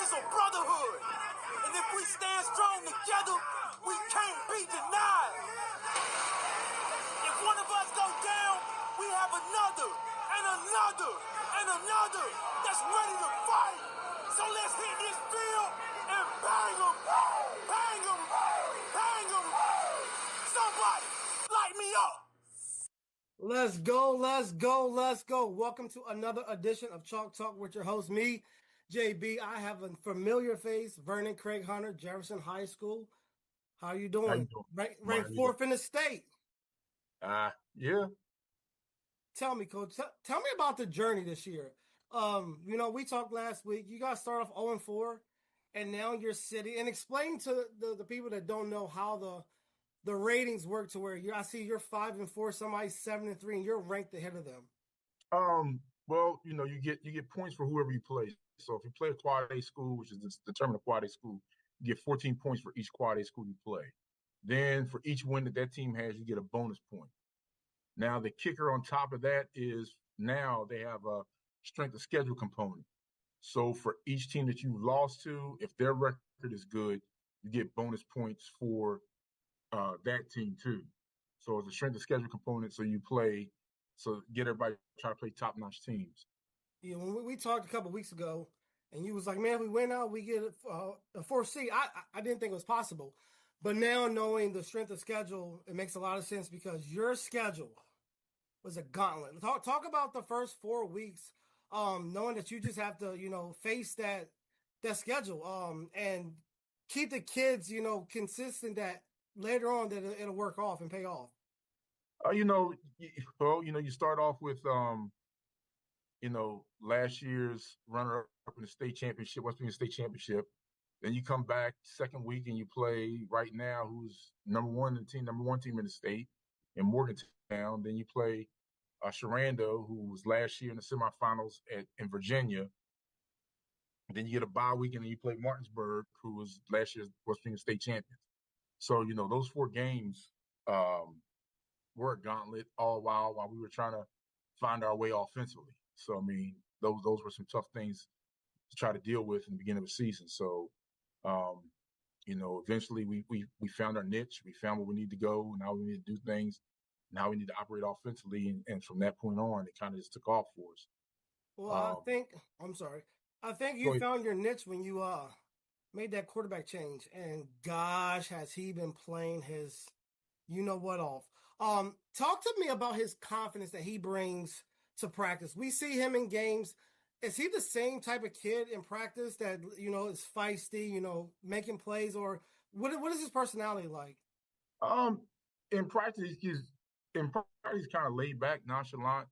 It's a brotherhood. And if we stand strong together, we can't be denied. If one of us go down, we have another, and another, and another that's ready to fight. So let's hit this field and bang them, bang them, bang them. Somebody light me up. Let's go, let's go, let's go. Welcome to another edition of Chalk Talk with your host, me, JB. I have a familiar face, Vernon Craig Hunter, Jefferson High School. How you doing? How you doing? Ranked fourth in the state. Yeah. Tell me, Coach, tell me about the journey this year. We talked last week. You guys start off 0-4, and now you're sitting. And explain to the people that don't know how the ratings work to where I see you're 5-4, somebody's 7-3, and you're ranked ahead of them. Well, you get points for whoever you play. So if you play a quad A school, which is determined a quad A school, you get 14 points for each quad A school you play. Then for each win that team has, you get a bonus point. Now the kicker on top of that is now they have a strength of schedule component. So for each team that you lost to, if their record is good, you get bonus points for that team too. So it's a strength of schedule component. So you play, so get everybody try to play top-notch teams. Yeah, when we talked a couple of weeks ago, and you was like, man, if we win out, we get a fourth seed. I didn't think it was possible. But now knowing the strength of schedule, it makes a lot of sense because your schedule was a gauntlet. Talk about the first 4 weeks, knowing that you just have to, face that schedule and keep the kids, consistent that later on that it'll work off and pay off. You start off with, last year's runner-up in the state championship, West Virginia State Championship. Then you come back second week and you play right now who's number one team in the state in Morgantown. Then you play Sharando, who was last year in the semifinals in Virginia. And then you get a bye week and then you play Martinsburg, who was last year's West Virginia State champions. So, those 4 games were a gauntlet all while we were trying to find our way offensively. So, those were some tough things to try to deal with in the beginning of the season. So, eventually we found our niche. We found where we need to go and how we need to do things and how we need to operate offensively. And from that point on, it kind of just took off for us. Well, I think you found your niche when you made that quarterback change. And gosh, has he been playing his you-know-what off. Talk to me about his confidence that he brings to practice. We see him in games. Is he the same type of kid in practice that, is feisty, making plays, or what is his personality like? In practice, he's kind of laid back, nonchalant.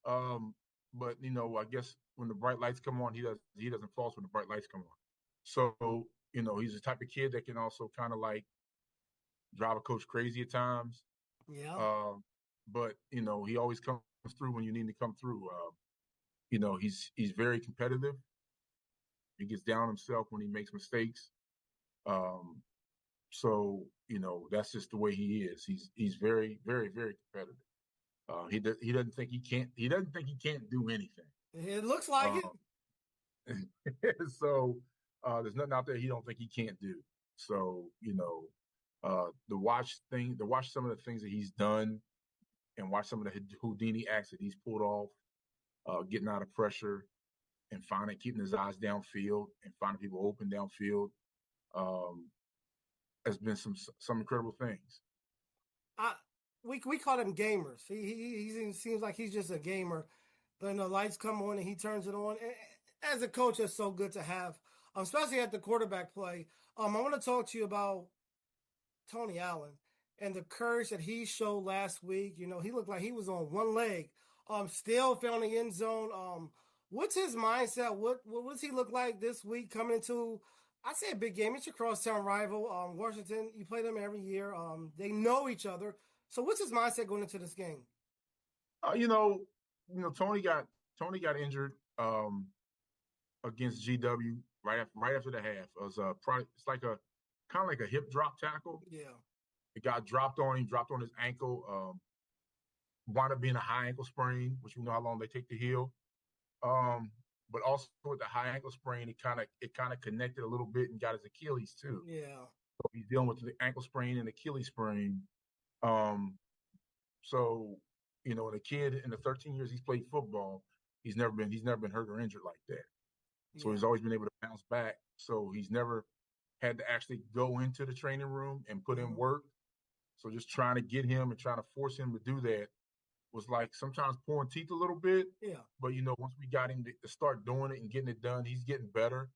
But I guess when the bright lights come on, he doesn't false when the bright lights come on. So, he's the type of kid that can also kind of like drive a coach crazy at times. Yeah. But he always comes through when you need to come through. He's very competitive. He gets down on himself when he makes mistakes. So that's just the way he is. He's very, very, very competitive. He doesn't think he can't do anything. It looks like it. So there's nothing out there he don't think he can't do. So to watch some of the things that he's done and watch some of the Houdini acts that he's pulled off, getting out of pressure and keeping his eyes downfield and finding people open downfield, has been some incredible things. We call him gamers. He seems like he's just a gamer. Then the lights come on and he turns it on. As a coach, it's so good to have, especially at the quarterback play. I want to talk to you about Tony Allen and the courage that he showed last week. He looked like he was on one leg. Still found the end zone. What's his mindset? What does he look like this week coming into, I say, a big game? It's your crosstown rival, Washington. You play them every year. They know each other. So what's his mindset going into this game? Tony got injured against GW right after the half. It was it's like kind of like a hip drop tackle. Yeah. It got dropped on his ankle. Wound up being a high ankle sprain, which we know how long they take to heal. but also with the high ankle sprain, it kind of connected a little bit and got his Achilles too. Yeah. So he's dealing with the ankle sprain and Achilles sprain. So in a kid in the 13 years he's played football, he's never been hurt or injured like that. So Yeah. he's always been able to bounce back. So he's never had to actually go into the training room and put in work. So just trying to get him and trying to force him to do that was like sometimes pulling teeth a little bit. Yeah. But, once we got him to start doing it and getting it done, he's getting better.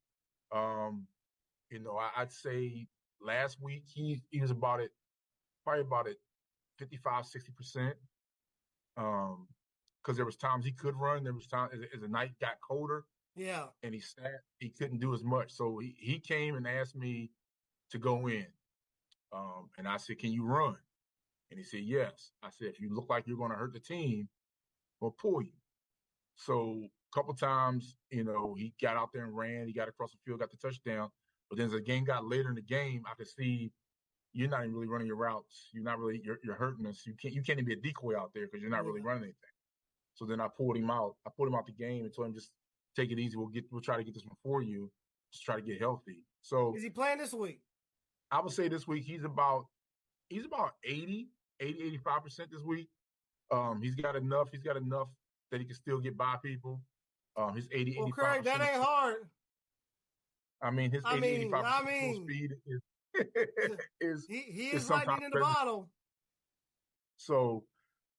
I'd say last week he was probably about it 55, 60%. Because there was times he could run. There was times as the night got colder. Yeah. And he couldn't do as much. So he came and asked me to go in. And I said, "Can you run?" And he said, "Yes." I said, "If you look like you're going to hurt the team, we'll pull you." So a couple times, he got out there and ran. He got across the field, got the touchdown. But then as the game got later in the game, I could see you're not even really running your routes. You're not really you're hurting us. You can't even be a decoy out there because you're not really running anything. So then I pulled him out. I pulled him out the game and told him just take it easy. We'll try to get this one for you. Just try to get healthy. So is he playing this week? I would say this week he's about 80, 85% this week. He's got enough that he can still get by people. He's 80, 85%. Craig, that ain't hard. I mean, his 85% full speed is he is lightning in the bottle. So,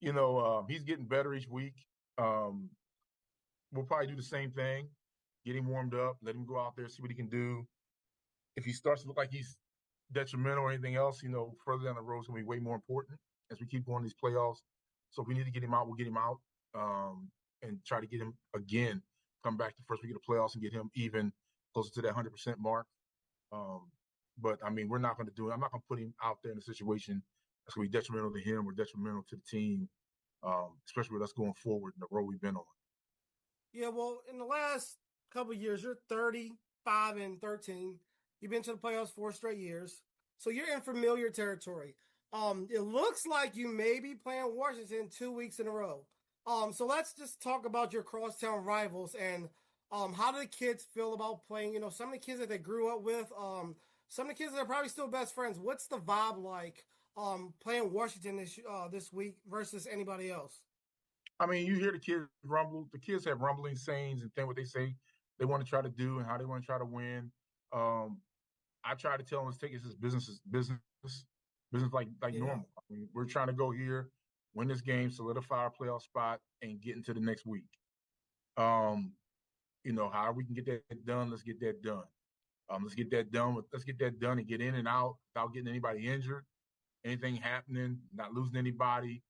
he's getting better each week. We'll probably do the same thing. Get him warmed up, let him go out there, see what he can do. If he starts to look like he's detrimental or anything else, further down the road is going to be way more important as we keep going these playoffs. So if we need to get him out, we'll get him out and try to get him again, come back the first week of the playoffs and get him even closer to that 100% mark. But, I mean, we're not going to do it. I'm not going to put him out there in a situation that's going to be detrimental to him or detrimental to the team, especially with us going forward in the road we've been on. Yeah, well, in the last couple of years, you're 35-13. You've been to the playoffs 4 straight years. So you're in familiar territory. It looks like you may be playing Washington 2 weeks in a row. So let's just talk about your crosstown rivals and how do the kids feel about playing? Some of the kids that they grew up with, some of the kids that are probably still best friends. What's the vibe like playing Washington this week versus anybody else? I mean, you hear the kids rumble. The kids have rumbling sayings and what they say they want to try to do and how they want to try to win. I try to tell them let's take it as business like normal. I mean, we're trying to go here, win this game, solidify our playoff spot, and get into the next week. How we can get that done, let's get that done. Let's get that done and get in and out without getting anybody injured, anything happening, not losing anybody.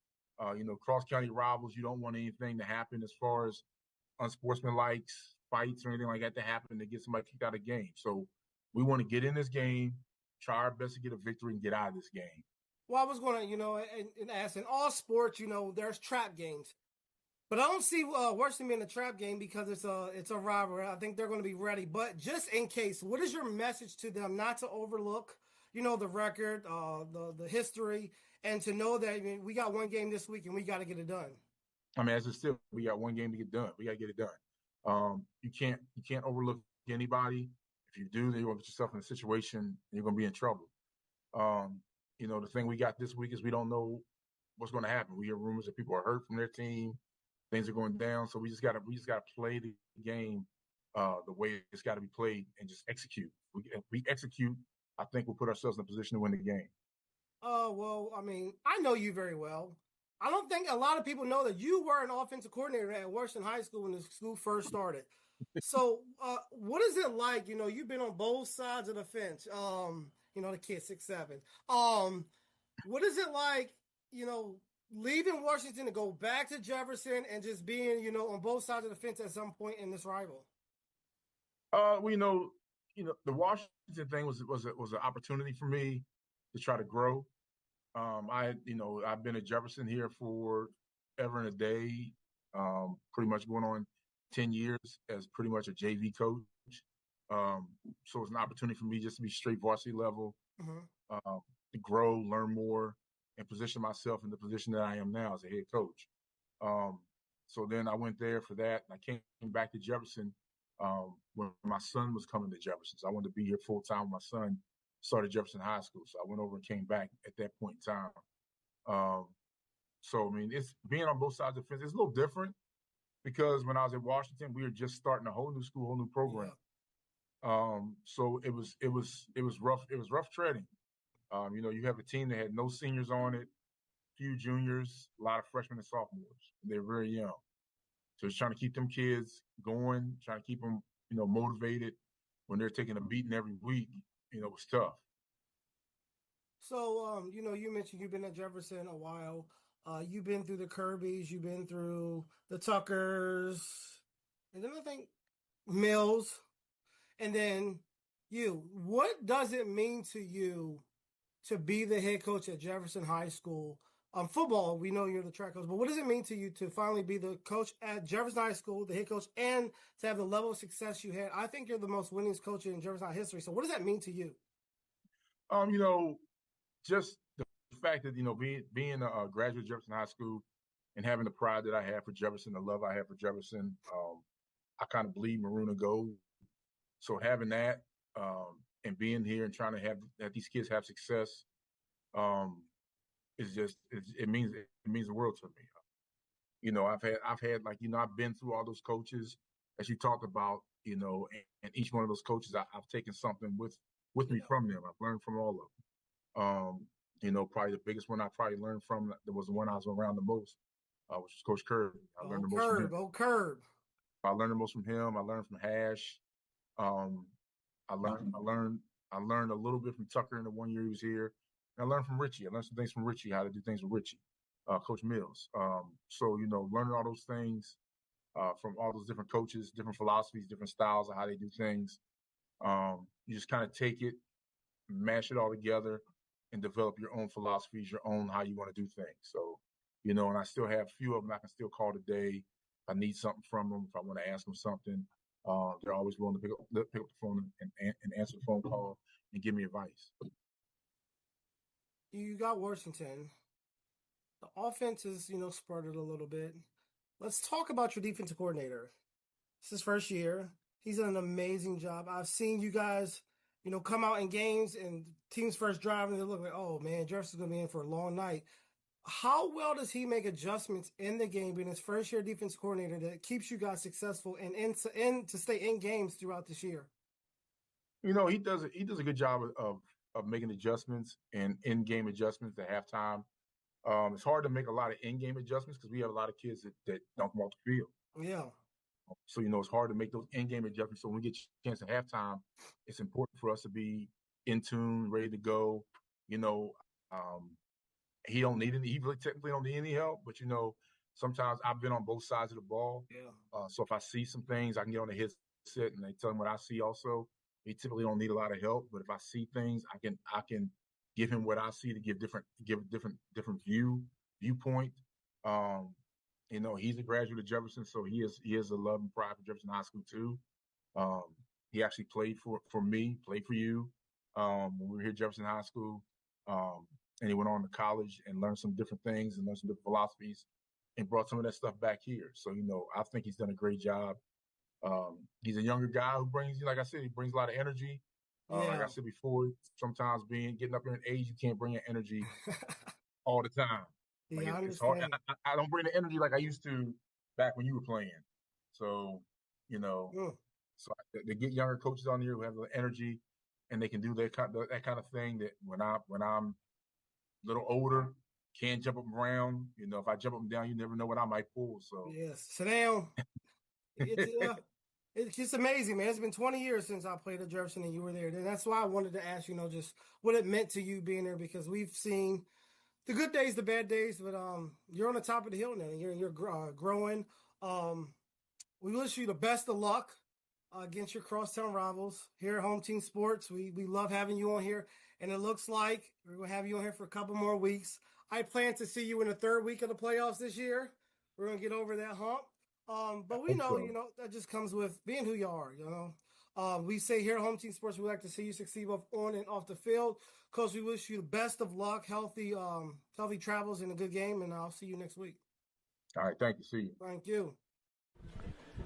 Cross-county rivals, you don't want anything to happen as far as unsportsmanlike fights or anything like that to happen to get somebody kicked out of the game. So we want to get in this game, try our best to get a victory and get out of this game. Well, I was going to, and ask, in all sports, there's trap games. But I don't see Washington being a trap game because it's a rivalry. I think they're going to be ready. But just in case, what is your message to them not to overlook, the record, the history, and to know that we got one game this week and we got to get it done? I mean, as it's still, we got one game to get done. We got to get it done. You can't overlook anybody. If you do, then you're going to get yourself in a situation and you're going to be in trouble. The thing we got this week is we don't know what's going to happen. We hear rumors that people are hurt from their team. Things are going down. So we just got to play the game the way it's got to be played and just execute. If we execute, I think we'll put ourselves in a position to win the game. Well, I mean, I know you very well. I don't think a lot of people know that you were an offensive coordinator at Washington High School when the school first started. So what is it like? You've been on both sides of the fence. The kid 6'7". What is it like, leaving Washington to go back to Jefferson and just being, on both sides of the fence at some point in this rival? The Washington thing was an opportunity for me to try to grow. I've been at Jefferson here for ever and a day, pretty much going on 10 years as pretty much a JV coach. So it's an opportunity for me just to be straight varsity level, to grow, learn more, and position myself in the position that I am now as a head coach. So then I went there for that, and I came back to Jefferson when my son was coming to Jefferson. So I wanted to be here full time when my son started Jefferson High School. So I went over and came back at that point in time. So, I mean, it's being on both sides of the fence. It's a little different because when I was at Washington, we were just starting a whole new school, whole new program. Yeah. So it was rough. It was rough treading. You have a team that had no seniors on it, few juniors, a lot of freshmen and sophomores. They're very young. So it's trying to keep them kids going, trying to keep them, motivated when they're taking a beating every week. It was tough. So, you mentioned you've been at Jefferson a while. You've been through the Kirbys, you've been through the Tuckers, and then I think Mills, and then you. What does it mean to you to be the head coach at Jefferson High School? Football, we know you're the track coach, but what does it mean to you to finally be the coach at Jefferson High School, the head coach, and to have the level of success you had? I think you're the most winningest coach in Jefferson High history. So what does that mean to you? Just the fact that, being a graduate of Jefferson High School and having the pride that I have for Jefferson, the love I have for Jefferson, I kind of bleed maroon and gold. So having that and being here and trying to have these kids have success, it means the world to me. I've had I've been through all those coaches as you talked about, and each one of those coaches I've taken something with me from them. I've learned from all of them. Probably the biggest one I probably learned from was the one I was around the most, which was Coach Kirby. I learned the most from him. I learned the most from him. I learned from Hash. I learned a little bit from Tucker in the 1 year he was here. And I learned from Richie. I learned some things from Richie, how to do things with Richie, Coach Mills. So learning all those things from all those different coaches, different philosophies, different styles of how they do things. You just kind of take it, mash it all together, and develop your own philosophies, your own how you want to do things. So, and I still have a few of them I can still call today. If I need something from them, if I want to ask them something, they're always willing to pick up the phone and answer the phone call and give me advice. You got Washington. The offense is, spurted a little bit. Let's talk about your defensive coordinator. It's his first year. He's done an amazing job. I've seen you guys come out in games and team's first drive and they look like, oh man, Jefferson's going to be in for a long night. How well does he make adjustments in the game being his first year defense coordinator that keeps you guys successful and to stay in games throughout this year? He does a good job of making adjustments and in-game adjustments at halftime. It's hard to make a lot of in-game adjustments because we have a lot of kids that don't come off the field. Yeah. So, it's hard to make those in-game adjustments. So when we get a chance at halftime, it's important for us to be in tune, ready to go. He really technically don't need any help, but sometimes I've been on both sides of the ball. Yeah. So if I see some things, I can get on the headset and they tell him what I see also. He typically don't need a lot of help, but if I see things, I can give him what I see to give different viewpoint. He's a graduate of Jefferson, so he has a love and pride for Jefferson High School too. He actually played for me, played for you when we were here at Jefferson High School. And he went on to college and learned some different things and learned some different philosophies and brought some of that stuff back here. So, I think he's done a great job. He's a younger guy who brings, like I said, he brings a lot of energy. Like I said before, sometimes getting up there in age, you can't bring your energy all the time. Yeah, I it's hard. understand. I don't bring the energy like I used to back when you were playing. So, so they get younger coaches on here who have the energy and they can do that kind of thing that when I'm a little older, can't jump up and around. If I jump up and down, you never know what I might pull. So yes, sit down. It's just amazing, man. It's been 20 years since I played at Jefferson and you were there. And that's why I wanted to ask, just what it meant to you being there because we've seen the good days, the bad days, but you're on the top of the hill now and you're growing. We wish you the best of luck against your crosstown rivals here at Home Team Sports. We love having you on here, and it looks like we're going to have you on here for a couple more weeks. I plan to see you in the third week of the playoffs this year. We're going to get over that hump. But we know, that just comes with being who you are, we say here at Home Team Sports, we like to see you succeed both on and off the field. Coach, we wish you the best of luck, healthy travels, and a good game, and I'll see you next week. All right, thank you. See you. Thank you.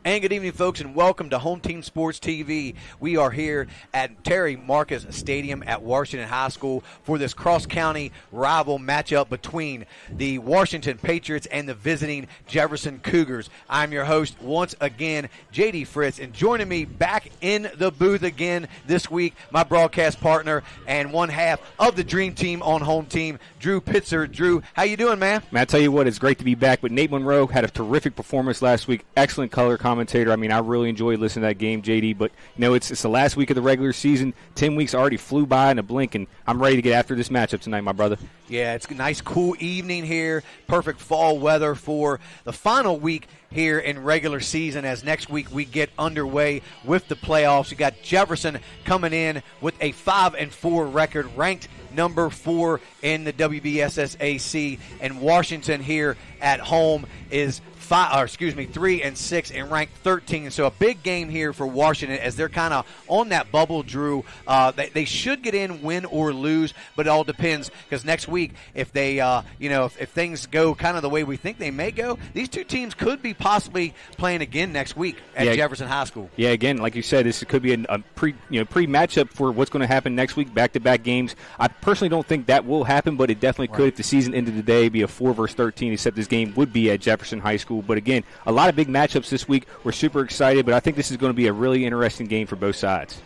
And good evening, folks, and welcome to Home Team Sports TV. We are here at Terry Marcus Stadium at Washington High School for this cross-county rival matchup between the Washington Patriots and the visiting Jefferson Cougars. I'm your host, once again, J.D. Fritz, and joining me back in the booth again this week, my broadcast partner and one half of the Dream Team on Home Team, Drew Pitzer. Drew, how you doing, man? Man, I tell you what, it's great to be back. But Nate Monroe had a terrific performance last week. Excellent color commentator. I mean, I really enjoyed listening to that game, JD. But, you know, it's the last week of the regular season. 10 weeks already flew by in a blink, and I'm ready to get after this matchup tonight, my brother. Yeah, it's a nice, cool evening here. Perfect fall weather for the final week here in regular season, as next week we get underway with the playoffs. You got Jefferson coming in with a 5-4 record, ranked number 4 in the WVSSAC, and Washington here at home is 3-6 and ranked 13. So a big game here for Washington as they're kind of on that bubble, Drew. They should get in, win or lose, but it all depends, because next week, if they, if things go kind of the way we think they may go, these two teams could be possibly playing again next week at Jefferson High School. Yeah, again, like you said, this could be a pre-matchup for what's going to happen next week, back-to-back games. I personally don't think that will happen, but it definitely could if the season ended today, be a 4 versus 13, except this game would be at Jefferson High School. But again, a lot of big matchups this week. We're super excited, but I think this is going to be a really interesting game for both sides.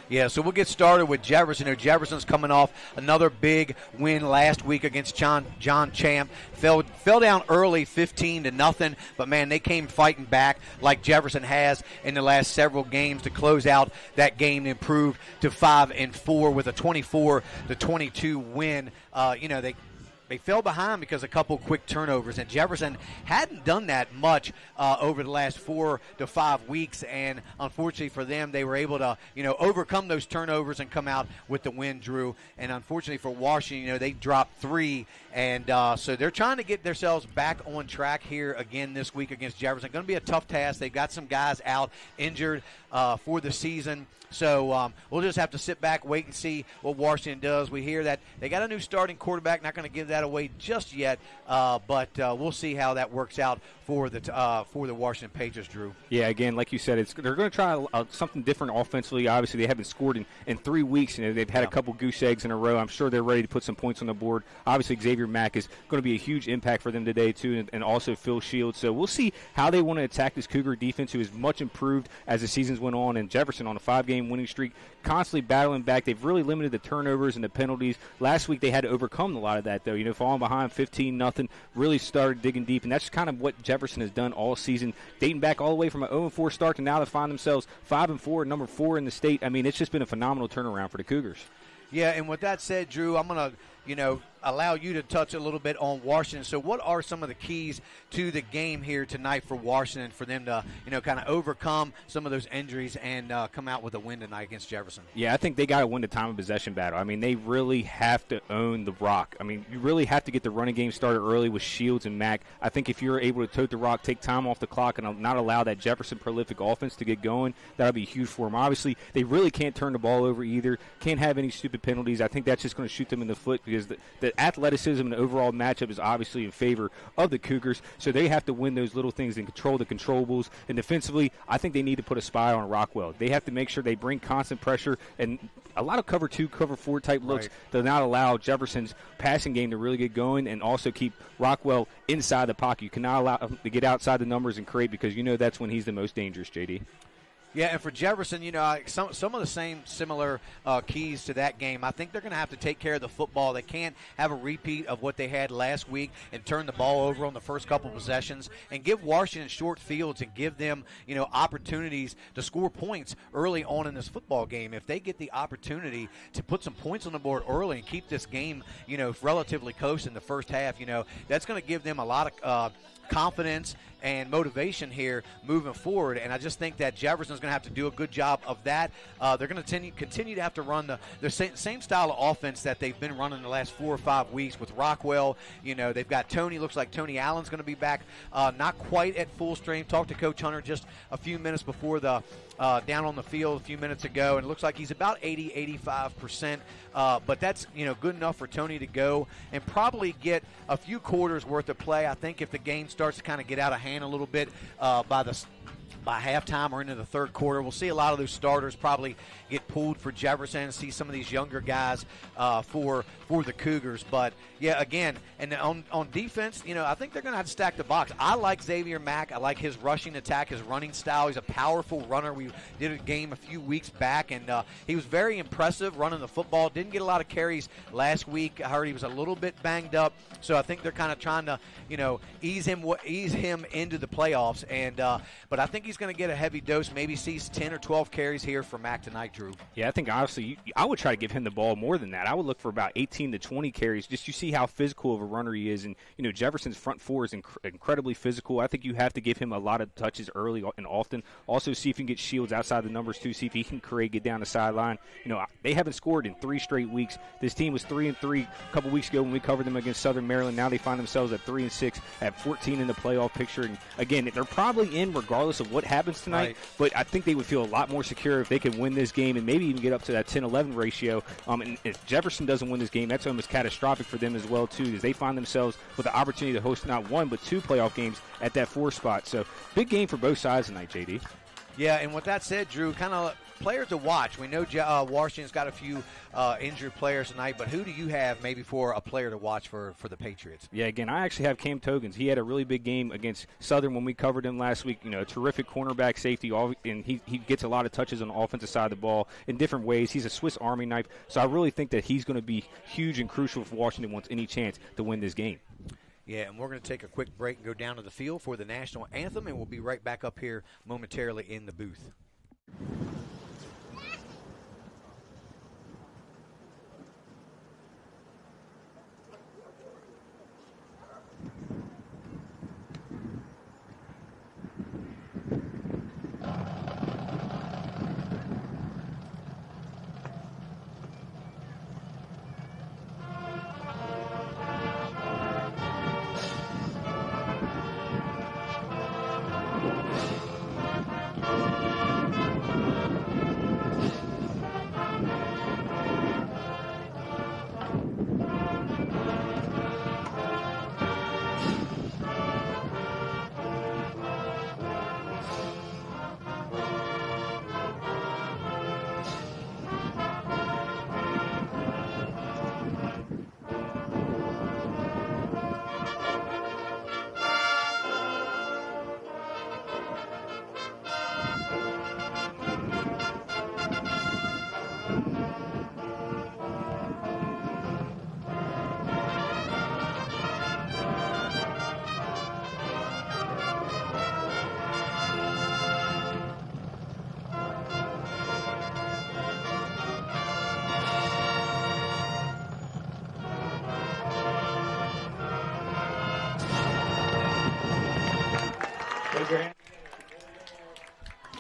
Yeah, so we'll get started with Jefferson. Jefferson's coming off another big win last week against John Champ. Fell down early, 15-0, but man, they came fighting back like Jefferson has in the last several games to close out that game, improved to 5-4 with a 24-22 win. They fell behind because of a couple quick turnovers, and Jefferson hadn't done that much over the last 4 to 5 weeks, and unfortunately for them, they were able to, overcome those turnovers and come out with the win, Drew. And unfortunately for Washington, they dropped 3, and so they're trying to get themselves back on track here again this week against Jefferson. Going to be a tough task. They've got some guys out injured for the season. So we'll just have to sit back, wait and see what Washington does. We hear that they got a new starting quarterback. Not going to give that away just yet, but we'll see how that works out for the Washington Patriots, Drew. Yeah, again, like you said, they're going to try something different offensively. Obviously, they haven't scored in 3 weeks. They've had a couple goose eggs in a row. I'm sure they're ready to put some points on the board. Obviously, Xavier Mack is going to be a huge impact for them today, too, and also Phil Shields. So we'll see how they want to attack this Cougar defense, who is much improved as the seasons went on. And Jefferson on a 5-game winning streak, constantly battling back. They've really limited the turnovers and the penalties. Last week, they had to overcome a lot of that, though. Falling behind 15-0, really started digging deep, and that's kind of what Jefferson has done all season, dating back all the way from an 0-4 start to now they find themselves 5-4, number 4 in the state. I mean, it's just been a phenomenal turnaround for the Cougars. Yeah, and with that said, Drew, I'm going to, allow you to touch a little bit on Washington. So what are some of the keys to the game here tonight for Washington for them to, kind of overcome some of those injuries and come out with a win tonight against Jefferson? Yeah, I think they got to win the time of possession battle. I mean, they really have to own the rock. I mean, you really have to get the running game started early with Shields and Mack. I think if you're able to tote the rock, take time off the clock, and not allow that Jefferson prolific offense to get going, that'll be huge for them. Obviously, they really can't turn the ball over either, can't have any stupid penalties. I think that's just going to shoot them in the foot, because the athleticism and the overall matchup is obviously in favor of the Cougars, so they have to win those little things and control the controllables. And defensively, I think they need to put a spy on Rockwell. They have to make sure they bring constant pressure and a lot of cover 2, cover 4 type looks to not allow Jefferson's passing game to really get going, and also keep Rockwell inside the pocket. You cannot allow him to get outside the numbers and create, because that's when he's the most dangerous, JD. Yeah, and for Jefferson, some of the same similar keys to that game. I think they're going to have to take care of the football. They can't have a repeat of what they had last week and turn the ball over on the first couple possessions, and give Washington short fields and give them, opportunities to score points early on in this football game. If they get the opportunity to put some points on the board early and keep this game, relatively close in the first half, that's going to give them a lot of confidence and motivation here moving forward. And I just think that Jefferson's going to have to do a good job of that. They're going to continue to have to run the same style of offense that they've been running the last 4 or 5 weeks with Rockwell. They've got Tony. Looks like Tony Allen's going to be back, not quite at full strength. Talked to Coach Hunter just a few minutes before the down on the field a few minutes ago, and it looks like he's about 80-85%. But that's good enough for Tony to go and probably get a few quarters worth of play. I think if the game starts to kind of get out of hand a little bit by the by halftime or into the third quarter. We'll see a lot of those starters probably get pulled for Jefferson and see some of these younger guys for the Cougars. But, yeah, again, and on defense, I think they're going to have to stack the box. I like Xavier Mack. I like his rushing attack, his running style. He's a powerful runner. We did a game a few weeks back, and he was very impressive running the football. Didn't get a lot of carries last week. I heard he was a little bit banged up, so I think they're kind of trying to, ease him into the playoffs. And but I think he's going to get a heavy dose, maybe sees 10 or 12 carries here for Mack tonight, Drew. Yeah, I think honestly, I would try to give him the ball more than that. I would look for about 18 to 20 carries. Just you see how physical of a runner he is, and Jefferson's front four is incredibly physical. I think you have to give him a lot of touches early and often. Also, see if you can get Shields outside the numbers too. See if he can get down the sideline. They haven't scored in 3 straight weeks. This team was 3-3 a couple weeks ago when we covered them against Southern Maryland. Now they find themselves at 3-6, at 14 in the playoff picture. And again, they're probably in regardless of what happens tonight. Right. But I think they would feel a lot more secure if they could win this game and maybe even get up to that 10-11 ratio. And if Jefferson doesn't win this game, that's almost catastrophic for them as well, too, as they find themselves with the opportunity to host not 1 but 2 playoff games at that 4 spot. So big game for both sides tonight, JD. Yeah, and with that said, Drew, kind of players to watch. We know Washington's got a few injured players tonight, but who do you have maybe for a player to watch for the Patriots? Yeah, again, I actually have Cam Togans. He had a really big game against Southern when we covered him last week. A terrific cornerback safety, and he gets a lot of touches on the offensive side of the ball in different ways. He's a Swiss Army knife, so I really think that he's going to be huge and crucial if Washington wants any chance to win this game. Yeah, and we're going to take a quick break and go down to the field for the national anthem, and we'll be right back up here momentarily in the booth.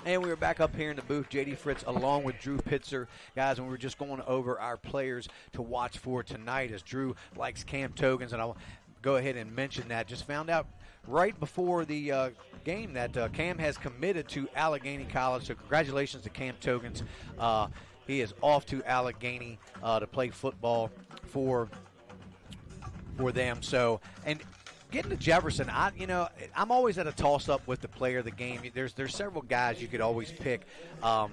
And we are back up here in the booth, J.D. Fritz, along with Drew Pitzer. Guys, and we were just going over our players to watch for tonight, as Drew likes Cam Togans, and I'll go ahead and mention that. Just found out right before the game that Cam has committed to Allegheny College, so congratulations to Cam Togans. He is off to Allegheny to play football for them. So, and getting to Jefferson, I'm always at a toss-up with the player of the game. There's several guys you could always pick, for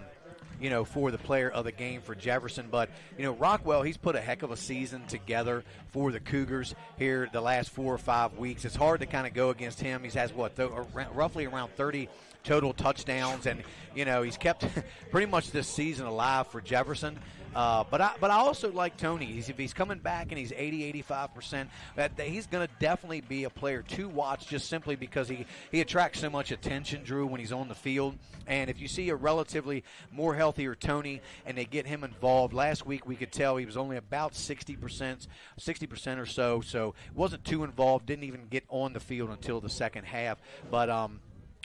the player of the game for Jefferson. But, Rockwell, he's put a heck of a season together for the Cougars here the last 4 or 5 weeks. It's hard to kind of go against him. He has, roughly around 30 total touchdowns, and, he's kept pretty much this season alive for Jefferson. But I also like Tony. If he's coming back and he's 80-85%, he's going to definitely be a player to watch, just simply because he attracts so much attention, Drew, when he's on the field. And if you see a relatively more healthier Tony and they get him involved, last week we could tell he was only about 60% or so wasn't too involved, didn't even get on the field until the second half. But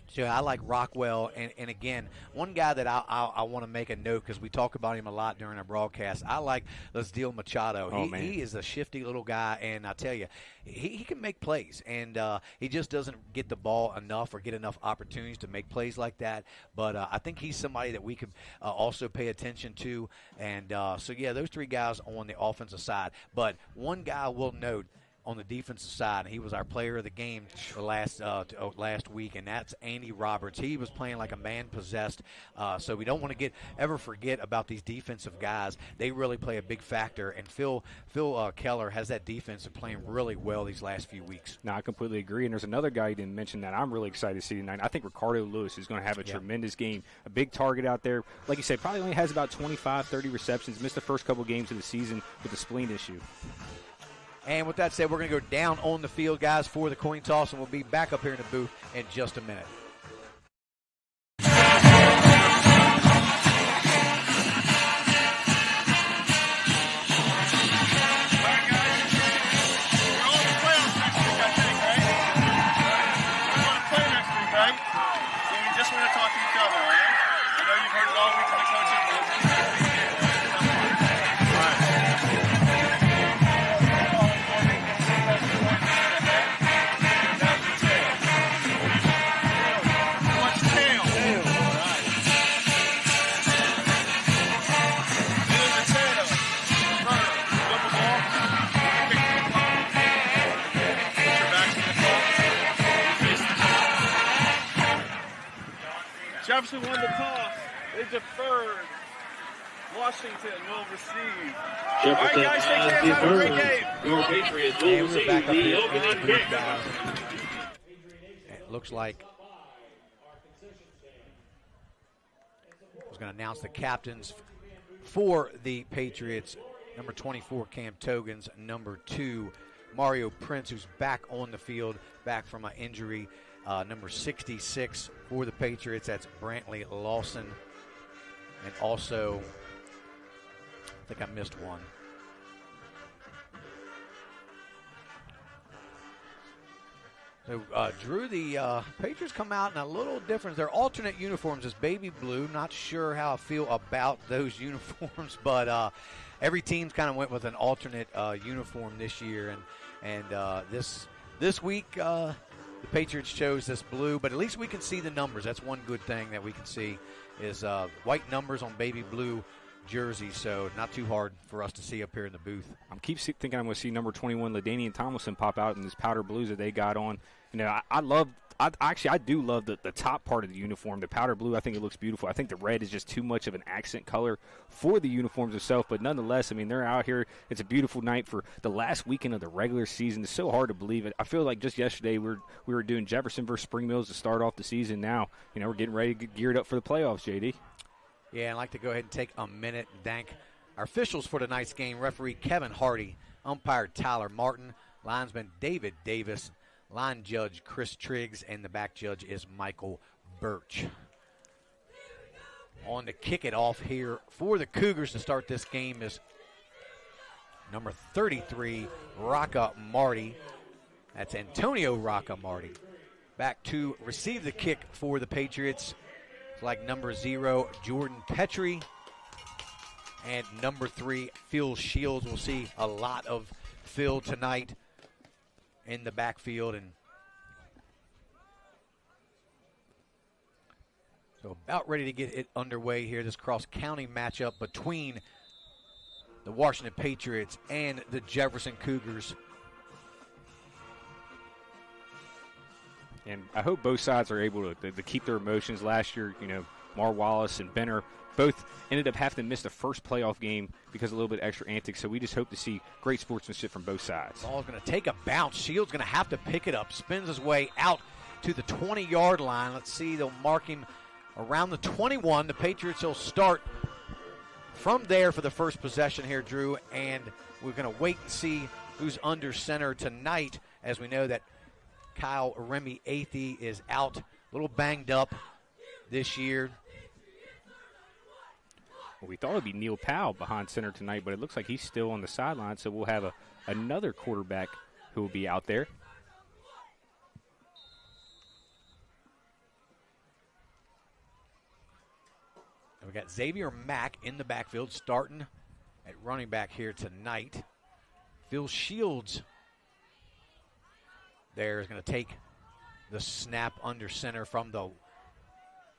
so I like Rockwell, and again, one guy that I want to make a note, because we talk about him a lot during our broadcast. I like Lesdil Machado. He is a shifty little guy, and I tell you, he can make plays, and he just doesn't get the ball enough or get enough opportunities to make plays like that. But I think he's somebody that we could also pay attention to. And those 3 guys on the offensive side. But one guy I will note, on the defensive side. He was our player of the game last week, and that's Andy Roberts. He was playing like a man possessed. So we don't want to ever forget about these defensive guys. They really play a big factor, and Phil Keller has that defense and playing really well these last few weeks. No, I completely agree. And there's another guy you didn't mention that I'm really excited to see tonight. I think Ricardo Lewis is going to have a tremendous game. A big target out there. Like you said, probably only has about 25, 30 receptions. Missed the first couple games of the season with the spleen issue. And with that said, we're going to go down on the field, guys, for the coin toss, and we'll be back up here in the booth in just a minute. Jefferson won the toss. They deferred. Washington will receive. Jefferson, all right, guys, take care. Have a great game. Your Patriots will receive the opening kick. It looks like I was going to announce the captains for the Patriots. Number 24, Cam Togans. Number 2, Mario Prince, who's back on the field, back from an injury. Number 66 for the Patriots, that's Brantley Lawson. And also, I think I missed one. So, Drew, the Patriots come out in a little different. Their alternate uniforms is baby blue. Not sure how I feel about those uniforms, but every team's kind of went with an alternate uniform this year. And this week, the Patriots chose this blue, but at least we can see the numbers. That's one good thing that we can see is white numbers on baby blue jerseys, so not too hard for us to see up here in the booth. I keep thinking I'm going to see number 21, LaDainian Tomlinson, pop out in this powder blues that they got on. You know, I do love the top part of the uniform, the powder blue. I think it looks beautiful. I think the red is just too much of an accent color for the uniforms itself, but nonetheless, I mean, they're out here. It's a beautiful night for the last weekend of the regular season. It's so hard to believe it. I feel like just yesterday we were doing Jefferson versus Spring Mills to start off the season. Now, you know, we're getting ready to get geared up for the playoffs, JD. Yeah, I'd like to go ahead and take a minute and thank our officials for tonight's game. Referee Kevin Hardy, umpire Tyler Martin, linesman David Davis, line judge Chris Triggs, and the back judge is Michael Birch. On to kick it off here for the Cougars to start this game is number 33, Rocca Marty. That's Antonio Rocca Marty. Back to receive the kick for the Patriots. It's like number 0, Jordan Petrie. And number 3, Phil Shields. We'll see a lot of Phil tonight in the backfield. And so about ready to get it underway here, this cross-county matchup between the Washington Patriots and the Jefferson Cougars. And I hope both sides are able to keep their emotions. Last year, you know, Mar Wallace and Benner both ended up having to miss the first playoff game because of a little bit extra antics. So we just hope to see great sportsmanship from both sides. Ball's going to take a bounce. Shields going to have to pick it up. Spins his way out to the 20-yard line. Let's see, they'll mark him around the 21. The Patriots will start from there for the first possession here, Drew. And we're going to wait and see who's under center tonight, as we know that Kyle Remy Athey is out, a little banged up this year. Well, we thought it would be Neil Powell behind center tonight, but it looks like he's still on the sideline, so we'll have another quarterback who will be out there. And we got Xavier Mack in the backfield starting at running back here tonight. Phil Shields there is going to take the snap under center from the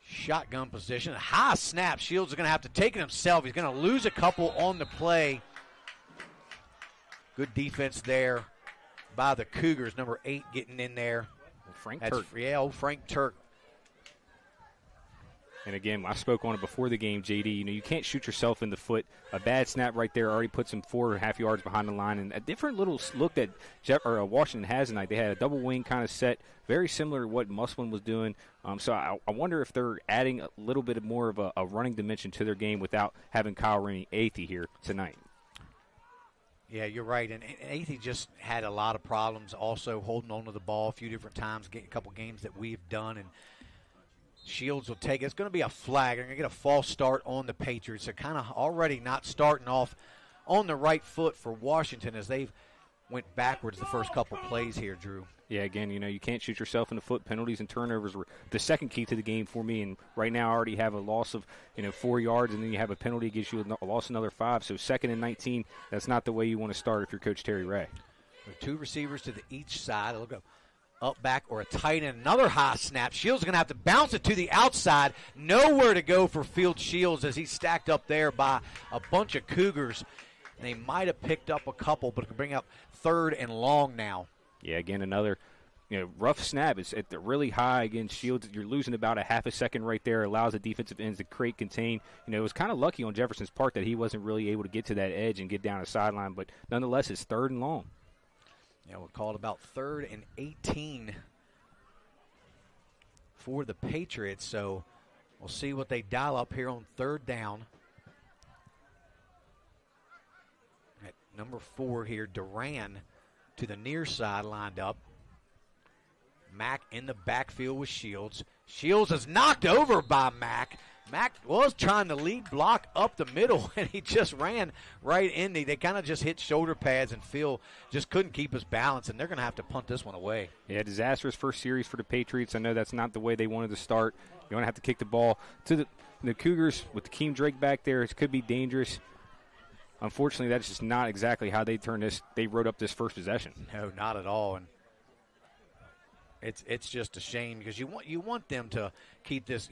shotgun position. A high snap. Shields is going to have to take it himself. He's going to lose a couple on the play. Good defense there by the Cougars. Number 8 getting in there. Frank Turk. Yeah, old Frank Turk. And again, I spoke on it before the game, JD. You can't shoot yourself in the foot. A bad snap right there already puts him 4.5 yards behind the line. And a different little look that Washington has tonight. They had a double wing kind of set, very similar to what Musselman was doing. So I wonder if they're adding a little bit more of a running dimension to their game without having Kyle Athey here tonight. Yeah, you're right. And Athey just had a lot of problems also holding on to the ball a few different times, getting a couple games that we've done. And Shields will take it. It's going to be a flag. They're going to get a false start on the Patriots. They're kind of already not starting off on the right foot for Washington as they've went backwards the first couple plays here, Drew. Yeah, again, you can't shoot yourself in the foot. Penalties and turnovers were the second key to the game for me. And right now I already have a loss of 4 yards, and then you have a penalty that gives you a loss another 5. So 2nd and 19, that's not the way you want to start if you're Coach Terry Ray. With 2 receivers to each side. They'll go up, back, or a tight end. Another high snap. Shields is going to have to bounce it to the outside. Nowhere to go for Field Shields as he's stacked up there by a bunch of Cougars. And they might have picked up a couple, but can bring up 3rd and long now. Yeah, again, another rough snap. It's at the really high against Shields. You're losing about a half a second right there. Allows the defensive ends to create, contain. It was kind of lucky on Jefferson's part that he wasn't really able to get to that edge and get down the sideline. But nonetheless, it's 3rd and long. Yeah, we're called about 3rd and 18 for the Patriots. So we'll see what they dial up here on 3rd down. At number 4 here, Duran to the near side lined up. Mack in the backfield with Shields. Shields is knocked over by Mack. Mack was trying to lead block up the middle, and he just ran right in. They kind of just hit shoulder pads, and Phil just couldn't keep his balance, and they're going to have to punt this one away. Yeah, disastrous first series for the Patriots. I know that's not the way they wanted to start. You're going to have to kick the ball to the Cougars with Keem Drake back there. It could be dangerous. Unfortunately, that's just not exactly how they wrote up this first possession. No, not at all. And it's just a shame because you want them to keep this.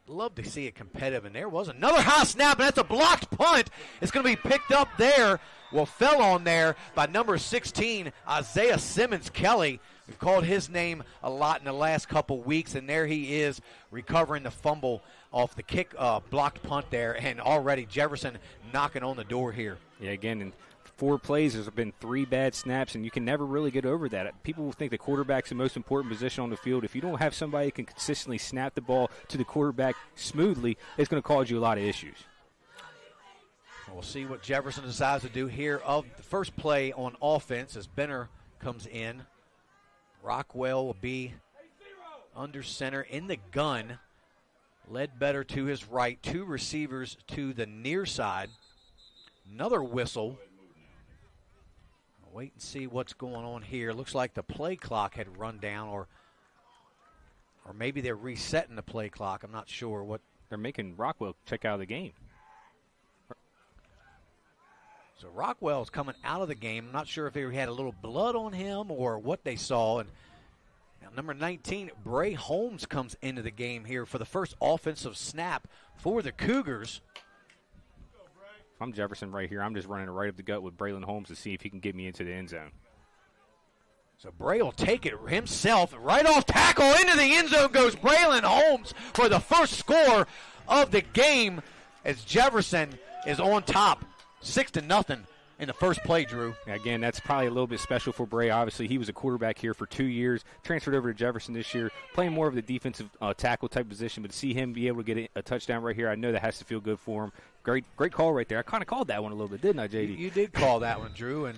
Love to see it competitive, and there was another high snap, and that's a blocked punt. It's going to be picked up there. Well, fell on there by number 16, Isaiah Simmons-Kelly. We've called his name a lot in the last couple weeks, and there he is recovering the fumble off the kick blocked punt there, and already Jefferson knocking on the door here. Yeah, again, in 4 plays, there's been 3 bad snaps, and you can never really get over that. People will think the quarterback's the most important position on the field. If you don't have somebody who can consistently snap the ball to the quarterback smoothly, it's going to cause you a lot of issues. We'll see what Jefferson decides to do here of the first play on offense as Benner comes in. Rockwell will be under center in the gun. Ledbetter to his right, 2 receivers to the near side. Another whistle. Wait and see what's going on here. Looks like the play clock had run down, or maybe they're resetting the play clock. I'm not sure what. They're making Rockwell check out of the game. So Rockwell's coming out of the game. I'm not sure if he had a little blood on him or what they saw. And now number 19, Bray Holmes comes into the game here for the first offensive snap for the Cougars. If I'm Jefferson right here, I'm just running right up the gut with Braylon Holmes to see if he can get me into the end zone. So Bray will take it himself. Right off tackle into the end zone goes Braylon Holmes for the first score of the game as Jefferson is on top, 6-0 in the first play, Drew. Again, that's probably a little bit special for Bray. Obviously, he was a quarterback here for 2 years, transferred over to Jefferson this year, playing more of the defensive tackle type position. But to see him be able to get a touchdown right here, I know that has to feel good for him. Great call right there. I kind of called that one a little bit, didn't I, JD? You did call that one, Drew, and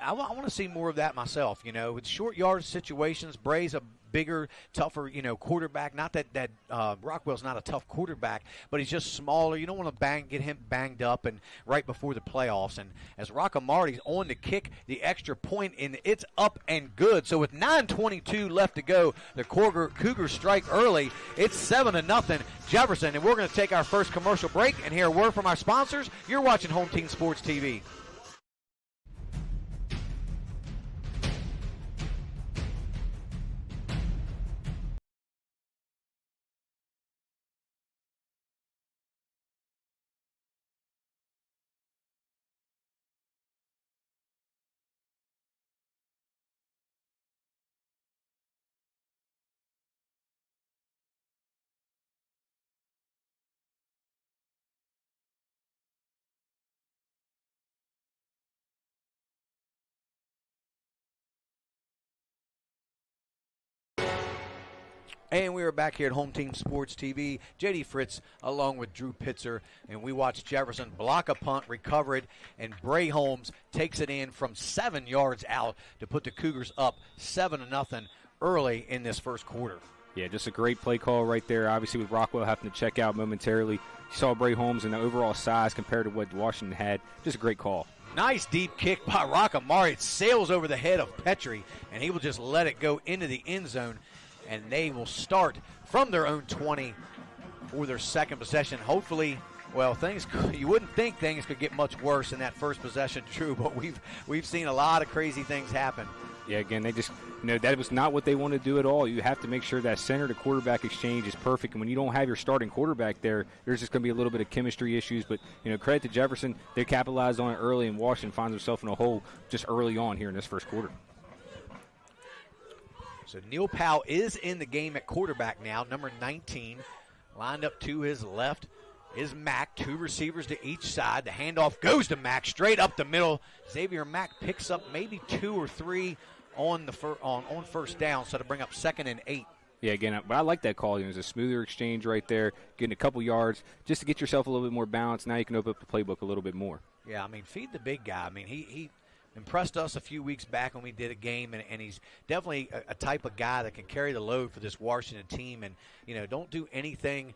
I want to see more of that myself. With short yard situations, Bray's a bigger, tougher, quarterback. Not that Rockwell's not a tough quarterback, but he's just smaller. You don't want to get him banged up and right before the playoffs. And as Rockamarty's on to kick the extra point, and it's up and good. So with 9:22 left to go, the Cougars strike early. It's 7-0 Jefferson, and we're going to take our first commercial break and hear a word from our sponsors. You're watching Home Team Sports TV. And we are back here at Home Team Sports TV. J.D. Fritz along with Drew Pitzer. And we watch Jefferson block a punt, recover it, and Bray Holmes takes it in from 7 yards out to put the Cougars up 7-0 early in this first quarter. Yeah, just a great play call right there. Obviously, with Rockwell having to check out momentarily. You saw Bray Holmes in the overall size compared to what Washington had. Just a great call. Nice deep kick by Rockamari. It sails over the head of Petrie, and he will just let it go into the end zone. And they will start from their own 20 for their second possession. Hopefully, well, you wouldn't think things could get much worse in that first possession, Drew, but we've seen a lot of crazy things happen. Yeah, again, they just, that was not what they want to do at all. You have to make sure that center to quarterback exchange is perfect. And when you don't have your starting quarterback there, there's just going to be a little bit of chemistry issues. But, credit to Jefferson. They capitalized on it early, and Washington finds himself in a hole just early on here in this first quarter. So Neil Powell is in the game at quarterback now, number 19. Lined up to his left is Mack, 2 receivers to each side. The handoff goes to Mack, straight up the middle. Xavier Mack picks up maybe 2 or 3 on first down, so to bring up 2nd and 8. Yeah, again, but I like that call. It was a smoother exchange right there, getting a couple yards just to get yourself a little bit more balance. Now you can open up the playbook a little bit more. Yeah, feed the big guy. He impressed us a few weeks back when we did a game, and he's definitely a type of guy that can carry the load for this Washington team. And, don't do anything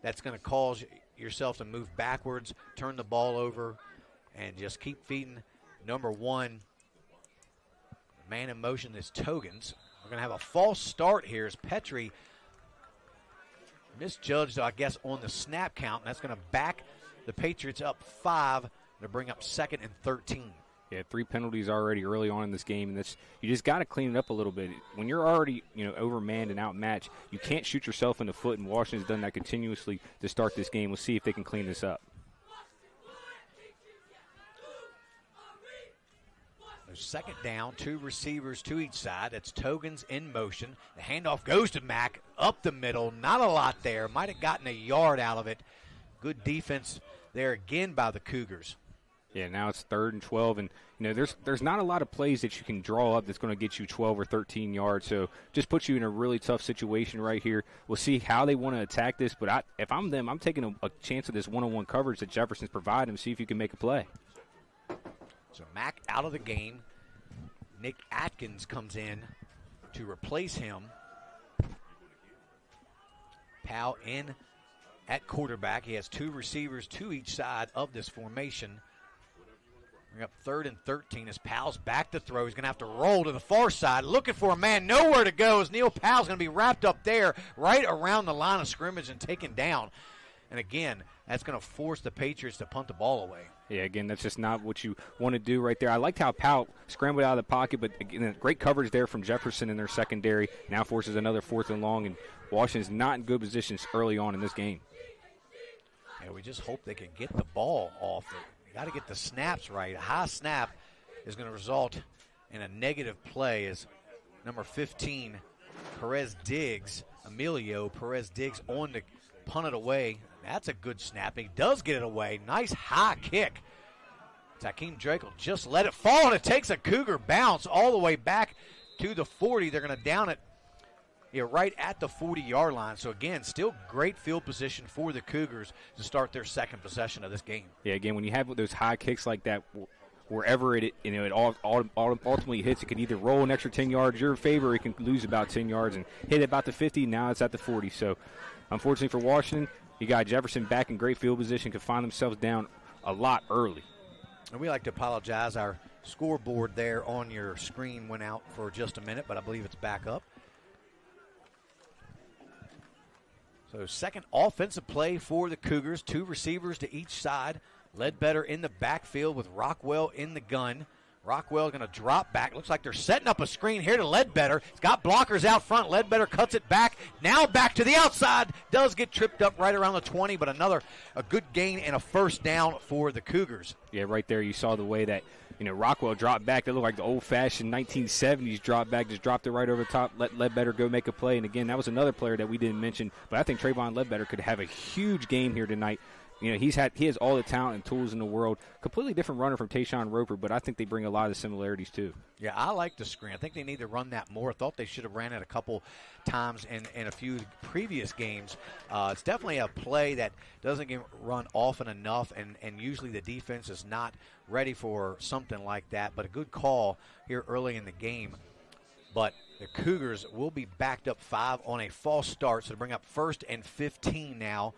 that's going to cause yourself to move backwards, turn the ball over, and just keep feeding number 1. Man in motion is Togans. We're going to have a false start here as Petrie misjudged, I guess, on the snap count, and that's going to back the Patriots up 5 to bring up 2nd and 13. Yeah, 3 penalties already early on in this game, and you just got to clean it up a little bit. When you're already, overmanned and outmatched, you can't shoot yourself in the foot, and Washington's done that continuously to start this game. We'll see if they can clean this up. There's 2nd down, 2 receivers to each side. That's Togans in motion. The handoff goes to Mack up the middle. Not a lot there. Might have gotten a yard out of it. Good defense there again by the Cougars. Yeah, now it's 3rd and 12, and there's not a lot of plays that you can draw up that's going to get you 12 or 13 yards. So just puts you in a really tough situation right here. We'll see how they want to attack this, but if I'm them, I'm taking a chance of this one-on-one coverage that Jefferson's providing and see if you can make a play. So Mack out of the game. Nick Atkins comes in to replace him. Powell in at quarterback. He has 2 receivers to each side of this formation. We're up 3rd and 13 as Powell's back to throw. He's going to have to roll to the far side, looking for a man, nowhere to go, as Neil Powell's going to be wrapped up there right around the line of scrimmage and taken down. And again, that's going to force the Patriots to punt the ball away. Yeah, again, that's just not what you want to do right there. I liked how Powell scrambled out of the pocket, but again, great coverage there from Jefferson in their secondary. Now forces another 4th and long, and Washington's not in good positions early on in this game. Yeah, we just hope they can get the ball off. They got to get the snaps right. A high snap is going to result in a negative play as number 15, Emilio Perez Diggs on to punt it away. That's a good snap. He does get it away. Nice high kick. Takeem Drake will just let it fall, and it takes a Cougar bounce all the way back to the 40. They're going to down it right at the 40-yard line. So, again, still great field position for the Cougars to start their second possession of this game. Yeah, again, when you have those high kicks like that, wherever it ultimately hits, it can either roll an extra 10 yards your favor, or it can lose about 10 yards and hit about the 50. Now it's at the 40. So, unfortunately for Washington, you got Jefferson back in great field position, can find themselves down a lot early. And we like to apologize. Our scoreboard there on your screen went out for just a minute, but I believe it's back up. So 2nd offensive play for the Cougars. 2 receivers to each side. Ledbetter in the backfield with Rockwell in the gun. Rockwell going to drop back. Looks like they're setting up a screen here to Ledbetter. He's got blockers out front. Ledbetter cuts it back. Now back to the outside. Does get tripped up right around the 20, but a good gain and a 1st down for the Cougars. Yeah, right there you saw the way that, Rockwell dropped back. That looked like the old-fashioned 1970s drop back. Just dropped it right over the top. Let Ledbetter go make a play. And, again, that was another player that we didn't mention. But I think Trayvon Ledbetter could have a huge game here tonight. You know, he has all the talent and tools in the world. Completely different runner from Tayshawn Roper, but I think they bring a lot of similarities too. Yeah, I like the screen. I think they need to run that more. I thought they should have ran it a couple times in a few previous games. It's definitely a play that doesn't get run often enough, and usually the defense is not ready for something like that. But a good call here early in the game. But the Cougars will be backed up 5 on a false start, so to bring up 1st and 15 now.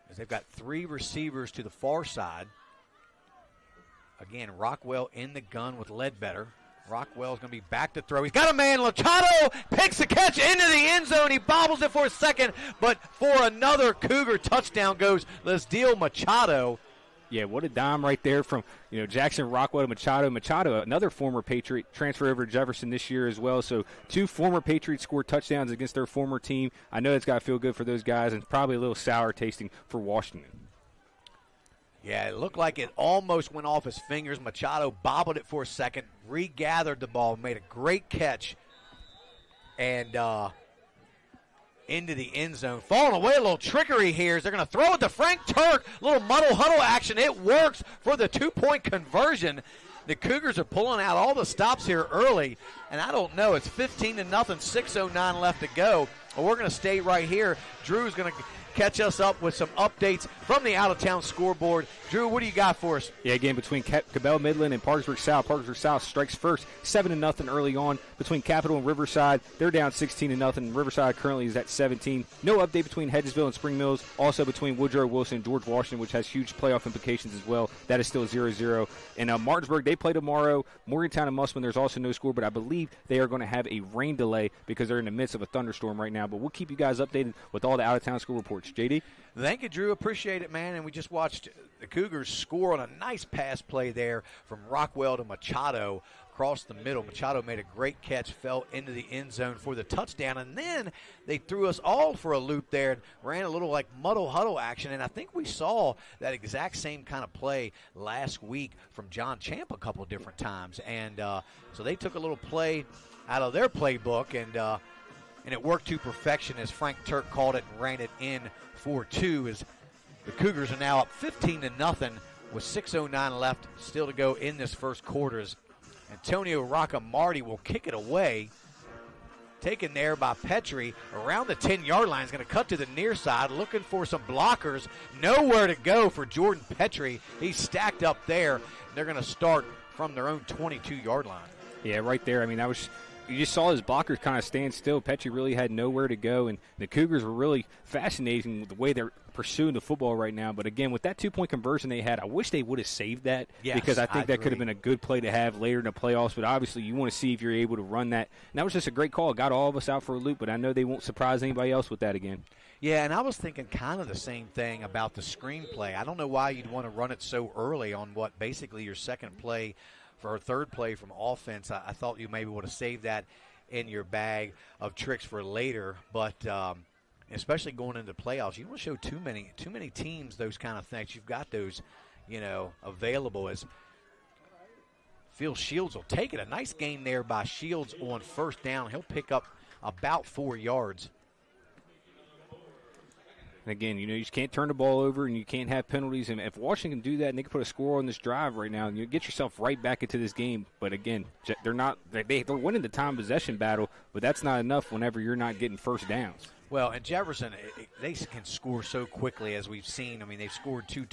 As they've got 3 receivers to the far side. Again, Rockwell in the gun with Ledbetter. Rockwell's going to be back to throw. He's got a man. Machado picks the catch into the end zone. He bobbles it for a second, but for another Cougar touchdown goes Lesdeel Machado. Yeah, what a dime right there from, you know, Jackson Rockwell to Machado. Machado, another former Patriot, transferred over to Jefferson this year as well. So 2 former Patriots scored touchdowns against their former team. I know it's got to feel good for those guys, and probably a little sour tasting for Washington. Yeah, it looked like it almost went off his fingers. Machado bobbled it for a second, regathered the ball, made a great catch, and into the end zone. Falling away, a little trickery here. They're going to throw it to Frank Turk. A little muddle huddle action. It works for the 2-point conversion. The Cougars are pulling out all the stops here early, and I don't know. It's 15-0, 6:09 left to go. Well, we're going to stay right here. Drew's going to catch us up with some updates from the out-of-town scoreboard. Drew, what do you got for us? Yeah, again, between Cabell Midland and Parkersburg South. Parkersburg South strikes first, 7-0 early on. Between Capital and Riverside, they're down 16-0. Riverside currently is at 17. No update between Hedgesville and Spring Mills. Also between Woodrow Wilson and George Washington, which has huge playoff implications as well. That is still 0-0. And Martinsburg, they play tomorrow. Morgantown and Mussman, there's also no score, but I believe they are going to have a rain delay because they're in the midst of a thunderstorm right now. But we'll keep you guys updated with all the out-of-town school reports. JD? Thank you, Drew. Appreciate it, man. And we just watched the Cougars score on a nice pass play there from Rockwell to Machado across the middle. Machado made a great catch, fell into the end zone for the touchdown, and then they threw us all for a loop there and ran a little like muddle huddle action. And I think we saw that exact same kind of play last week from John Champ a couple different times. And so they took a little play out of their playbook, and it worked to perfection as Frank Turk called it and ran it in for 2 as the Cougars are now up 15-0 with 6:09 left still to go in this first quarter. As Antonio Roccamarty will kick it away. Taken there by Petrie around the 10-yard line. Is going to cut to the near side, looking for some blockers. Nowhere to go for Jordan Petrie. He's stacked up there. They're going to start from their own 22-yard line. Yeah, right there. I mean, you just saw his blockers kind of stand still. Petrie really had nowhere to go, and the Cougars were really fascinating with the way they're pursuing the football right now. But again, with that 2-point conversion they had, I wish they would have saved that, because I think that could have been a good play to have later in the playoffs. But obviously, you want to see if you're able to run that. And that was just a great call. It got all of us out for a loop, but I know they won't surprise anybody else with that again. Yeah, and I was thinking kind of the same thing about the screenplay. I don't know why you'd want to run it so early on what basically your second play for a third play from offense. I thought you maybe would have saved that in your bag of tricks for later, but especially going into the playoffs, you don't want to show too many teams those kind of things. You've got those, available. As Phil Shields will take it. A nice gain there by Shields on first down. He'll pick up about 4 yards. And again, you just can't turn the ball over and you can't have penalties. And if Washington can do that and they can put a score on this drive right now, and you get yourself right back into this game. But again, they're winning the time possession battle, but that's not enough whenever you're not getting first downs. Well, and Jefferson, they can score so quickly, as we've seen. I mean, they've scored 2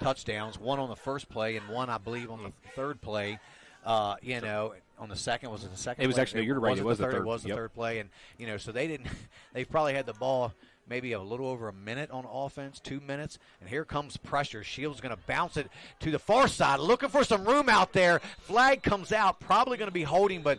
touchdowns, one on the first play and one, I believe, on the third play. On the second, was it the second? It was play? Actually, you're right. It was the third. It was the third play, and so they've probably had the ball maybe a little over a minute on offense, 2 minutes, and here comes pressure. Shields going to bounce it to the far side, looking for some room out there. Flag comes out, probably going to be holding, but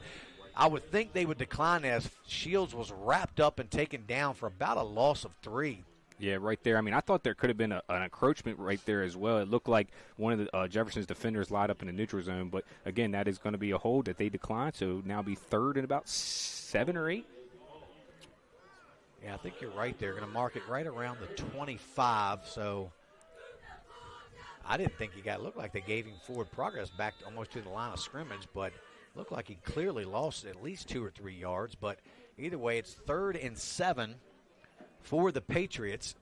I would think they would decline as Shields was wrapped up and taken down for about a loss of 3. Yeah, right there. I mean, I thought there could have been an encroachment right there as well. It looked like one of the Jefferson's defenders lined up in the neutral zone, but again, that is going to be a hold that they declined, so now be third and about 7 or 8. Yeah, I think you're right there. Going to mark it right around the 25. So I didn't think looked like they gave him forward progress back almost to the line of scrimmage, but looked like he clearly lost at least 2 or 3 yards. But either way, it's 3rd and 7 for the Patriots.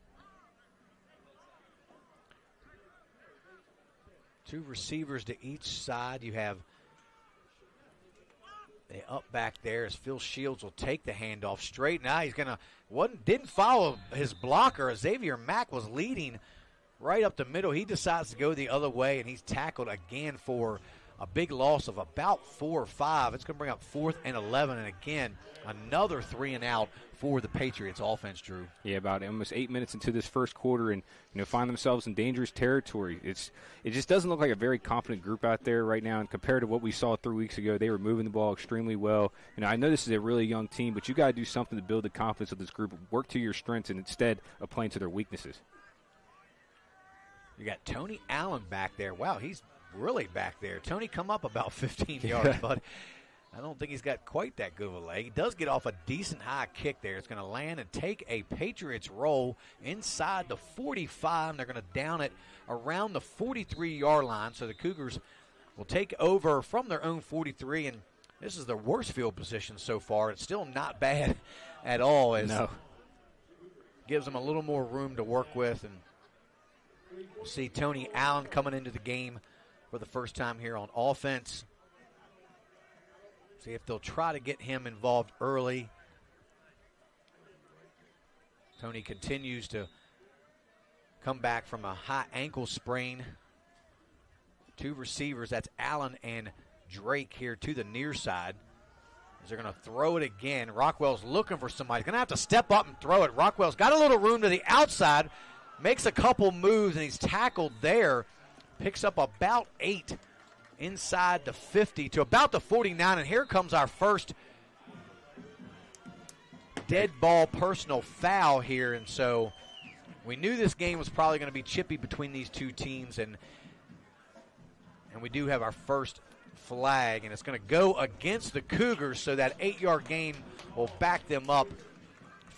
Two receivers to each side. You have the up back there as Phil Shields will take the handoff straight. Now he's didn't follow his blocker. Xavier Mack was leading right up the middle. He decides to go the other way, and he's tackled again for a big loss of about 4 or 5. It's going to bring up 4th and 11, and again, another 3 and out for the Patriots offense, Drew. Yeah, about almost 8 minutes into this first quarter, and find themselves in dangerous territory. It just doesn't look like a very confident group out there right now, and compared to what we saw 3 weeks ago, they were moving the ball extremely well. I know this is a really young team, but you got to do something to build the confidence of this group, work to your strengths, and instead of playing to their weaknesses. You got Tony Allen back there. Wow, he's really back there. Tony come up about 15 yards, but I don't think he's got quite that good of a leg. He does get off a decent high kick there. It's going to land and take a Patriots roll inside the 45. They're going to down it around the 43-yard line, so the Cougars will take over from their own 43, and this is their worst field position so far. It's still not bad at all. Gives them a little more room to work with, and we'll see Tony Allen coming into the game for the first time here on offense. See if they'll try to get him involved early. Tony continues to come back from a high ankle sprain. Two receivers, that's Allen and Drake here to the near side. As they're going to throw it again. Rockwell's looking for somebody. He's going to have to step up and throw it. Rockwell's got a little room to the outside, makes a couple moves, and he's tackled there. Picks up about 8 inside the 50 to about the 49, and here comes our first dead ball personal foul here, and so we knew this game was probably going to be chippy between these two teams, and we do have our first flag, and it's going to go against the Cougars, so that 8-yard gain will back them up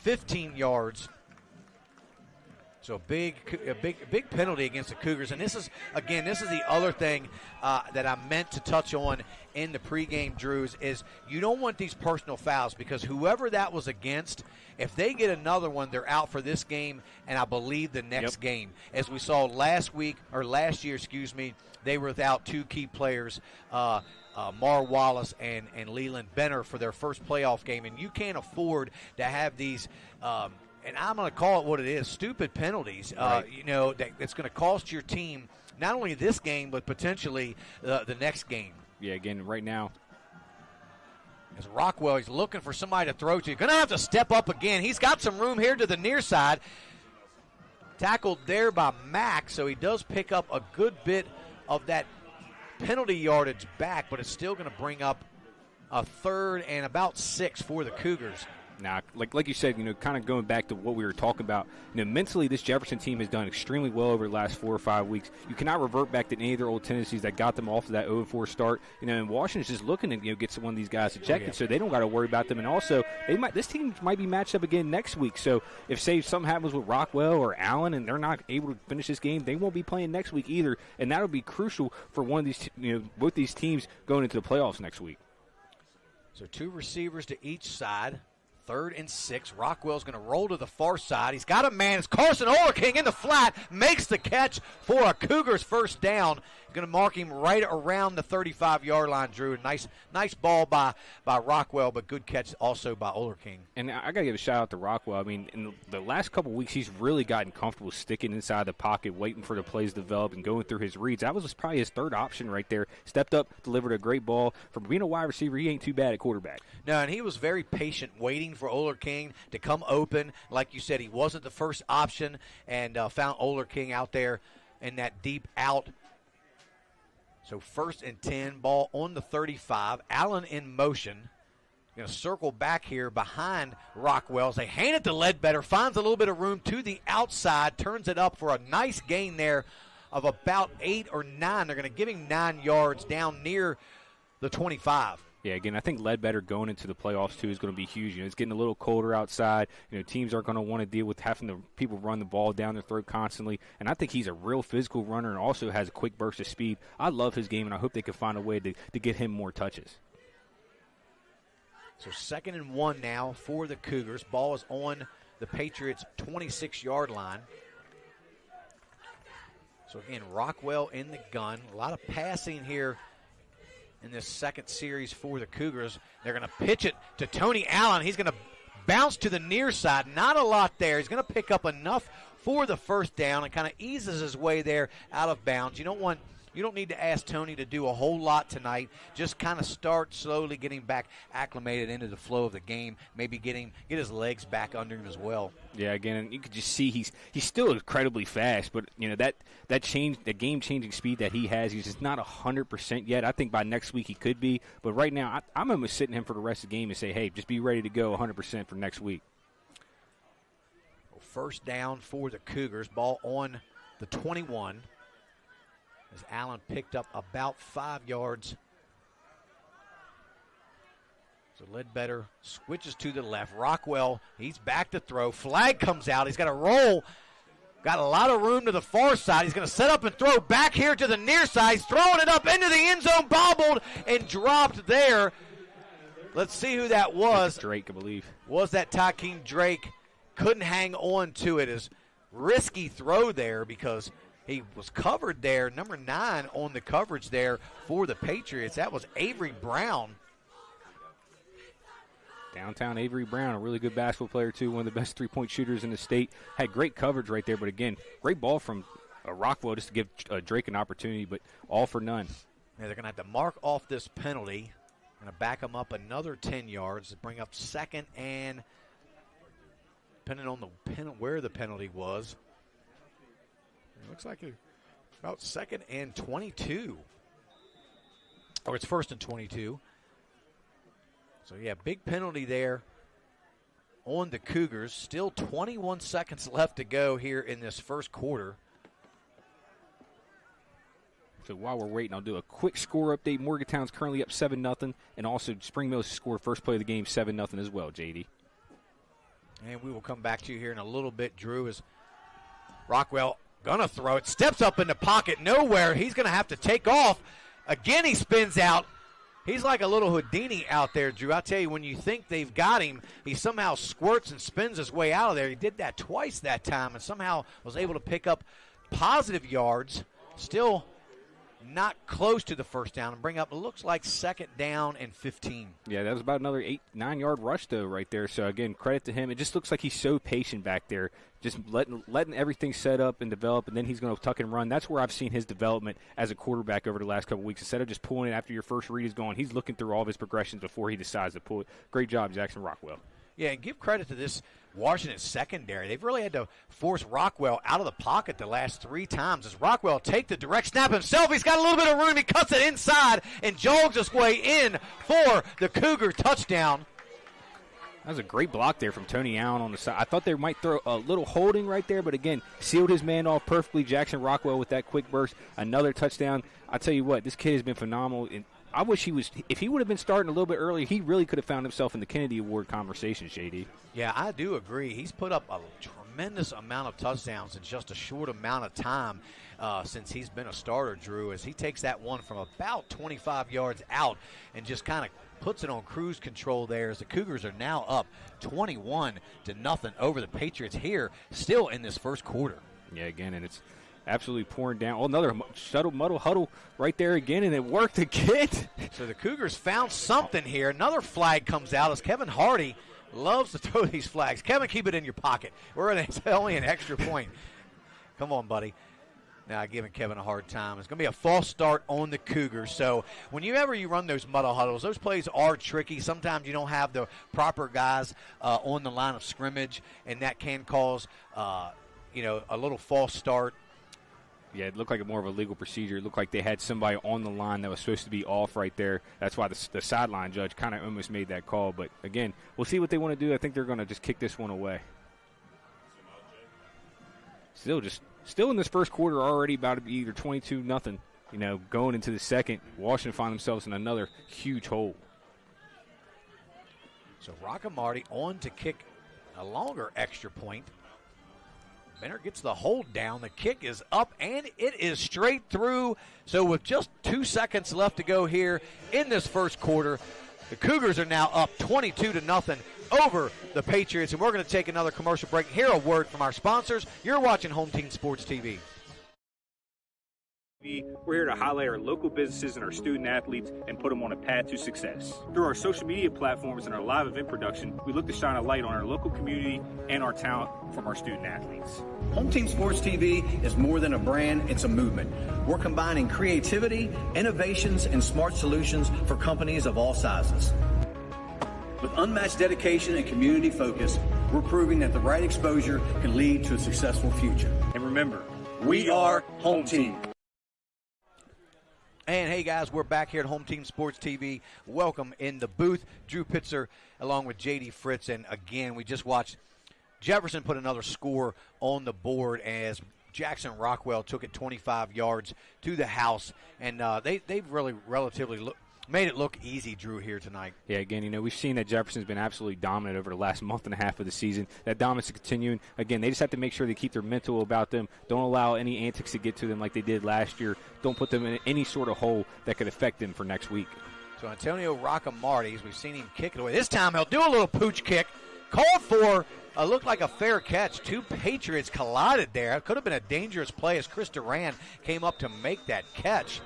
15 yards. So a big penalty against the Cougars. And this is the other thing that I meant to touch on in the pregame, Drews, is you don't want these personal fouls, because whoever that was against, if they get another one, they're out for this game and I believe the next game. As we saw last year, they were without 2 key players, Mar Wallace and Leland Benner, for their first playoff game. And you can't afford to have these and I'm going to call it what it is, stupid penalties, right. That's going to cost your team not only this game, but potentially the next game. Yeah, again, right now, as Rockwell, he's looking for somebody to throw to. Going to have to step up again. He's got some room here to the near side. Tackled there by Mack, so he does pick up a good bit of that penalty yardage back, but it's still going to bring up a 3rd and about 6 for the Cougars. Now, like you said, kind of going back to what we were talking about, mentally this Jefferson team has done extremely well over the last 4 or 5 weeks. You cannot revert back to any of their old tendencies that got them off of that 0-4 start. And Washington's just looking to get one of these guys ejected, so they don't got to worry about them. And also, this team might be matched up again next week. So if, say, something happens with Rockwell or Allen and they're not able to finish this game, they won't be playing next week either. And that would be crucial for one of these, both these teams going into the playoffs next week. So 2 receivers to each side. 3rd and 6. Rockwell's going to roll to the far side. He's got a man. It's Carson Olerking in the flat. Makes the catch for a Cougars first down. Going to mark him right around the 35-yard line, Drew. Nice ball by Rockwell, but good catch also by Olerking. And I got to give a shout-out to Rockwell. I mean, in the last couple weeks, he's really gotten comfortable sticking inside the pocket, waiting for the plays to develop and going through his reads. That was probably his 3rd option right there. Stepped up, delivered a great ball. From being a wide receiver, he ain't too bad at quarterback. No, and he was very patient, waiting for Olerking to come open. Like you said, he wasn't the first option, and found Olerking out there in that deep out. So 1st and 10, ball on the 35. Allen in motion. Going to circle back here behind Rockwell. As they hand it to Ledbetter. Finds a little bit of room to the outside. Turns it up for a nice gain there of about 8 or 9. They're going to give him 9 yards down near the 25. Yeah, again, I think Ledbetter going into the playoffs, too, is going to be huge. It's getting a little colder outside. Teams aren't going to want to deal with having the people run the ball down their throat constantly. And I think he's a real physical runner and also has a quick burst of speed. I love his game, and I hope they can find a way to get him more touches. So 2nd and 1 now for the Cougars. Ball is on the Patriots' 26-yard line. So, again, Rockwell in the gun. A lot of passing here in this second series for the Cougars. They're going to pitch it to Tony Allen. He's going to bounce to the near side. Not a lot there. He's going to pick up enough for the first down and kind of eases his way there out of bounds. You don't need to ask Tony to do a whole lot tonight. Just kind of start slowly getting back acclimated into the flow of the game. Maybe get his legs back under him as well. Yeah, again, and you could just see he's still incredibly fast, but that game-changing speed that he has, he's just not 100% yet. I think by next week he could be, but right now I'm almost sitting him for the rest of the game and say, hey, just be ready to go 100% for next week. First down for the Cougars. Ball on the 21. As Allen picked up about 5 yards. So Ledbetter switches to the left. Rockwell, he's back to throw. Flag comes out. He's got to roll. Got a lot of room to the far side. He's going to set up and throw back here to the near side. He's throwing it up into the end zone, bobbled and dropped there. Let's see who that was. Drake, I believe. Was that Takeem Drake? Couldn't hang on to it. As risky throw there because he was covered there, number 9 on the coverage there for the Patriots. That was Avery Brown. Downtown Avery Brown, a really good basketball player, too. One of the best three-point shooters in the state. Had great coverage right there, but again, great ball from Rockwell just to give Drake an opportunity, but all for none. Yeah, they're going to have to mark off this penalty. Going to back them up another 10 yards to bring up second and, depending on where the penalty was, it looks like about second and 22. Or it's first and 22. So, yeah, big penalty there on the Cougars. Still 21 seconds left to go here in this first quarter. So while we're waiting, I'll do a quick score update. Morgantown's currently up 7-0, and also Spring Mills scored first play of the game 7-0 as well, JD. And we will come back to you here in a little bit, Drew, as Rockwell gonna throw it, steps up in the pocket, nowhere. He's gonna have to take off. Again, he spins out. He's like a little Houdini out there, Drew. I tell you, when you think they've got him, he somehow squirts and spins his way out of there. He did that twice that time and somehow was able to pick up positive yards. Still not close to the first down and bring up, it looks like, second down and 15. Yeah, that was about another 8-9 yard rush, though, right there. So, again, credit to him. It just looks like he's so patient back there, just letting everything set up and develop, and then he's going to tuck and run. That's where I've seen his development as a quarterback over the last couple weeks. Instead of just pulling it after your first read is gone, he's looking through all of his progressions before he decides to pull it. Great job, Jackson Rockwell. Yeah, and give credit to this Washington secondary. They've really had to force Rockwell out of the pocket the last 3 times. As Rockwell take the direct snap himself, he's got a little bit of room. He cuts it inside and jogs his way in for the Cougar touchdown. That was a great block there from Tony Allen on the side. I thought they might throw a little holding right there, but again, sealed his man off perfectly. Jackson Rockwell with that quick burst, another touchdown. I tell you what, this kid has been phenomenal. And I wish if he would have been starting a little bit earlier, he really could have found himself in the Kennedy Award conversation, JD. Yeah, I do agree. He's put up a tremendous amount of touchdowns in just a short amount of time since he's been a starter, Drew, as he takes that one from about 25 yards out and just kind of puts it on cruise control there, as the Cougars are now up 21-0 over the Patriots here, still in this first quarter. Yeah, again, and it's absolutely pouring down. Oh, another muddle huddle right there again, and it worked again. So the Cougars found something here. Another flag comes out as Kevin Hardy loves to throw these flags. Kevin, keep it in your pocket. It's only an extra point. Come on, buddy. Now giving Kevin a hard time. It's going to be a false start on the Cougars. So whenever you run those muddle huddles, those plays are tricky. Sometimes you don't have the proper guys on the line of scrimmage, and that can cause a little false start. Yeah, it looked like more of a legal procedure. It looked like they had somebody on the line that was supposed to be off right there. That's why the sideline judge kind of almost made that call. But, again, we'll see what they want to do. I think they're going to just kick this one away. Still in this first quarter, already about to be either 22-0. Going into the second, Washington find themselves in another huge hole. So Rockamarty on to kick a longer extra point. Benner gets the hold down. The kick is up, and it is straight through. So with just 2 seconds left to go here in this first quarter, the Cougars are now up 22-0 over the Patriots. And we're going to take another commercial break. Hear a word from our sponsors. You're watching Home Team Sports TV. TV, we're here to highlight our local businesses and our student athletes and put them on a path to success. Through our social media platforms and our live event production, we look to shine a light on our local community and our talent from our student athletes. Home Team Sports TV is more than a brand, it's a movement. We're combining creativity, innovations, and smart solutions for companies of all sizes. With unmatched dedication and community focus, we're proving that the right exposure can lead to a successful future. And remember, we are Home Team. And hey guys, we're back here at Home Team Sports TV. Welcome in the booth, Drew Pitzer along with JD Fritz. And again, we just watched Jefferson put another score on the board as Jackson Rockwell took it 25 yards to the house. And they've really relatively made it look easy, Drew, here tonight. Yeah, again, we've seen that Jefferson's been absolutely dominant over the last month and a half of the season. That dominance is continuing. Again, they just have to make sure they keep their mental about them. Don't allow any antics to get to them like they did last year. Don't put them in any sort of hole that could affect them for next week. So Antonio Roccamartes, we've seen him kick it away. This time he'll do a little pooch kick. Called for, looked like a fair catch. Two Patriots collided there. It could have been a dangerous play as Chris Duran came up to make that catch.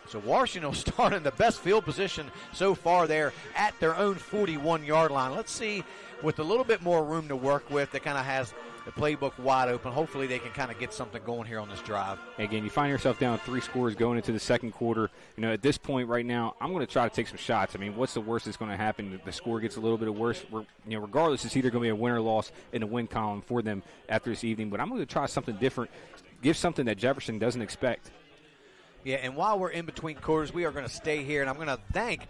So Washington will start in the best field position so far there at their own 41-yard line. Let's see, with a little bit more room to work with, that kind of has the playbook wide open. Hopefully they can kind of get something going here on this drive. Again, you find yourself down 3 scores going into the second quarter. At this point right now, I'm going to try to take some shots. I mean, what's the worst that's going to happen? The score gets a little bit worse. Regardless, it's either going to be a win or loss in the win column for them after this evening. But I'm going to try something different, give something that Jefferson doesn't expect. Yeah, and while we're in between quarters, we are going to stay here, and I'm going to thank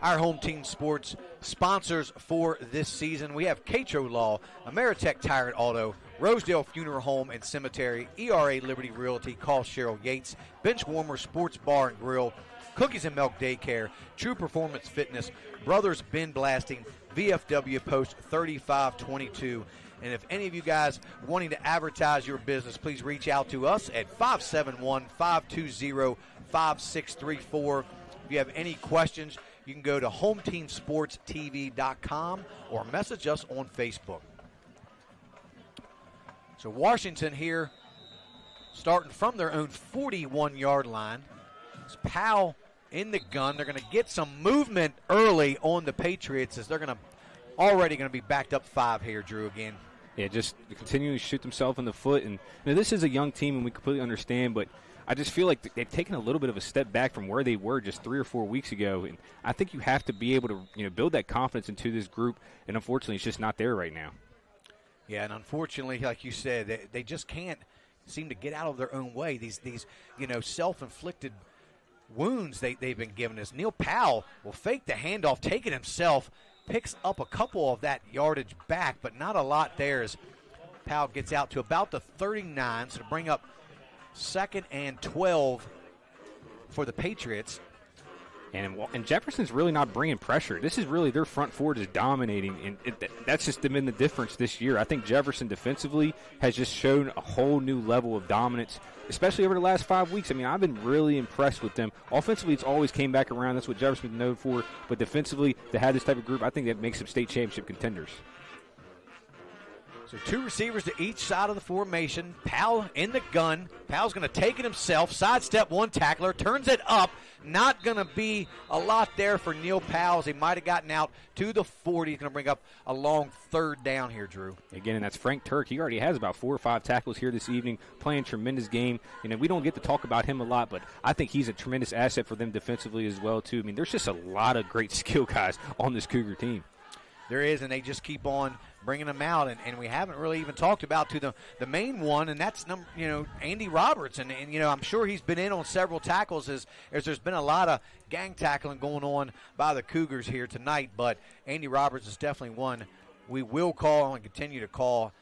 our Home Team Sports sponsors for this season. We have Catro Law, Ameritech Tire and Auto, Rosedale Funeral Home and Cemetery, ERA Liberty Realty, call Cheryl Yates, Benchwarmer Sports Bar and Grill, Cookies and Milk Daycare, True Performance Fitness, Brothers Ben Blasting, VFW Post 3522. And if any of you guys wanting to advertise your business, please reach out to us at 571-520-5634. If you have any questions, you can go to hometeamsportstv.com or message us on Facebook. So Washington here starting from their own 41-yard line. It's Powell in the gun. They're going to get some movement early on the Patriots as they're already going to be backed up 5 here, Drew, again. Yeah, just continuing to shoot themselves in the foot. And this is a young team, and we completely understand, but I just feel like they've taken a little bit of a step back from where they were just 3 or 4 weeks ago. And I think you have to be able to build that confidence into this group, and unfortunately it's just not there right now. Yeah, and unfortunately, like you said, they just can't seem to get out of their own way. These self-inflicted wounds they've been given us. Neil Powell will fake the handoff, take it himself, picks up a couple of that yardage back, but not a lot there as Powell gets out to about the 39, so to bring up 2nd and 12 for the Patriots. And Jefferson's really not bringing pressure. This is really their front four is dominating, and that's just been the difference this year. I think Jefferson defensively has just shown a whole new level of dominance, especially over the last 5 weeks. I mean, I've been really impressed with them. Offensively, it's always came back around. That's what Jefferson's been known for. But defensively, to have this type of group, I think that makes them state championship contenders. So 2 receivers to each side of the formation. Powell in the gun. Powell's going to take it himself, sidestep one tackler, turns it up. Not going to be a lot there for Neil Powell. He might have gotten out to the 40. He's going to bring up a long 3rd down here, Drew. Again, and that's Frank Turk. He already has about 4 or 5 tackles here this evening, playing a tremendous game. We don't get to talk about him a lot, but I think he's a tremendous asset for them defensively as well, too. I mean, there's just a lot of great skill guys on this Cougar team. There is, and they just keep on bringing them out, and we haven't really even talked about to the main one, and that's Andy Roberts, and I'm sure he's been in on several tackles as there's been a lot of gang tackling going on by the Cougars here tonight, but Andy Roberts is definitely one we will call and continue to call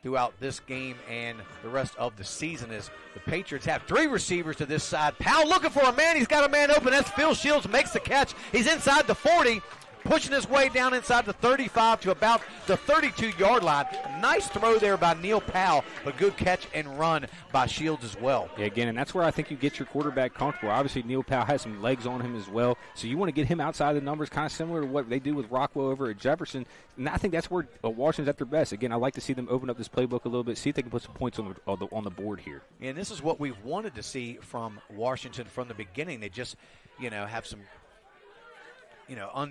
throughout this game and the rest of the season as the Patriots have 3 receivers to this side. Powell looking for a man. He's got a man open. That's Phil Shields, makes the catch. He's inside the 40. pushing his way down inside the 35 to about the 32-yard line. Nice throw there by Neil Powell, but good catch and run by Shields as well. Yeah, again, and that's where I think you get your quarterback comfortable. Obviously, Neil Powell has some legs on him as well, so you want to get him outside the numbers, kind of similar to what they do with Rockwell over at Jefferson. And I think that's where Washington's at their best. Again, I like to see them open up this playbook a little bit, see if they can put some points on the board here. And this is what we've wanted to see from Washington from the beginning. They just, have some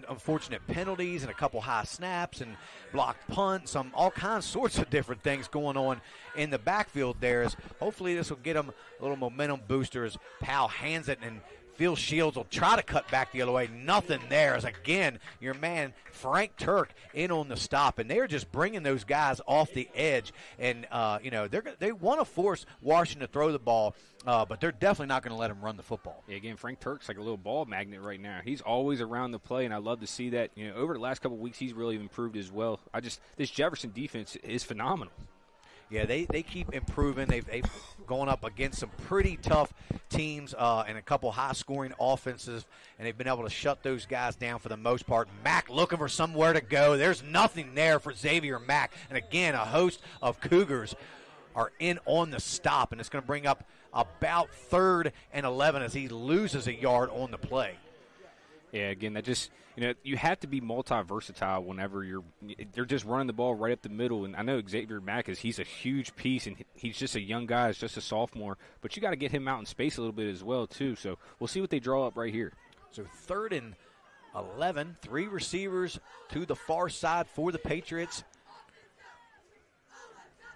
unfortunate penalties and a couple high snaps and blocked punts, all kinds sorts of different things going on in the backfield there. Hopefully this will get them a little momentum booster as Powell hands it, and Phil Shields will try to cut back the other way. Nothing there as, again, your man Frank Turk in on the stop. And they're just bringing those guys off the edge. And, they want to force Washington to throw the ball, but they're definitely not going to let him run the football. Yeah, again, Frank Turk's like a little ball magnet right now. He's always around the play, and I love to see that. Over the last couple of weeks, he's really improved as well. This Jefferson defense is phenomenal. Yeah, they keep improving. They've gone up against some pretty tough teams and a couple high-scoring offenses, and they've been able to shut those guys down for the most part. Mack looking for somewhere to go. There's nothing there for Xavier Mack. And, again, a host of Cougars are in on the stop, and it's going to bring up about 3rd and 11 as he loses a yard on the play. Yeah, again, that just, you have to be multi-versatile whenever they're just running the ball right up the middle. And I know Xavier Mack he's a huge piece, and he's just a young guy, he's just a sophomore. But you got to get him out in space a little bit as well, too. So we'll see what they draw up right here. So 3rd and 11, 3 receivers to the far side for the Patriots.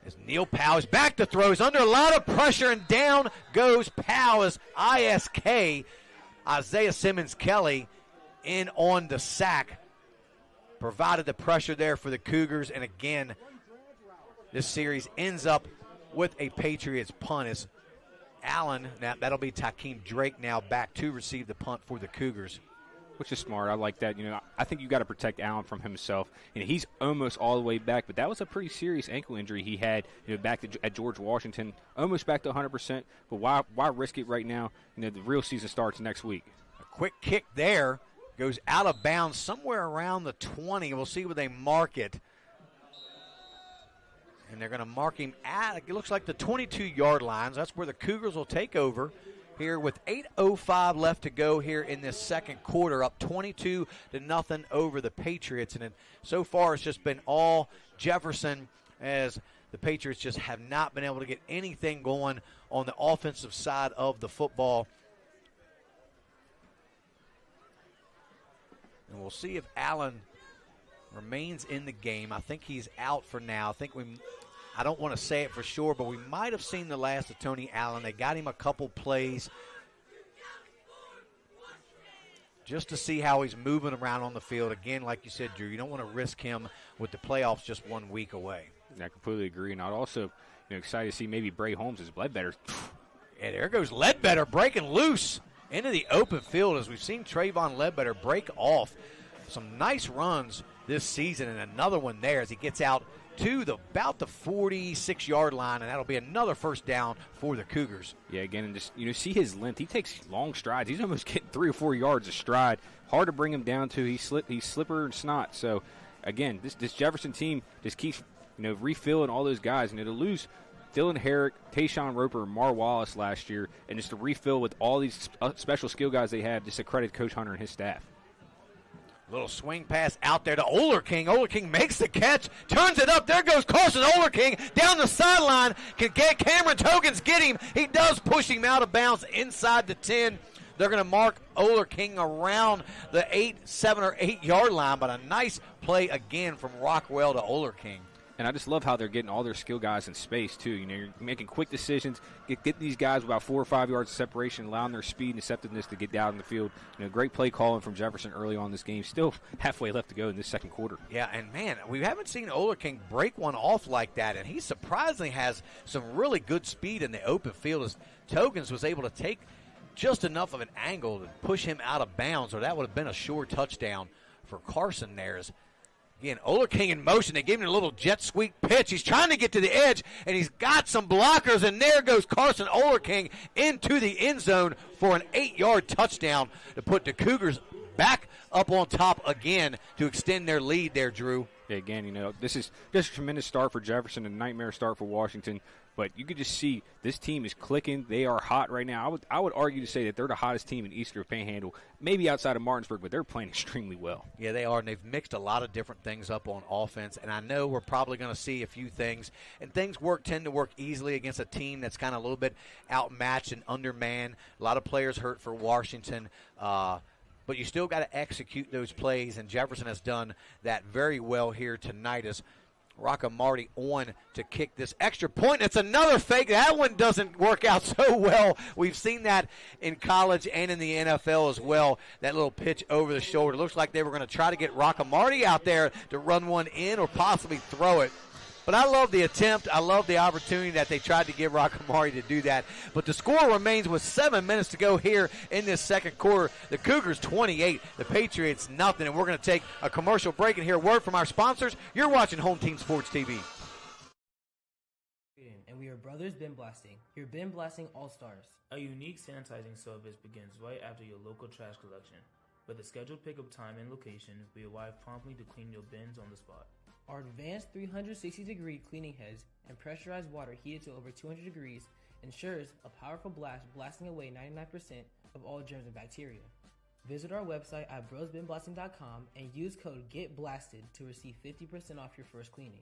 As Neil Powell is back to throw, he's under a lot of pressure, and down goes Powell as ISK, Isaiah Simmons-Kelly, in on the sack. Provided the pressure there for the Cougars, and again, this series ends up with a Patriots punt. As Allen, now that'll be Takeem Drake now back to receive the punt for the Cougars. Which is smart. I like that. I think you got to protect Allen from himself. He's almost all the way back, but that was a pretty serious ankle injury he had. Back at George Washington, almost back to 100%. But why risk it right now? The real season starts next week. A quick kick there goes out of bounds somewhere around the 20. We'll see where they mark it. And they're going to mark him at, it looks like, the 22-yard lines. That's where the Cougars will take over here with 8:05 left to go here in this second quarter, up 22-0 over the Patriots. And so far it's just been all Jefferson, as the Patriots just have not been able to get anything going on the offensive side of the football. And we'll see if Allen remains in the game. I think he's out for now. I don't want to say it for sure, but we might have seen the last of Tony Allen. They got him a couple plays just to see how he's moving around on the field. Again, like you said, Drew, you don't want to risk him with the playoffs just 1 week away. I completely agree. And I'd also excited to see maybe Bray Holmes is Ledbetter. And there goes Ledbetter breaking loose into the open field, as we've seen Trayvon Ledbetter break off some nice runs this season, and another one there as he gets out to about the 46-yard line, and that'll be another first down for the Cougars. Yeah, again, and just see his length. He takes long strides. He's almost getting 3 or 4 yards a stride. Hard to bring him down to. He's slipper and snot. So again, this Jefferson team just keeps refilling all those guys, and to lose Dylan Herrick, Tayshawn Roper, and Mar Wallace last year, and just to refill with all these special skill guys they have, just to credit Coach Hunter and his staff. Little swing pass out there to Olerking. Olerking makes the catch, turns it up. There goes Carson Olerking down the sideline. Can Cameron Togans get him? He does push him out of bounds inside the 10. They're going to mark Olerking around the 7 or 8 yard line, but a nice play again from Rockwell to Olerking. And I just love how they're getting all their skill guys in space, too. You're making quick decisions, get these guys about 4 or 5 yards of separation, allowing their speed and receptiveness to get down in the field. Great play calling from Jefferson early on in this game. Still halfway left to go in this second quarter. Yeah, and, man, we haven't seen Olerking break one off like that, and he surprisingly has some really good speed in the open field, as Togans was able to take just enough of an angle to push him out of bounds, or that would have been a sure touchdown for Carson there. Again, Olerking in motion. They gave him a little jet sweep pitch. He's trying to get to the edge, and he's got some blockers, and there goes Carson Olerking into the end zone for an 8-yard touchdown to put the Cougars back up on top again to extend their lead there, Drew. Yeah, again, this is just a tremendous start for Jefferson, a nightmare start for Washington. But you could just see this team is clicking. They are hot right now. I would argue to say that they're the hottest team in Eastern Panhandle, maybe outside of Martinsburg, but they're playing extremely well. Yeah, they are, and they've mixed a lot of different things up on offense. And I know we're probably going to see a few things, and things tend to work easily against a team that's kind of a little bit outmatched and undermanned. A lot of players hurt for Washington. But you still got to execute those plays, and Jefferson has done that very well here tonight as Rocco Marty on to kick this extra point. It's another fake. That one doesn't work out so well. We've seen that in college and in the NFL as well, that little pitch over the shoulder. Looks like they were going to try to get Rocco Marty out there to run one in or possibly throw it. But I love the attempt. I love the opportunity that they tried to give Rocco Marty to do that. But the score remains with 7 minutes to go here in this second quarter. The Cougars 28, the Patriots nothing. And we're going to take a commercial break and hear a word from our sponsors. You're watching Home Team Sports TV. And we are Brothers Bin Blasting, your bin blasting all-stars. A unique sanitizing service begins right after your local trash collection. With a scheduled pickup time and location, we arrive promptly to clean your bins on the spot. Our advanced 360-degree cleaning heads and pressurized water heated to over 200 degrees ensures a powerful blast blasting away 99% of all germs and bacteria. Visit our website at brosbinblasting.com and use code GETBLASTED to receive 50% off your first cleaning.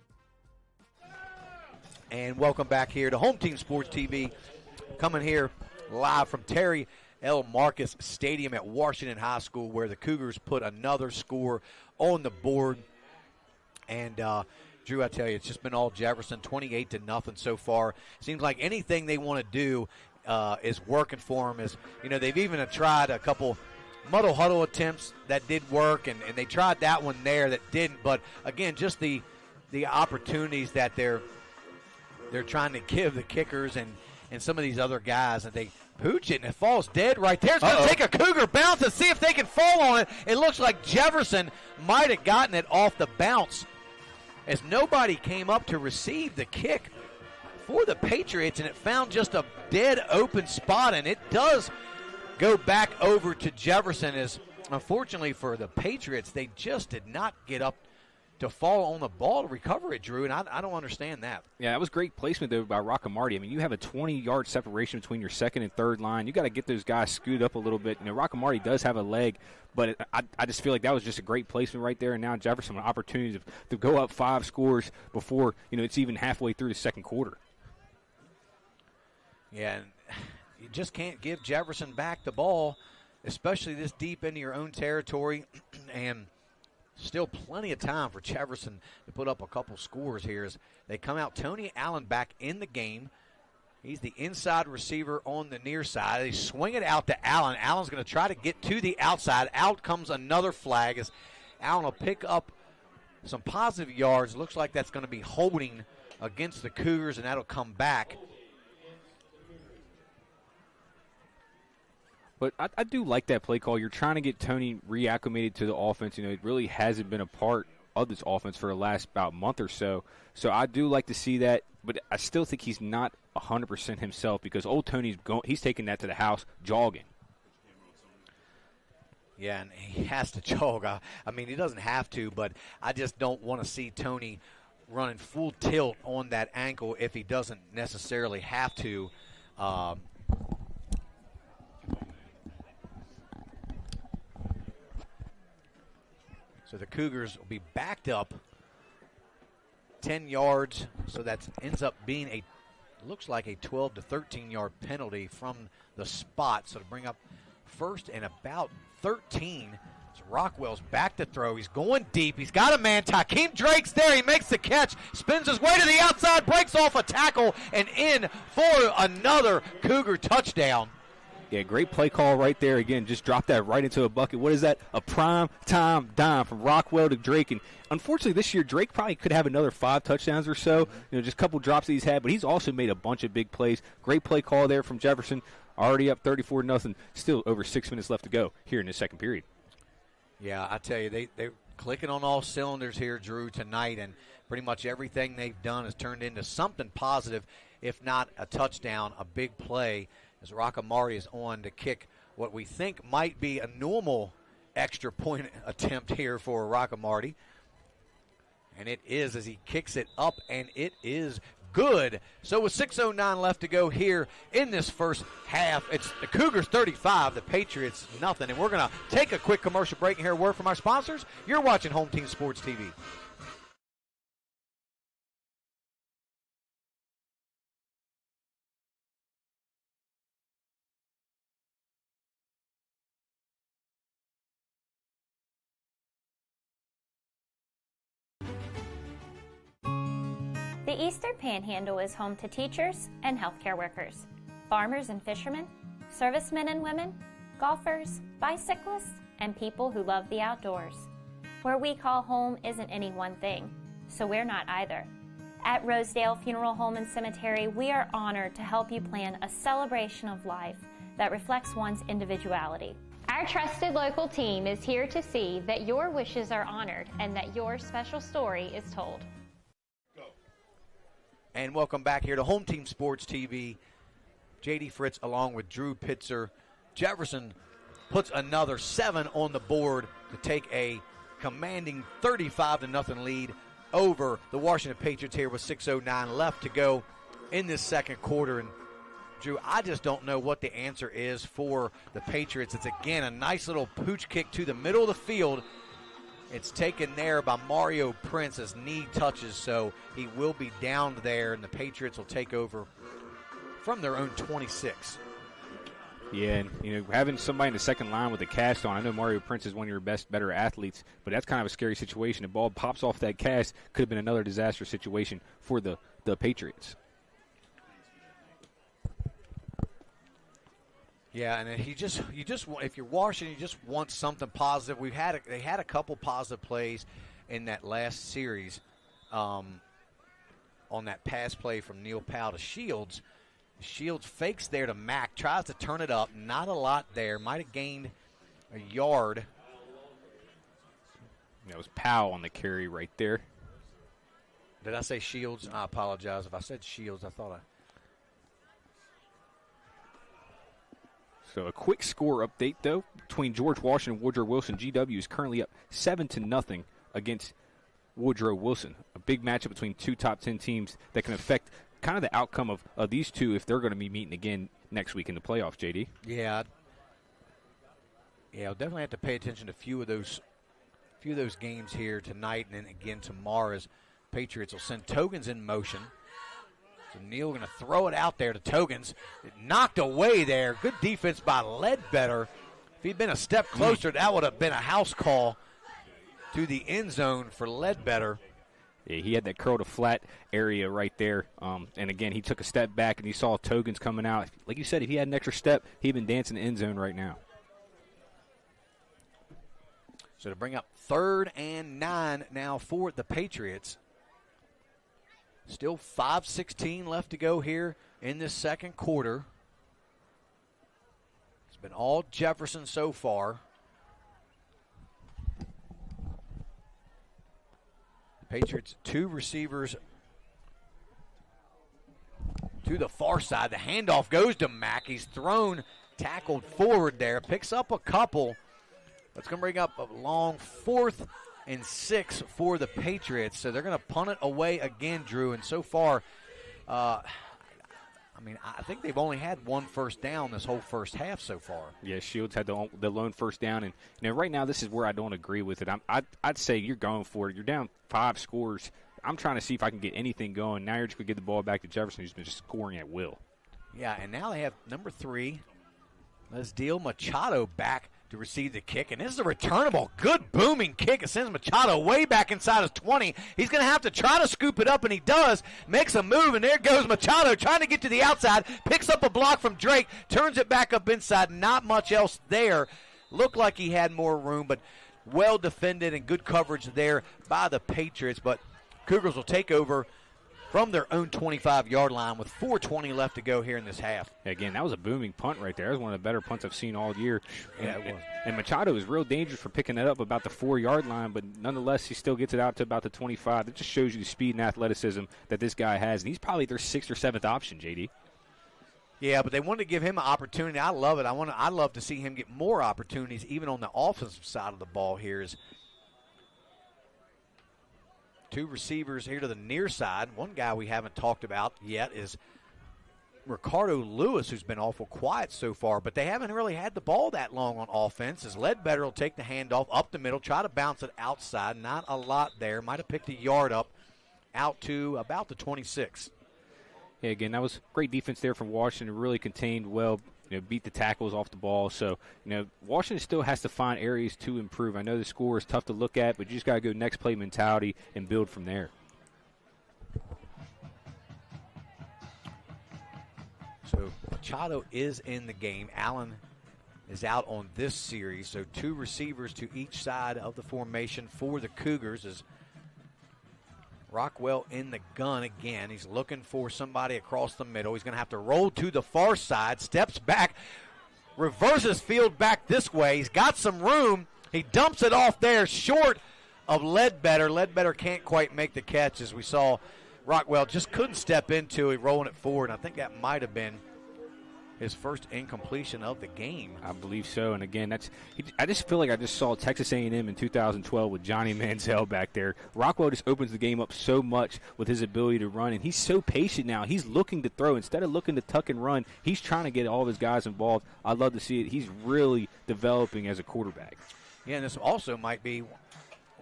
And welcome back here to Home Team Sports TV. Coming here live from Terry L. Marcus Stadium at Washington High School, where the Cougars put another score on the board. And, Drew, I tell you, it's just been all Jefferson, 28-0 so far. Seems like anything they want to do is working for them. They've even tried a couple muddle huddle attempts that did work, and they tried that one there that didn't. But, again, just the opportunities that they're trying to give the kickers and some of these other guys, and they pooch it, and it falls dead right there. It's going to take a Cougar bounce and see if they can fall on it. It looks like Jefferson might have gotten it off the bounce, as nobody came up to receive the kick for the Patriots, and it found just a dead open spot, and it does go back over to Jefferson. As unfortunately for the Patriots, they just did not get up to fall on the ball to recover it, Drew, and I don't understand that. Yeah, that was great placement, though, by Rocco Marty. I mean, you have a 20-yard separation between your second and third line. You got to get those guys scooted up a little bit. Rocco Marty does have a leg, but I just feel like that was just a great placement right there, and now Jefferson an opportunity to go up 5 scores before, it's even halfway through the second quarter. Yeah, and you just can't give Jefferson back the ball, especially this deep into your own territory, and still plenty of time for Jefferson to put up a couple scores here as they come out. Tony Allen back in the game. He's the inside receiver on the near side. They swing it out to Allen. Allen's going to try to get to the outside. Out comes another flag as Allen will pick up some positive yards. Looks like that's going to be holding against the Cougars, and that'll come back. But I do like that play call. You're trying to get Tony reacclimated to the offense. It really hasn't been a part of this offense for the last about month or so. So I do like to see that, but I still think he's not 100% himself because old Tony's he's taking that to the house jogging. Yeah, and he has to jog. I mean, he doesn't have to, but I just don't want to see Tony running full tilt on that ankle if he doesn't necessarily have to. So the Cougars will be backed up 10 yards. So that ends up being looks like a 12 to 13-yard penalty from the spot. So to bring up first and about 13. So Rockwell's back to throw. He's going deep. He's got a man. Takeem Drake's there. He makes the catch, spins his way to the outside, breaks off a tackle, and in for another Cougar touchdown. Yeah, great play call right there. Again, just drop that right into a bucket. What is that? A prime-time dime from Rockwell to Drake. And unfortunately, this year, Drake probably could have another 5 touchdowns or so. Just a couple drops that he's had, but he's also made a bunch of big plays. Great play call there from Jefferson. Already up 34-0. Still over 6 minutes left to go here in the second period. Yeah, I tell you, they're clicking on all cylinders here, Drew, tonight, and pretty much everything they've done has turned into something positive, if not a touchdown, a big play, as Rocco Marty is on to kick what we think might be a normal extra point attempt here for Rockamarty. And it is as he kicks it up, and it is good. So with 6:09 left to go here in this first half, it's the Cougars 35, the Patriots nothing. And we're going to take a quick commercial break and hear a word from our sponsors. You're watching Home Team Sports TV. The Eastern Panhandle is home to teachers and healthcare workers, farmers and fishermen, servicemen and women, golfers, bicyclists, and people who love the outdoors. Where we call home isn't any one thing, so we're not either. At Rosedale Funeral Home and Cemetery, we are honored to help you plan a celebration of life that reflects one's individuality. Our trusted local team is here to see that your wishes are honored and that your special story is told. And welcome back here to Home Team Sports TV. J.D. Fritz along with Drew Pitzer. Jefferson puts another 7 on the board to take a commanding 35-0 lead over the Washington Patriots here with 6:09 left to go in this second quarter. And Drew, I just don't know what the answer is for the Patriots. It's again a nice little pooch kick to the middle of the field. It's taken there by Mario Prince as knee touches, so he will be down there, and the Patriots will take over from their own 26. Yeah, and having somebody in the second line with a cast on, I know Mario Prince is one of your better athletes, but that's kind of a scary situation. The ball pops off that cast, could have been another disastrous situation for the Patriots. Yeah, and if you're Washington, you just want something positive. They had a couple positive plays in that last series on that pass play from Neil Powell to Shields. Shields fakes there to Mack, tries to turn it up. Not a lot there. Might have gained a yard. That was Powell on the carry right there. Did I say Shields? I apologize. If I said Shields, I thought I... So a quick score update, though, between George Washington and Woodrow Wilson. GW is currently up 7-0 against Woodrow Wilson. A big matchup between two top 10 teams that can affect kind of the outcome of these two if they're going to be meeting again next week in the playoffs, JD. Yeah, I'll definitely have to pay attention to a few of those games here tonight and then again tomorrow as Patriots will send Togans in motion. So Neal going to throw it out there to Togans. It knocked away there. Good defense by Ledbetter. If he'd been a step closer, that would have been a house call to the end zone for Ledbetter. Yeah, he had that curl to flat area right there. And, again, he took a step back, and he saw Togans coming out. Like you said, if he had an extra step, he'd been dancing the end zone right now. So to bring up 3rd and 9 now for the Patriots. Still 5:16 left to go here in this second quarter. It's been all Jefferson so far. The Patriots, 2 receivers to the far side. The handoff goes to Mack. He's thrown, tackled forward there, picks up a couple. That's going to bring up a long 4th and 6 for the Patriots. So they're going to punt it away again, Drew. And so far, I think they've only had 1 first down this whole first half so far. Yeah, Shields had the lone first down. And right now this is where I don't agree with it. I'd say you're going for it. You're down 5 scores. I'm trying to see if I can get anything going. Now you're just going to get the ball back to Jefferson, who's been just scoring at will. Yeah, and now they have number 3, Lesdeel Machado, back to receive the kick, and this is a returnable, good booming kick. It sends Machado way back inside his 20. He's going to have to try to scoop it up, and he does. Makes a move, and there goes Machado trying to get to the outside. Picks up a block from Drake, turns it back up inside. Not much else there. Looked like he had more room, but well defended and good coverage there by the Patriots. But Cougars will take over from their own 25-yard line with 4:20 left to go here in this half. Again, that was a booming punt right there. That was one of the better punts I've seen all year. Yeah, it was. And Machado is real dangerous for picking it up about the 4-yard line, but nonetheless, he still gets it out to about the 25. It just shows you the speed and athleticism that this guy has. And he's probably their 6th or 7th option, JD. Yeah, but they wanted to give him an opportunity. I love it. I'd love to see him get more opportunities, even on the offensive side of the ball here. Is two receivers here to the near side. One guy we haven't talked about yet is Ricardo Lewis, who's been awful quiet so far, but they haven't really had the ball that long on offense. As Ledbetter will take the handoff up the middle, try to bounce it outside. Not a lot there. Might have picked a yard up out to about the 26. Yeah, again, that was great defense there from Washington. Really contained well, beat the tackles off the ball. So, Washington still has to find areas to improve. I know the score is tough to look at, but you just got to go next play mentality and build from there. So Machado is in the game. Allen is out on this series. So two receivers to each side of the formation for the Cougars as Rockwell in the gun again. He's looking for somebody across the middle. He's going to have to roll to the far side, steps back, reverses field back this way. He's got some room. He dumps it off there short of Ledbetter. Ledbetter can't quite make the catch, as we saw Rockwell just couldn't step into it, rolling it forward. I think that might have been his first incompletion of the game. I believe so. And again, I just feel like I just saw Texas A&M in 2012 with Johnny Manziel back there. Rockwell just opens the game up so much with his ability to run, and he's so patient now. He's looking to throw. Instead of looking to tuck and run, he's trying to get all of his guys involved. I'd love to see it. He's really developing as a quarterback. Yeah, and this also might be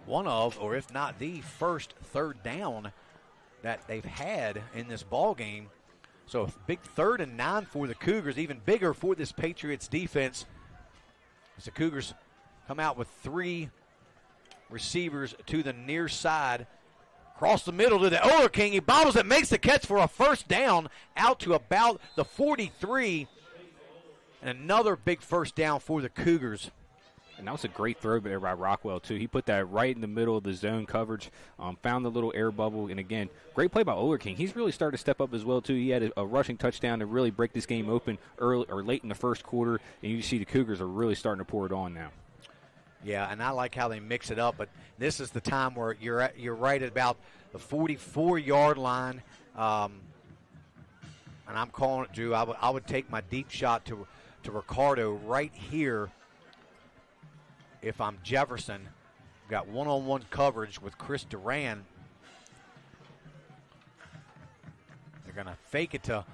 one of, or if not the first third down that they've had in this ball game. So a big 3rd and 9 for the Cougars, even bigger for this Patriots defense. As the Cougars come out with 3 receivers to the near side. Across the middle to the Oler King. He bobbles it, makes the catch for a first down out to about the 43. And another big first down for the Cougars. And that was a great throw there by Rockwell, too. He put that right in the middle of the zone coverage, found the little air bubble. And, again, great play by Oler King. He's really started to step up as well, too. He had a rushing touchdown to really break this game open early or late in the first quarter. And you see the Cougars are really starting to pour it on now. Yeah, and I like how they mix it up. But this is the time where you're right at about the 44-yard line. And I'm calling it, Drew. I would take my deep shot to Ricardo right here. If I'm Jefferson, got one-on-one coverage with Chris Duran. They're going to fake it to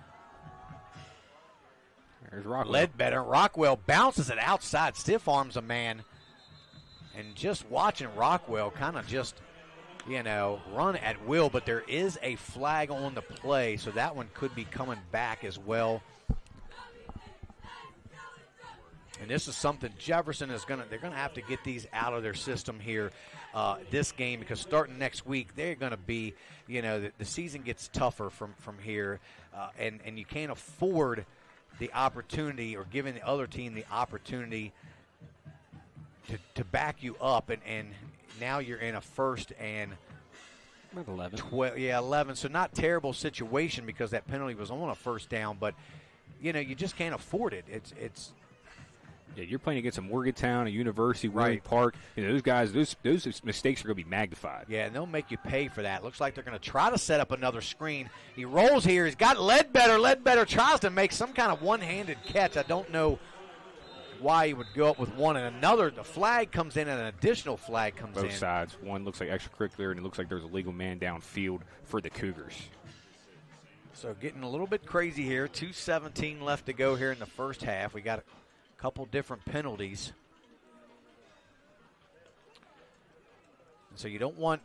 There's Rockwell. Ledbetter. Rockwell bounces it outside, stiff arms a man. And just watching Rockwell kind of just, run at will. But there is a flag on the play, so that one could be coming back as well. And this is something Jefferson is they're going to have to get these out of their system here this game, because starting next week, they're going to be, the season gets tougher from here. And you can't afford the opportunity or giving the other team the opportunity to back you up. And now you're in a 1st and 11. 11. So not terrible situation because that penalty was on a first down, but, you just can't afford it. It's Yeah, you're playing against a Morgantown, a University, William Right. Park. Those guys, those mistakes are going to be magnified. Yeah, and they'll make you pay for that. Looks like they're going to try to set up another screen. He rolls here. He's got Ledbetter. Ledbetter tries to make some kind of one-handed catch. I don't know why he would go up with one and another. The flag comes in and an additional flag comes in. Both sides. One looks like extracurricular, and it looks like there's a legal man downfield for the Cougars. So getting a little bit crazy here. 2:17 left to go here in the first half. We got couple different penalties. And so you don't want...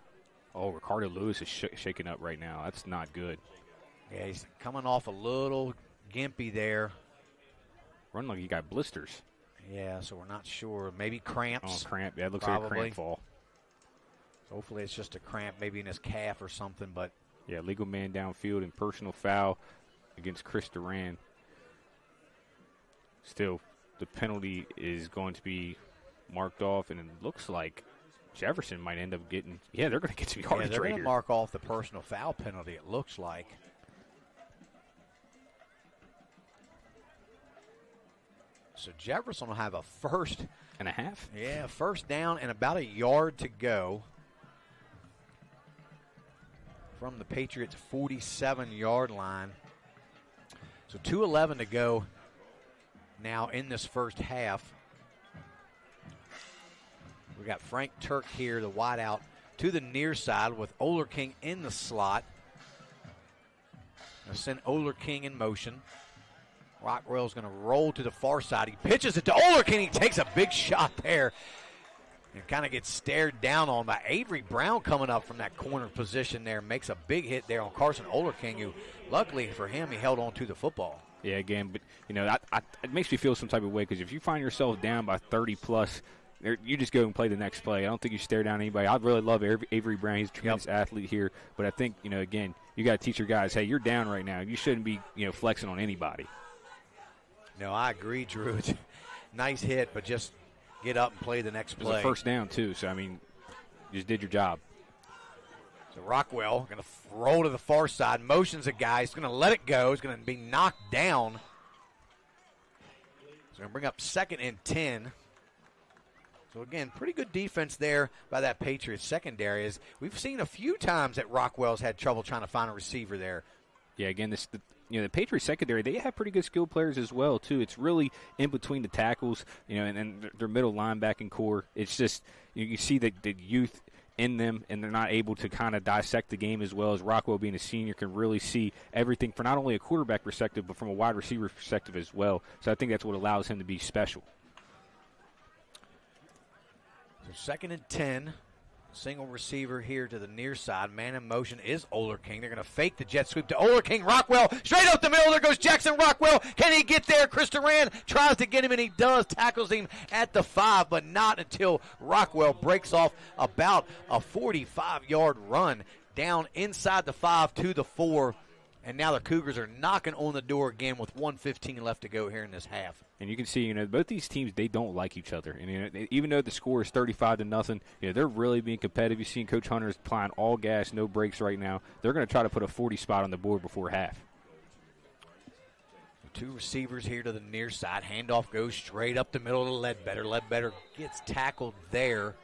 Oh, Ricardo Lewis is shaking up right now. That's not good. Yeah, he's coming off a little gimpy there. Running like he got blisters. Yeah, so we're not sure. Maybe cramps. Oh, cramp. Yeah, it looks probably like a cramp fall. Hopefully it's just a cramp maybe in his calf or something. But yeah, legal man downfield and personal foul against Chris Duran. Still, the penalty is going to be marked off, and it looks like Jefferson might end up getting – they're going to get some yardage they're right going to here. mark off the personal foul penalty, it looks like. So Jefferson will have a 1st and a half. Yeah, first down and about a yard to go from the Patriots' 47-yard line. So 2:11 to go now in this first half. We got Frank Turk here, the wide out to the near side with Oler King in the slot. Going to send Oler King in motion. Rockwell's going to roll to the far side. He pitches it to Oler King. He takes a big shot there and kind of gets stared down on by Avery Brown coming up from that corner position there. Makes a big hit there on Carson Oler King, who luckily for him, he held on to the football. Yeah, again, but, you know, it makes me feel some type of way because if you find yourself down by 30-plus, you just go and play the next play. I don't think you stare down anybody. I really love Avery Brown. He's a tremendous athlete here. But I think, you know, again, you got to teach your guys, hey, you're down right now. You shouldn't be, you know, flexing on anybody. No, I agree, Drew. It's a nice hit, but just get up and play the next play. It was a first down, too. So, I mean, you just did your job. So Rockwell going to roll to the far side, motions a guy. He's going to let it go. He's going to be knocked down. So going to bring up 2nd and 10. So, again, pretty good defense there by that Patriots secondary. As we've seen a few times that Rockwell's had trouble trying to find a receiver there. Yeah, again, the Patriots secondary, they have pretty good skilled players as well, too. It's really in between the tackles, you know, and their middle linebacking core. It's just you see the youth in them, and they're not able to kind of dissect the game as well as Rockwell being a senior can really see everything from not only a quarterback perspective but from a wide receiver perspective as well. So I think that's what allows him to be special. So 2nd and 10, single receiver here to the near side. Man in motion is Oler King. They're going to fake the jet sweep to Oler King. Rockwell straight up the middle. There goes Jackson Rockwell. Can he get there? Chris Duran tries to get him, and he does. Tackles him at the 5, but not until Rockwell breaks off about a 45-yard run down inside the 5 to the 4. And now the Cougars are knocking on the door again with 1:15 left to go here in this half. And you can see, you know, both these teams, they don't like each other. And, you know, even though the score is 35-0, you know, they're really being competitive. You've seen Coach Hunter's applying all gas, no breaks right now. They're going to try to put a 40 spot on the board before half. 2 receivers here to the near side. Handoff goes straight up the middle to Ledbetter. Ledbetter gets tackled there.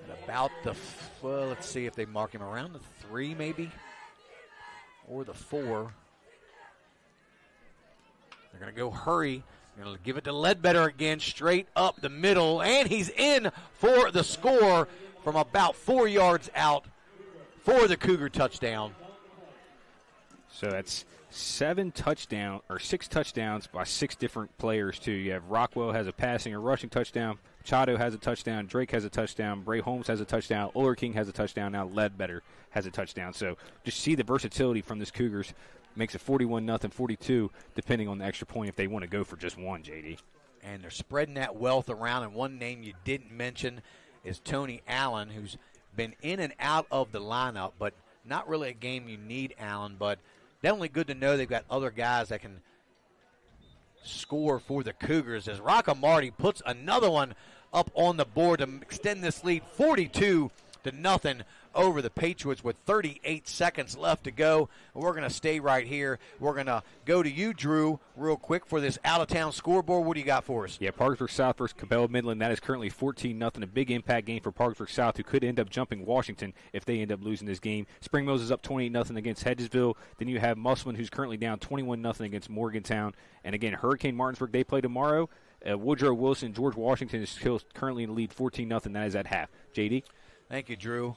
At about the, well, let's see if they mark him around the 3 maybe, or the 4. They're going to go hurry. They're going to give it to Ledbetter again, straight up the middle, and he's in for the score from about 4 yards out for the Cougar touchdown. So that's 6 touchdowns by 6 different players, too. You have Rockwell has a passing or rushing touchdown. Machado has a touchdown. Drake has a touchdown. Bray Holmes has a touchdown. Oler King has a touchdown. Now Ledbetter has a touchdown. So just see the versatility from this Cougars. Makes it 41-0, 42, depending on the extra point if they want to go for just one, JD. And they're spreading that wealth around. And one name you didn't mention is Tony Allen, who's been in and out of the lineup, but not really a game you need Allen, but definitely good to know they've got other guys that can score for the Cougars as Rocco Marty puts another one up on the board to extend this lead 42-0 over the Patriots with 38 seconds left to go. We're going to stay right here. We're going to go to you, Drew, real quick for this out-of-town scoreboard. What do you got for us? Yeah, Parkersburg South versus Cabell Midland. That is currently 14-0, a big impact game for Parkersburg South, who could end up jumping Washington if they end up losing this game. Spring Mills is up 28-0 against Hedgesville. Then you have Musselman, who's currently down 21-0 against Morgantown. And again, Hurricane Martinsburg, they play tomorrow. Woodrow Wilson, George Washington is still currently in the lead 14-0. That is at half. JD? Thank you, Drew.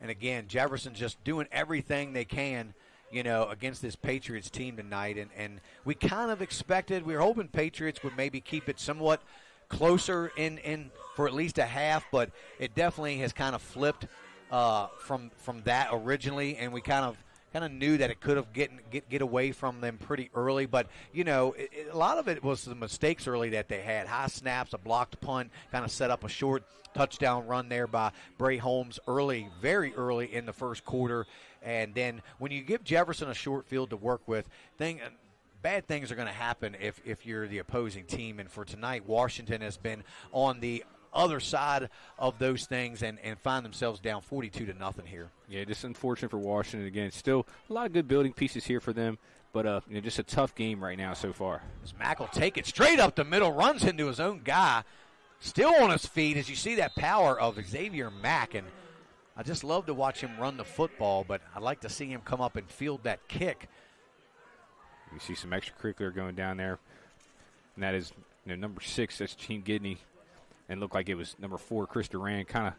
And again, Jefferson just doing everything they can, you know, against this Patriots team tonight. And we kind of expected, we were hoping Patriots would maybe keep it somewhat closer in for at least a half, but it definitely has kind of flipped from that originally, and we kind of knew that it could have get away from them pretty early. But, you know, a lot of it was the mistakes early that they had. High snaps, a blocked punt, kind of set up a short touchdown run there by Bray Holmes early, very early in the first quarter. And then when you give Jefferson a short field to work with, bad things are going to happen if you're the opposing team. And for tonight, Washington has been on the other side of those things and find themselves down 42-0 here. Yeah, just unfortunate for Washington. Again, still a lot of good building pieces here for them, but you know, just a tough game right now so far. As Mack will take it straight up the middle, runs into his own guy, still on his feet as you see that power of Xavier Mack. And I just love to watch him run the football, but I'd like to see him come up and field that kick You see some extracurricular going down there, and that is number 6, that's Team Gidney, and looked like it was number 4, Chris Duran, kind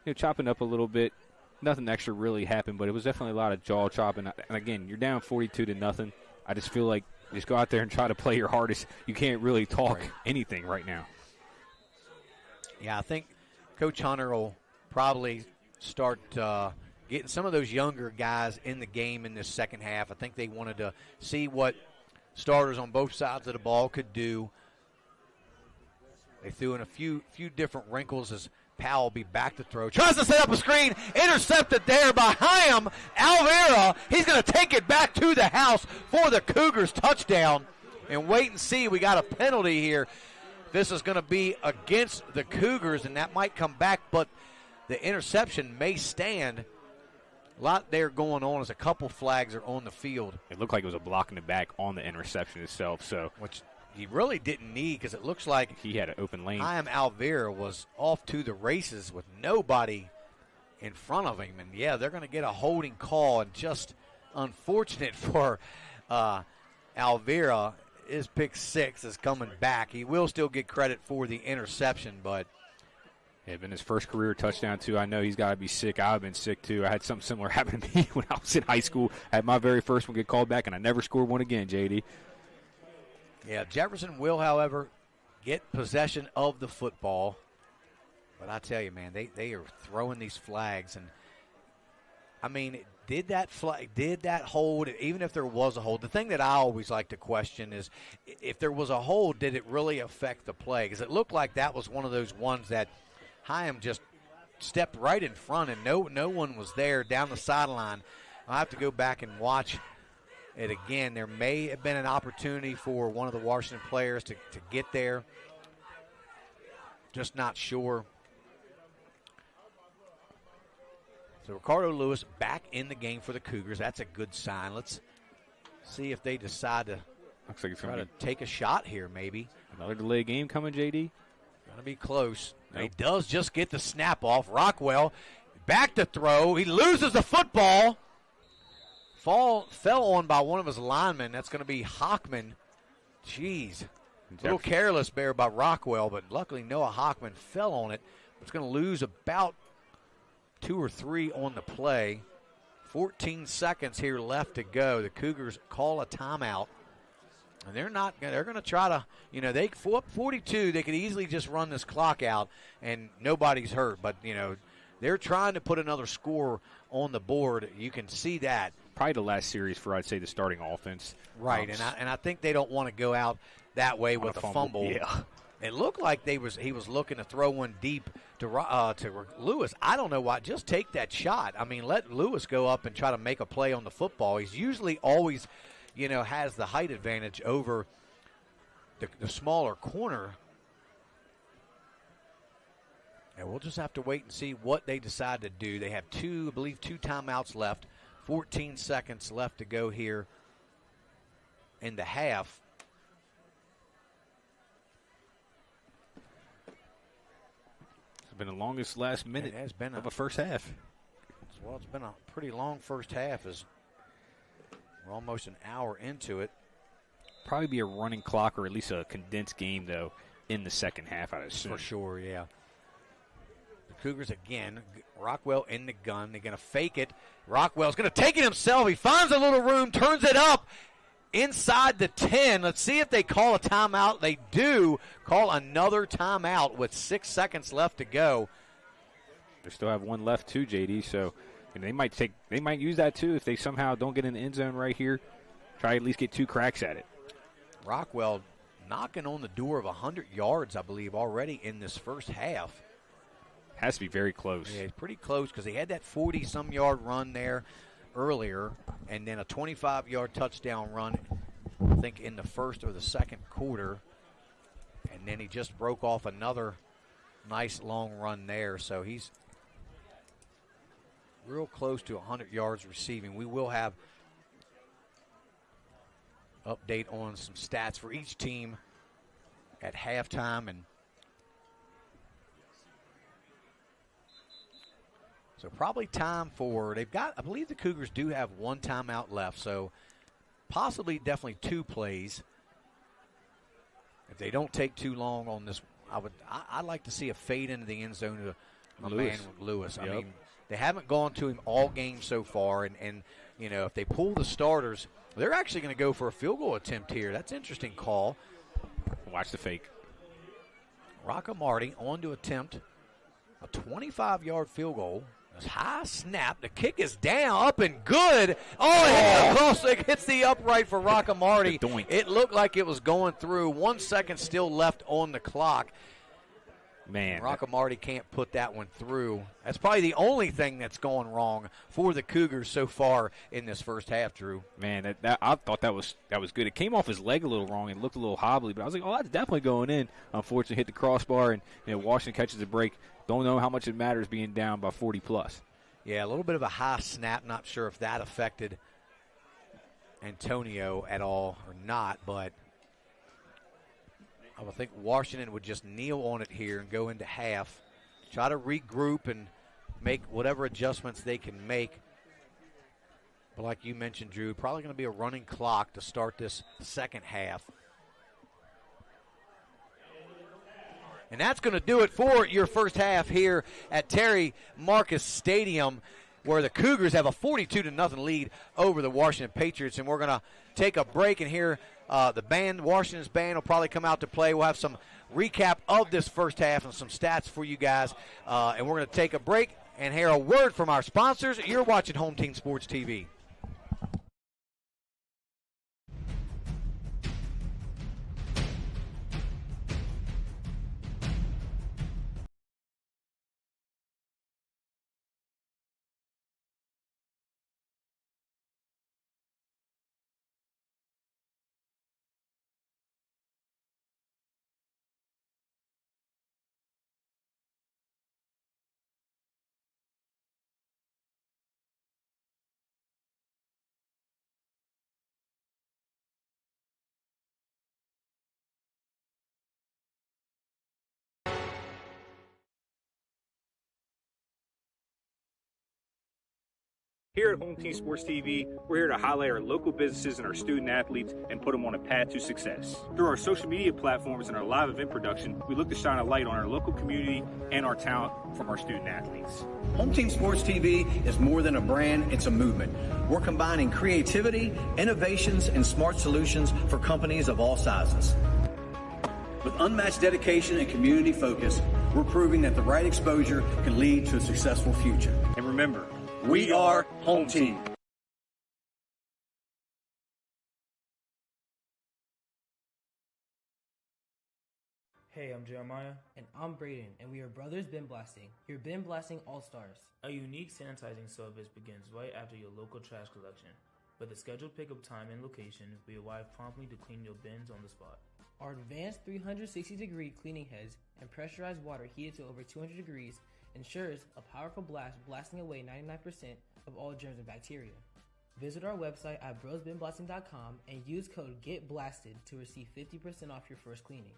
of chopping up a little bit. Nothing extra really happened, but it was definitely a lot of jaw chopping. And again, you're down 42-0. I just feel like just go out there and try to play your hardest. You can't really talk anything right now. Yeah, I think Coach Hunter will probably start getting some of those younger guys in the game in this second half. I think they wanted to see what starters on both sides of the ball could do. They threw in a few different wrinkles as Powell will be back to throw. Tries to set up a screen. Intercepted there by Hyam. Alvera, he's going to take it back to the house for the Cougars touchdown. And wait and see, we got a penalty here. This is going to be against the Cougars, and that might come back, but the interception may stand. A lot there going on as a couple flags are on the field. It looked like it was a block in the back on the interception itself. So which he really didn't need because it looks like he had an open lane. Hyam Alvera was off to the races with nobody in front of him. And, yeah, they're going to get a holding call, and just unfortunate for Alvera. His pick 6 is coming back. He will still get credit for the interception, but it's been his first career touchdown, too. I know he's got to be sick. I've been sick, too. I had something similar happen to me when I was in high school. I had my very first one get called back, and I never scored one again, JD. Yeah, Jefferson will, however, get possession of the football. But I tell you, man, they are throwing these flags. And, I mean, did that hold, even if there was a hold? The thing that I always like to question is if there was a hold, did it really affect the play? Because it looked like that was one of those ones that Hyam just stepped right in front, and no one was there down the sideline. I'll have to go back and watch it again. There may have been an opportunity for one of the Washington players to get there. Just not sure. So Ricardo Lewis back in the game for the Cougars. That's a good sign. Let's see if they decide to looks like it's try to take a shot here maybe. Another delay game coming, JD? Going to be close. Nope. He does just get the snap off. Rockwell back to throw. He loses the football. Fell on by one of his linemen. That's going to be Hockman. Jeez. A little careless there by Rockwell, but luckily Noah Hockman fell on it. It's going to lose about 2 or 3 on the play. 14 seconds here left to go. The Cougars call a timeout. And they're going to try to, they 42, they could easily just run this clock out and nobody's hurt. But, they're trying to put another score on the board. You can see that. Probably the last series for, I'd say, the starting offense. Right, and I think they don't want to go out that way with a fumble. Yeah. It looked like he was looking to throw one deep to Lewis. I don't know why. Just take that shot. I mean, let Lewis go up and try to make a play on the football. He's usually always, has the height advantage over the smaller corner. And we'll just have to wait and see what they decide to do. They have two timeouts left. 14 seconds left to go here in the half. It's been the longest last minute of a first half. Well, it's been a pretty long first half as we're almost an hour into it. Probably be a running clock or at least a condensed game, though, in the second half, I'd assume. For sure, yeah. The Cougars again, Rockwell in the gun. They're going to fake it. Rockwell's going to take it himself. He finds a little room, turns it up inside the 10. Let's see if they call a timeout. They do call another timeout with 6 seconds left to go. They still have one left too, JD, so they might use that too if they somehow don't get in the end zone right here. Try at least get 2 cracks at it. Rockwell knocking on the door of 100 yards, I believe, already in this first half. Has to be very close. Yeah, pretty close because he had that 40-some-yard run there earlier and then a 25-yard touchdown run, I think, in the first or the second quarter. And then he just broke off another nice long run there. So he's real close to 100 yards receiving. We will have update on some stats for each team at halftime, and so probably time for, I believe the Cougars do have one timeout left, so possibly definitely 2 plays. If they don't take too long on this, I'd like to see a fade into the end zone to a man with Lewis. Yep. I mean, they haven't gone to him all game so far, and you know, if they pull the starters, they're actually going to go for a field goal attempt here. That's an interesting call. Watch the fake. Rocco Marty on to attempt a 25-yard field goal. High snap. The kick is down, up and good. It hits the upright for Rocco Marty. It looked like it was going through. 1 second still left on the clock. Man, Rocco Marty can't put that one through. That's probably the only thing that's gone wrong for the Cougars so far in this first half, Drew. Man, I thought that was good. It came off his leg a little wrong and looked a little hobbly, but I was like, that's definitely going in. Unfortunately, hit the crossbar, and Washington catches a break. Don't know how much it matters being down by 40+. Yeah, a little bit of a high snap. Not sure if that affected Antonio at all or not, but I would think Washington would just kneel on it here and go into half, try to regroup and make whatever adjustments they can make. But like you mentioned, Drew, probably going to be a running clock to start this second half. And that's going to do it for your first half here at Terry Marcus Stadium, where the Cougars have a 42-0 lead over the Washington Patriots. And we're going to take a break and hear the band, Washington's band, will probably come out to play. We'll have some recap of this first half and some stats for you guys. And we're going to take a break and hear a word from our sponsors. You're watching Home Team Sports TV. Here at Home Team Sports TV, we're here to highlight our local businesses and our student athletes and put them on a path to success. Through our social media platforms and our live event production, we look to shine a light on our local community and our talent from our student athletes. Home Team Sports TV is more than a brand, it's a movement. We're combining creativity, innovations, and smart solutions for companies of all sizes. With unmatched dedication and community focus, we're proving that the right exposure can lead to a successful future. And remember, we are Home Team. Hey, I'm Jeremiah. And I'm Braden, and we are Brothers Bin Blasting, your bin blasting all-stars. A unique sanitizing service begins right after your local trash collection. With a scheduled pickup time and location, we arrive promptly to clean your bins on the spot. Our advanced 360-degree cleaning heads and pressurized water heated to over 200 degrees ensures a powerful blast blasting away 99% of all germs and bacteria. Visit our website at brosbinblasting.com and use code GETBLASTED to receive 50% off your first cleaning.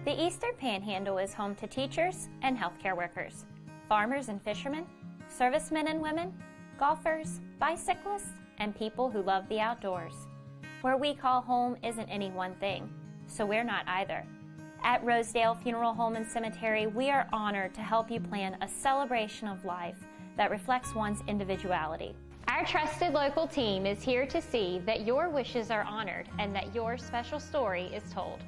The Eastern Panhandle is home to teachers and healthcare workers, farmers and fishermen, servicemen and women, golfers, bicyclists, and people who love the outdoors. Where we call home isn't any one thing, so we're not either. At Rosedale Funeral Home and Cemetery, we are honored to help you plan a celebration of life that reflects one's individuality. Our trusted local team is here to see that your wishes are honored and that your special story is told.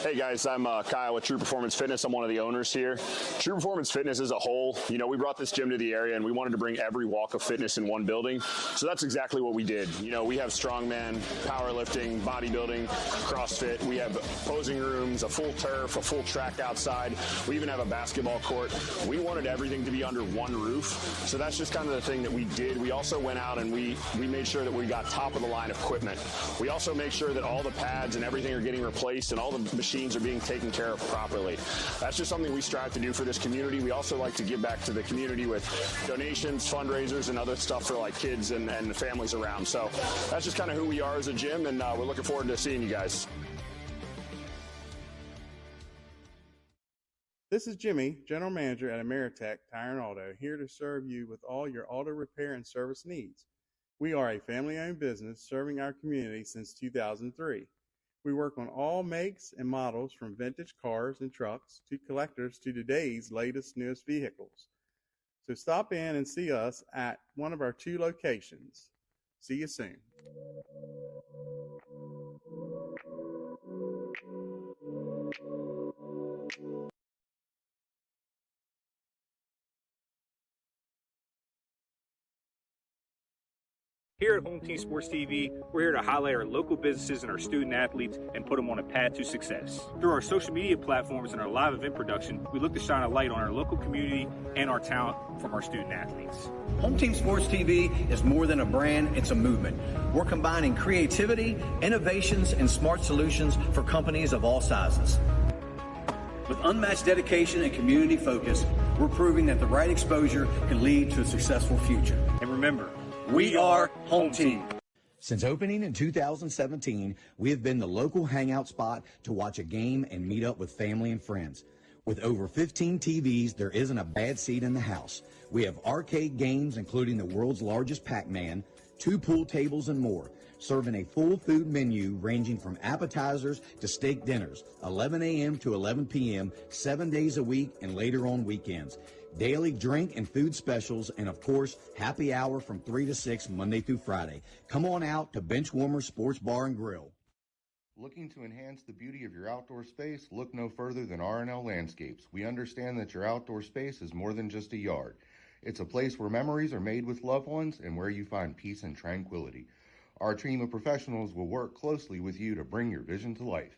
Hey guys, I'm Kyle with True Performance Fitness. I'm one of the owners here. True Performance Fitness as a whole, we brought this gym to the area and we wanted to bring every walk of fitness in one building. So that's exactly what we did. We have strongman, powerlifting, bodybuilding, CrossFit. We have posing rooms, a full turf, a full track outside. We even have a basketball court. We wanted everything to be under one roof. So that's just kind of the thing that we did. We also went out and we made sure that we got top of the line equipment. We also make sure that all the pads and everything are getting replaced and all the machines are being taken care of properly. That's just something we strive to do for this community. We also like to give back to the community with donations, fundraisers, and other stuff for like kids and the families around. So that's just kind of who we are as a gym, and we're looking forward to seeing you guys. This is Jimmy, General Manager at Ameritech Tire and Auto, here to serve you with all your auto repair and service needs. We are a family-owned business serving our community since 2003. We work on all makes and models from vintage cars and trucks to collectors to today's latest, newest vehicles. So stop in and see us at one of our 2 locations. See you soon. Here at Home Team Sports TV, we're here to highlight our local businesses and our student athletes and put them on a path to success. Through our social media platforms and our live event production, we look to shine a light on our local community and our talent from our student athletes. Home Team Sports TV is more than a brand, it's a movement. We're combining creativity, innovations, and smart solutions for companies of all sizes. With unmatched dedication and community focus, we're proving that the right exposure can lead to a successful future. And remember, we are Home Team. Since opening in 2017, we have been the local hangout spot to watch a game and meet up with family and friends. With over 15 TVs, there isn't a bad seat in the house. We have arcade games, including the world's largest Pac-Man, 2 pool tables, and more, serving a full food menu ranging from appetizers to steak dinners, 11 a.m. to 11 p.m., 7 days a week, and later on weekends. Daily drink and food specials, and of course, happy hour from 3 to 6 Monday through Friday. Come on out to Benchwarmer Sports Bar and Grill. Looking to enhance the beauty of your outdoor space? Look no further than R&L Landscapes. We understand that your outdoor space is more than just a yard. It's a place where memories are made with loved ones and where you find peace and tranquility. Our team of professionals will work closely with you to bring your vision to life.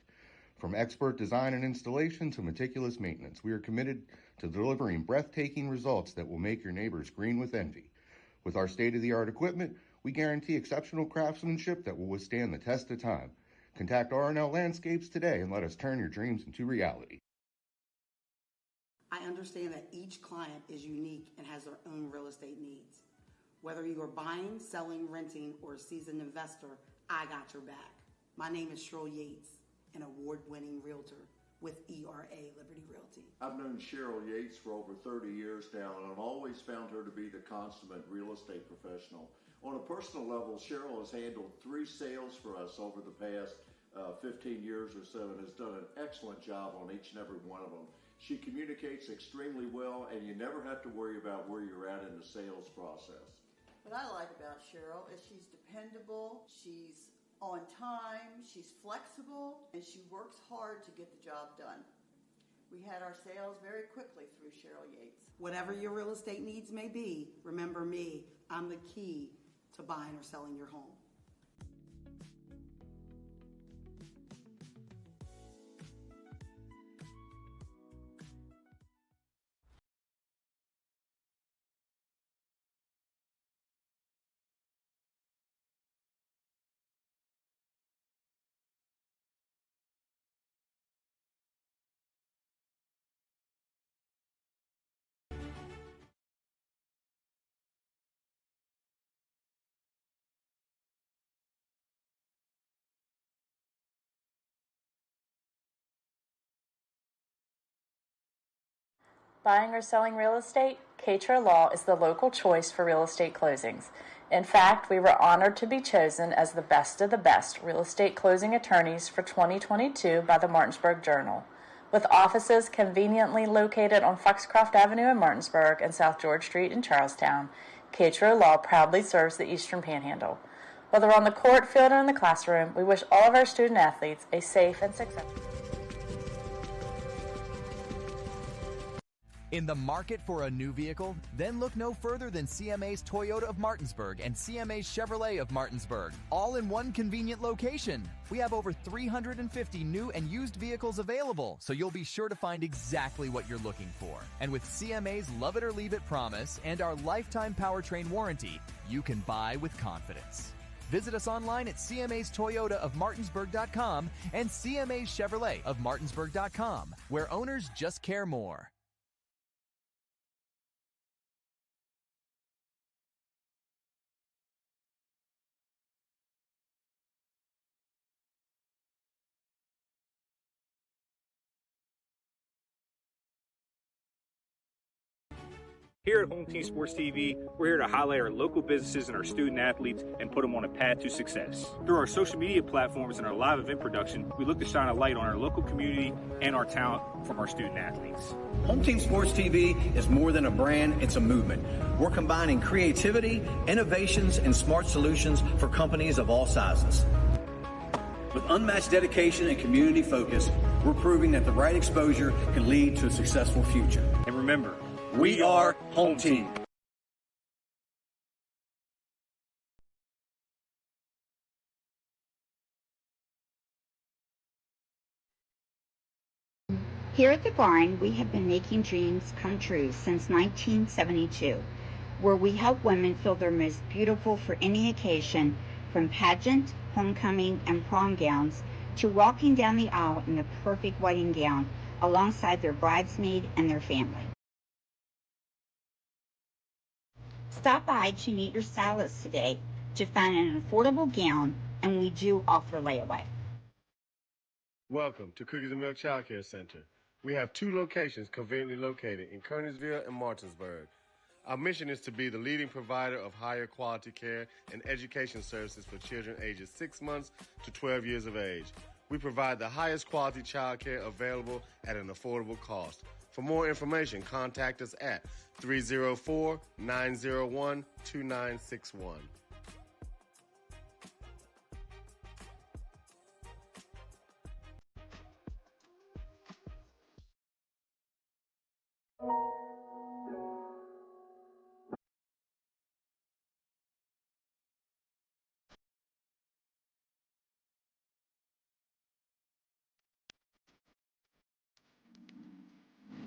From expert design and installation to meticulous maintenance, we are committed to delivering breathtaking results that will make your neighbors green with envy. With our state-of-the-art equipment, we guarantee exceptional craftsmanship that will withstand the test of time. Contact R&L Landscapes today and let us turn your dreams into reality. I understand that each client is unique and has their own real estate needs. Whether you are buying, selling, renting, or a seasoned investor, I got your back. My name is Cheryl Yates, an award-winning realtor with ERA Liberty Realty. I've known Cheryl Yates for over 30 years now, and I've always found her to be the consummate real estate professional. On a personal level, Cheryl has handled 3 sales for us over the past 15 years or so and has done an excellent job on each and every one of them. She communicates extremely well, and you never have to worry about where you're at in the sales process. What I like about Cheryl is she's dependable, she's on time, she's flexible, and she works hard to get the job done. We had our sales very quickly through Cheryl Yates. Whatever your real estate needs may be, remember me. I'm the key to buying or selling your home. Buying or selling real estate? Katra Law is the local choice for real estate closings. In fact, we were honored to be chosen as the best of the best real estate closing attorneys for 2022 by the Martinsburg Journal. With offices conveniently located on Foxcroft Avenue in Martinsburg and South George Street in Charlestown, Katra Law proudly serves the Eastern Panhandle. Whether on the court, field, or in the classroom, we wish all of our student athletes a safe and successful. In the market for a new vehicle? Then look no further than CMA's Toyota of Martinsburg and CMA's Chevrolet of Martinsburg, all in one convenient location. We have over 350 new and used vehicles available, so you'll be sure to find exactly what you're looking for. And with CMA's Love It or Leave It promise and our lifetime powertrain warranty, you can buy with confidence. Visit us online at CMA's Toyota of Martinsburg.com and CMA's Chevrolet of Martinsburg.com, where owners just care more. Here at Home Team Sports TV, we're here to highlight our local businesses and our student athletes and put them on a path to success. Through our social media platforms and our live event production, we look to shine a light on our local community and our talent from our student athletes. Home Team Sports TV is more than a brand, it's a movement. We're combining creativity, innovations, and smart solutions for companies of all sizes. With unmatched dedication and community focus, we're proving that the right exposure can lead to a successful future. And remember, we are Home Team. Here at the barn, we have been making dreams come true since 1972, where we help women feel their most beautiful for any occasion, from pageant, homecoming, and prom gowns to walking down the aisle in the perfect wedding gown alongside their bridesmaid and their family. Stop by to meet your stylist today to find an affordable gown, and we do offer layaway. Welcome to Cookies and Milk Child Care Center. We have 2 locations conveniently located in Kernersville and Martinsburg. Our mission is to be the leading provider of higher quality care and education services for children ages 6 months to 12 years of age. We provide the highest quality child care available at an affordable cost. For more information, contact us at 304-901-2961.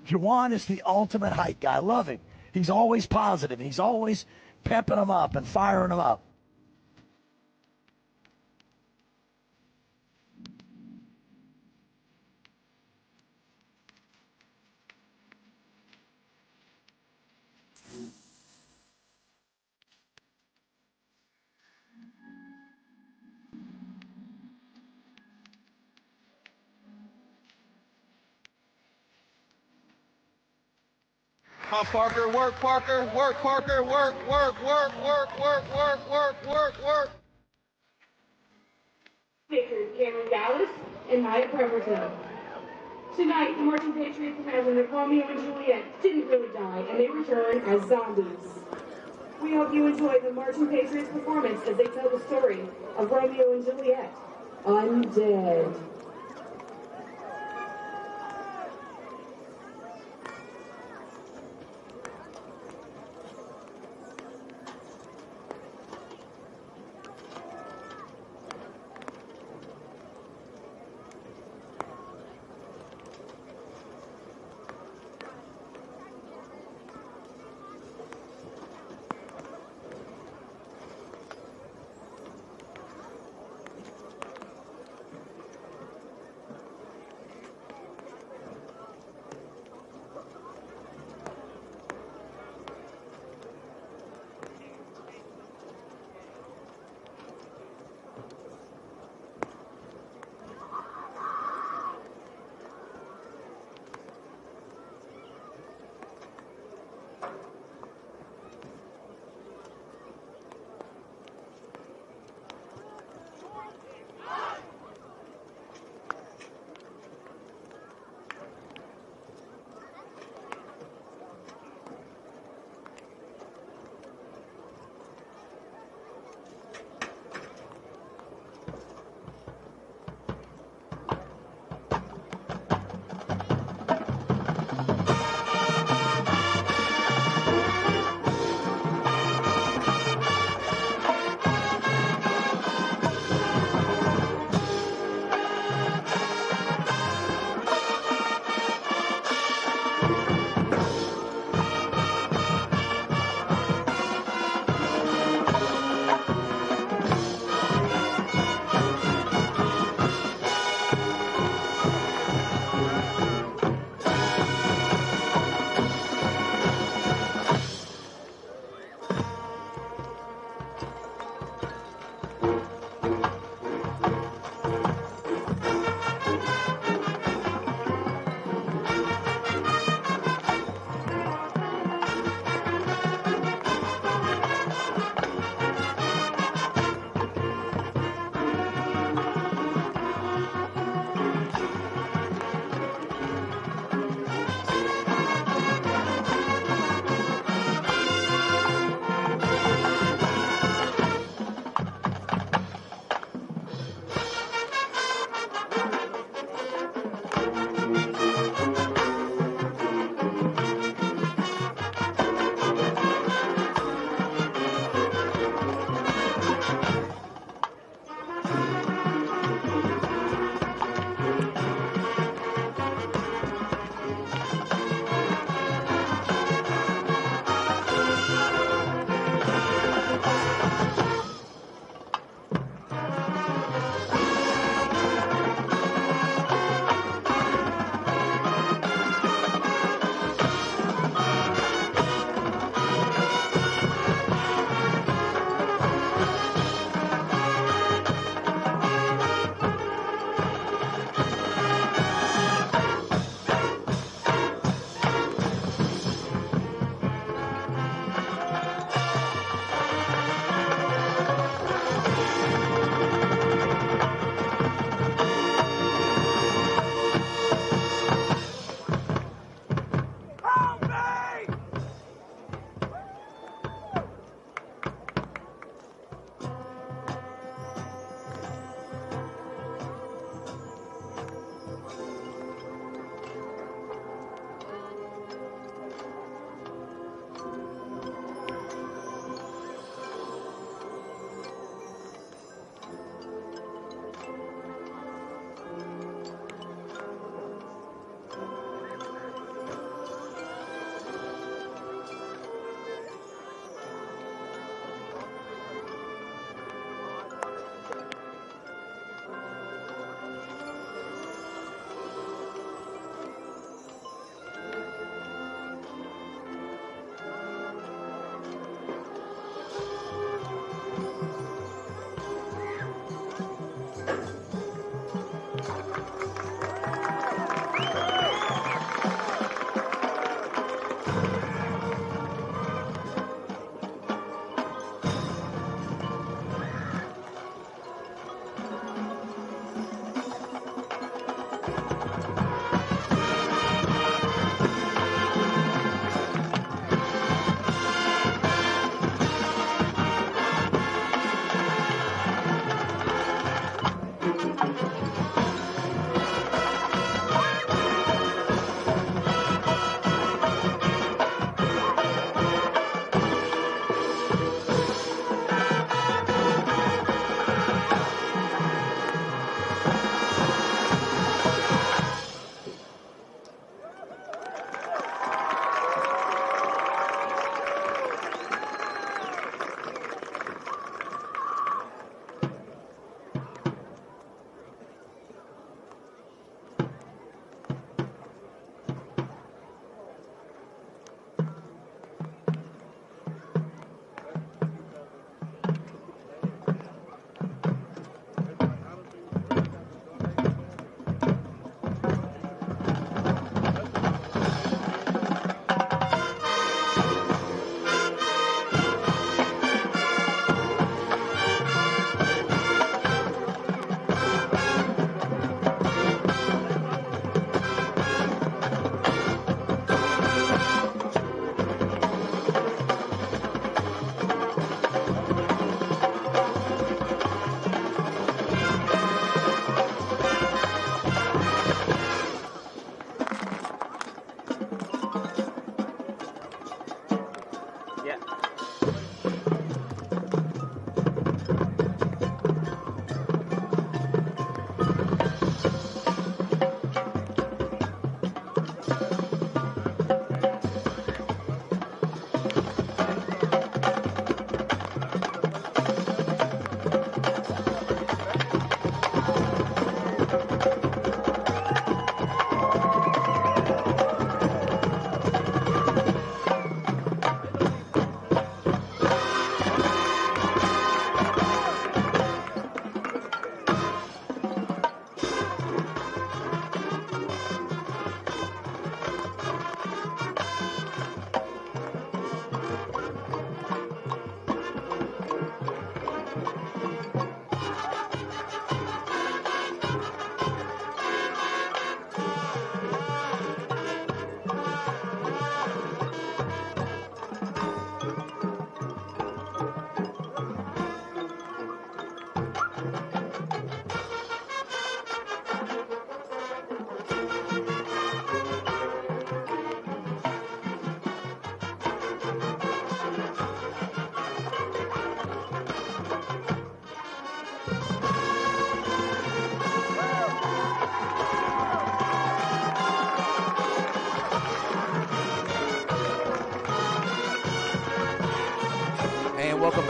Juwan is the ultimate hype guy. I love him. He's always positive. He's always pepping them up and firing them up. Come on, Parker, work, Parker, work, Parker, work, work, work, work, work, work, work, work, work. Patriots Cameron Dallas and Maya Pemberton. Tonight, the Marching Patriots imagine that Romeo and Juliet didn't really die, and they return as zombies. We hope you enjoy the Marching Patriots performance as they tell the story of Romeo and Juliet, Undead.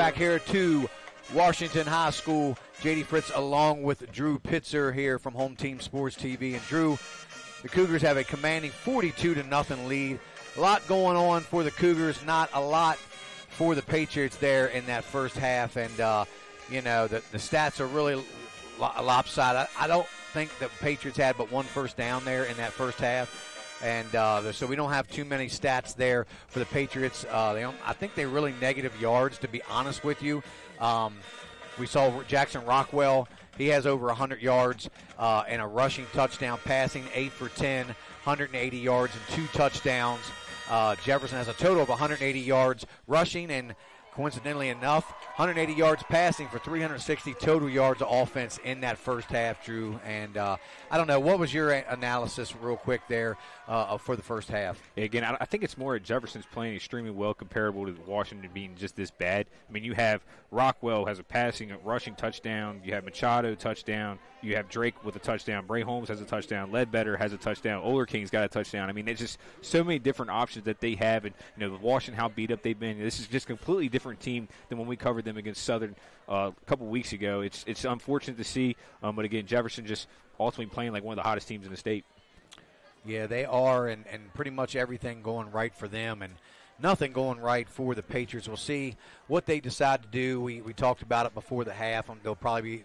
back here to Washington High School. J.D. Fritz along with Drew Pitzer here from Home Team Sports TV. And Drew, the Cougars have a commanding 42-0 lead. A lot going on for the Cougars, not a lot for the Patriots there in that first half. And, the stats are really lopsided. I don't think the Patriots had but one first down there in that first half. And so we don't have too many stats there for the Patriots. I think they're really negative yards, to be honest with you. We saw Jackson Rockwell. He has over 100 yards and a rushing touchdown, passing 8 for 10, 180 yards and 2 touchdowns. Jefferson has a total of 180 yards rushing and, coincidentally enough, 180 yards passing for 360 total yards of offense in that first half, Drew. And I don't know, what was your analysis real quick there for the first half? Again, I think it's more Jefferson's playing extremely well comparable to Washington being just this bad. I mean, you have Rockwell has a rushing touchdown. You have Machado touchdown. You have Drake with a touchdown. Bray Holmes has a touchdown. Ledbetter has a touchdown. Oler King's got a touchdown. I mean, there's just so many different options that they have. And, Washington, how beat up they've been. This is just a completely different team than when we covered them against Southern a couple weeks ago. It's unfortunate to see. But, again, Jefferson just ultimately playing like one of the hottest teams in the state. Yeah, they are, and pretty much everything going right for them. And nothing going right for the Patriots. We'll see what they decide to do. We talked about it before the half. There'll probably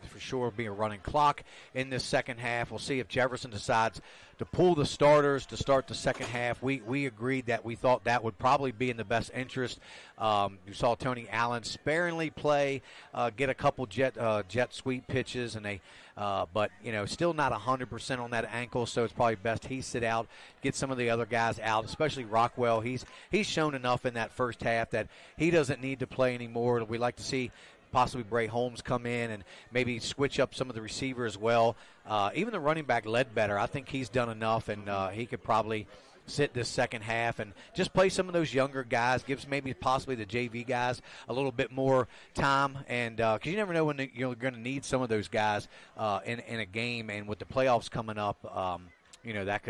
be a running clock in this second half. We'll see if Jefferson decides to pull the starters to start the second half. We agreed that we thought that would probably be in the best interest. You saw Tony Allen sparingly play, get a couple jet sweep pitches, and but still not 100% on that ankle, so it's probably best he sit out, get some of the other guys out, especially Rockwell. He's shown enough in that first half that he doesn't need to play anymore. We like to see possibly Bray Holmes come in and maybe switch up some of the receiver as well. Even the running back Ledbetter, I think he's done enough, and he could probably sit this second half and just play some of those younger guys, gives maybe possibly the JV guys a little bit more time, and because you never know when you're going to need some of those guys in a game, and with the playoffs coming up, that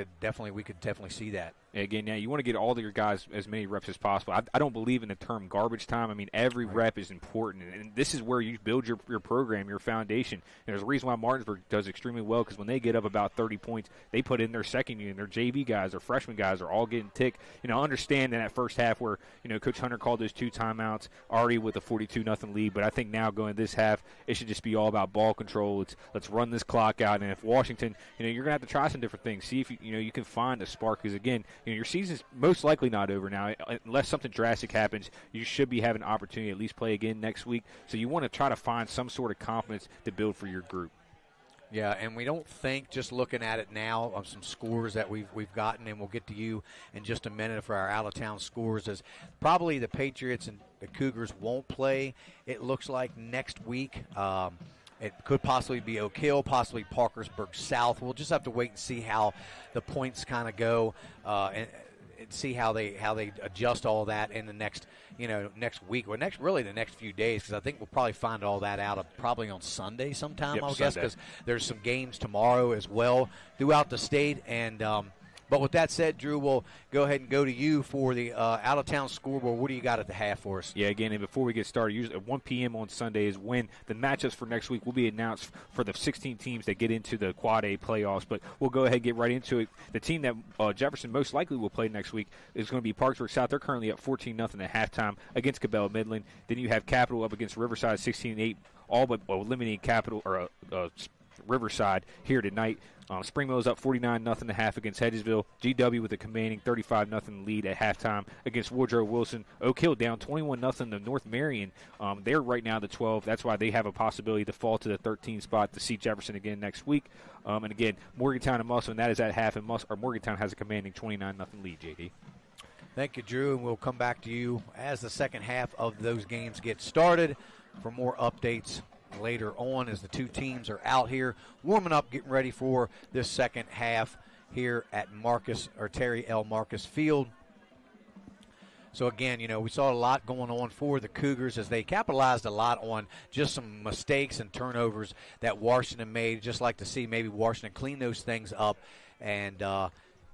we could definitely see that. Again, now you want to get all of your guys as many reps as possible. I don't believe in the term garbage time. I mean, every rep is important, and this is where you build your program, your foundation. And there's a reason why Martinsburg does extremely well, because when they get up about 30 points, they put in their second unit. Their JV guys, their freshman guys are all getting ticked. Understand in that first half where, Coach Hunter called those 2 timeouts already with a 42-0 lead. But I think now going this half, it should just be all about ball control. Let's run this clock out. And if Washington, you're going to have to try some different things. See if you can find a spark, because, again, your season's most likely not over now. Unless something drastic happens, you should be having an opportunity to at least play again next week. So you want to try to find some sort of confidence to build for your group. Yeah, and we don't think, just looking at it now, of some scores that we've gotten, and we'll get to you in just a minute for our out-of-town scores, as probably the Patriots and the Cougars won't play, it looks like, next week. It could possibly be Oak Hill, possibly Parkersburg South. We'll just have to wait and see how the points kind of go, and see how they adjust all that in the next week, or the next few days, because I think we'll probably find all that out probably on Sunday sometime. Yep, I'll guess, because there's some games tomorrow as well throughout the state. And but with that said, Drew, we'll go ahead and go to you for the out-of-town scoreboard. What do you got at the half for us? Yeah, again, and before we get started, usually at 1 p.m. on Sunday is when the matchups for next week will be announced for the 16 teams that get into the Quad A playoffs. But we'll go ahead and get right into it. The team that Jefferson most likely will play next week is going to be Parkersburg South. They're currently up 14-0 at halftime against Cabela Midland. Then you have Capital up against Riverside 16-8, all but eliminating Capital or Riverside here tonight. Spring Mill's up 49-0 at half against Hedgesville. GW with a commanding 35-0 lead at halftime against Woodrow Wilson. Oak Hill down 21-0 to North Marion. They're right now the 12. That's why they have a possibility to fall to the 13 spot to see Jefferson again next week. And again, Morgantown and Musselman, that is at half, and Morgantown has a commanding 29-0 lead, JD. Thank you, Drew, and we'll come back to you as the second half of those games get started for more updates later on, as the two teams are out here warming up, getting ready for this second half here at Terry L. Marcus Field. So again, we saw a lot going on for the Cougars, as they capitalized a lot on just some mistakes and turnovers that Washington made. Just like to see maybe Washington clean those things up. And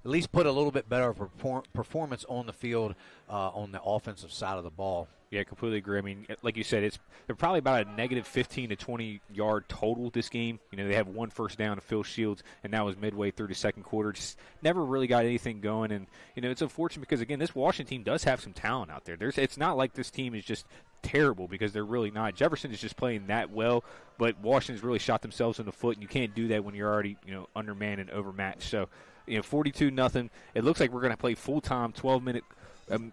at least put a little bit better performance on the field on the offensive side of the ball. Yeah, completely agree. I mean, like you said, they're probably about a negative 15 to 20-yard total this game. You know, they have one first down to Phil Shields, and that was midway through the second quarter. Just never really got anything going. And, you know, it's unfortunate because, again, this Washington team does have some talent out there. It's not like this team is just terrible, because they're really not. Jefferson is just playing that well, but Washington's really shot themselves in the foot, and you can't do that when you're already, you know, undermanned and overmatched. So, you know, 42-0. It looks like we're going to play full-time, 12-minute,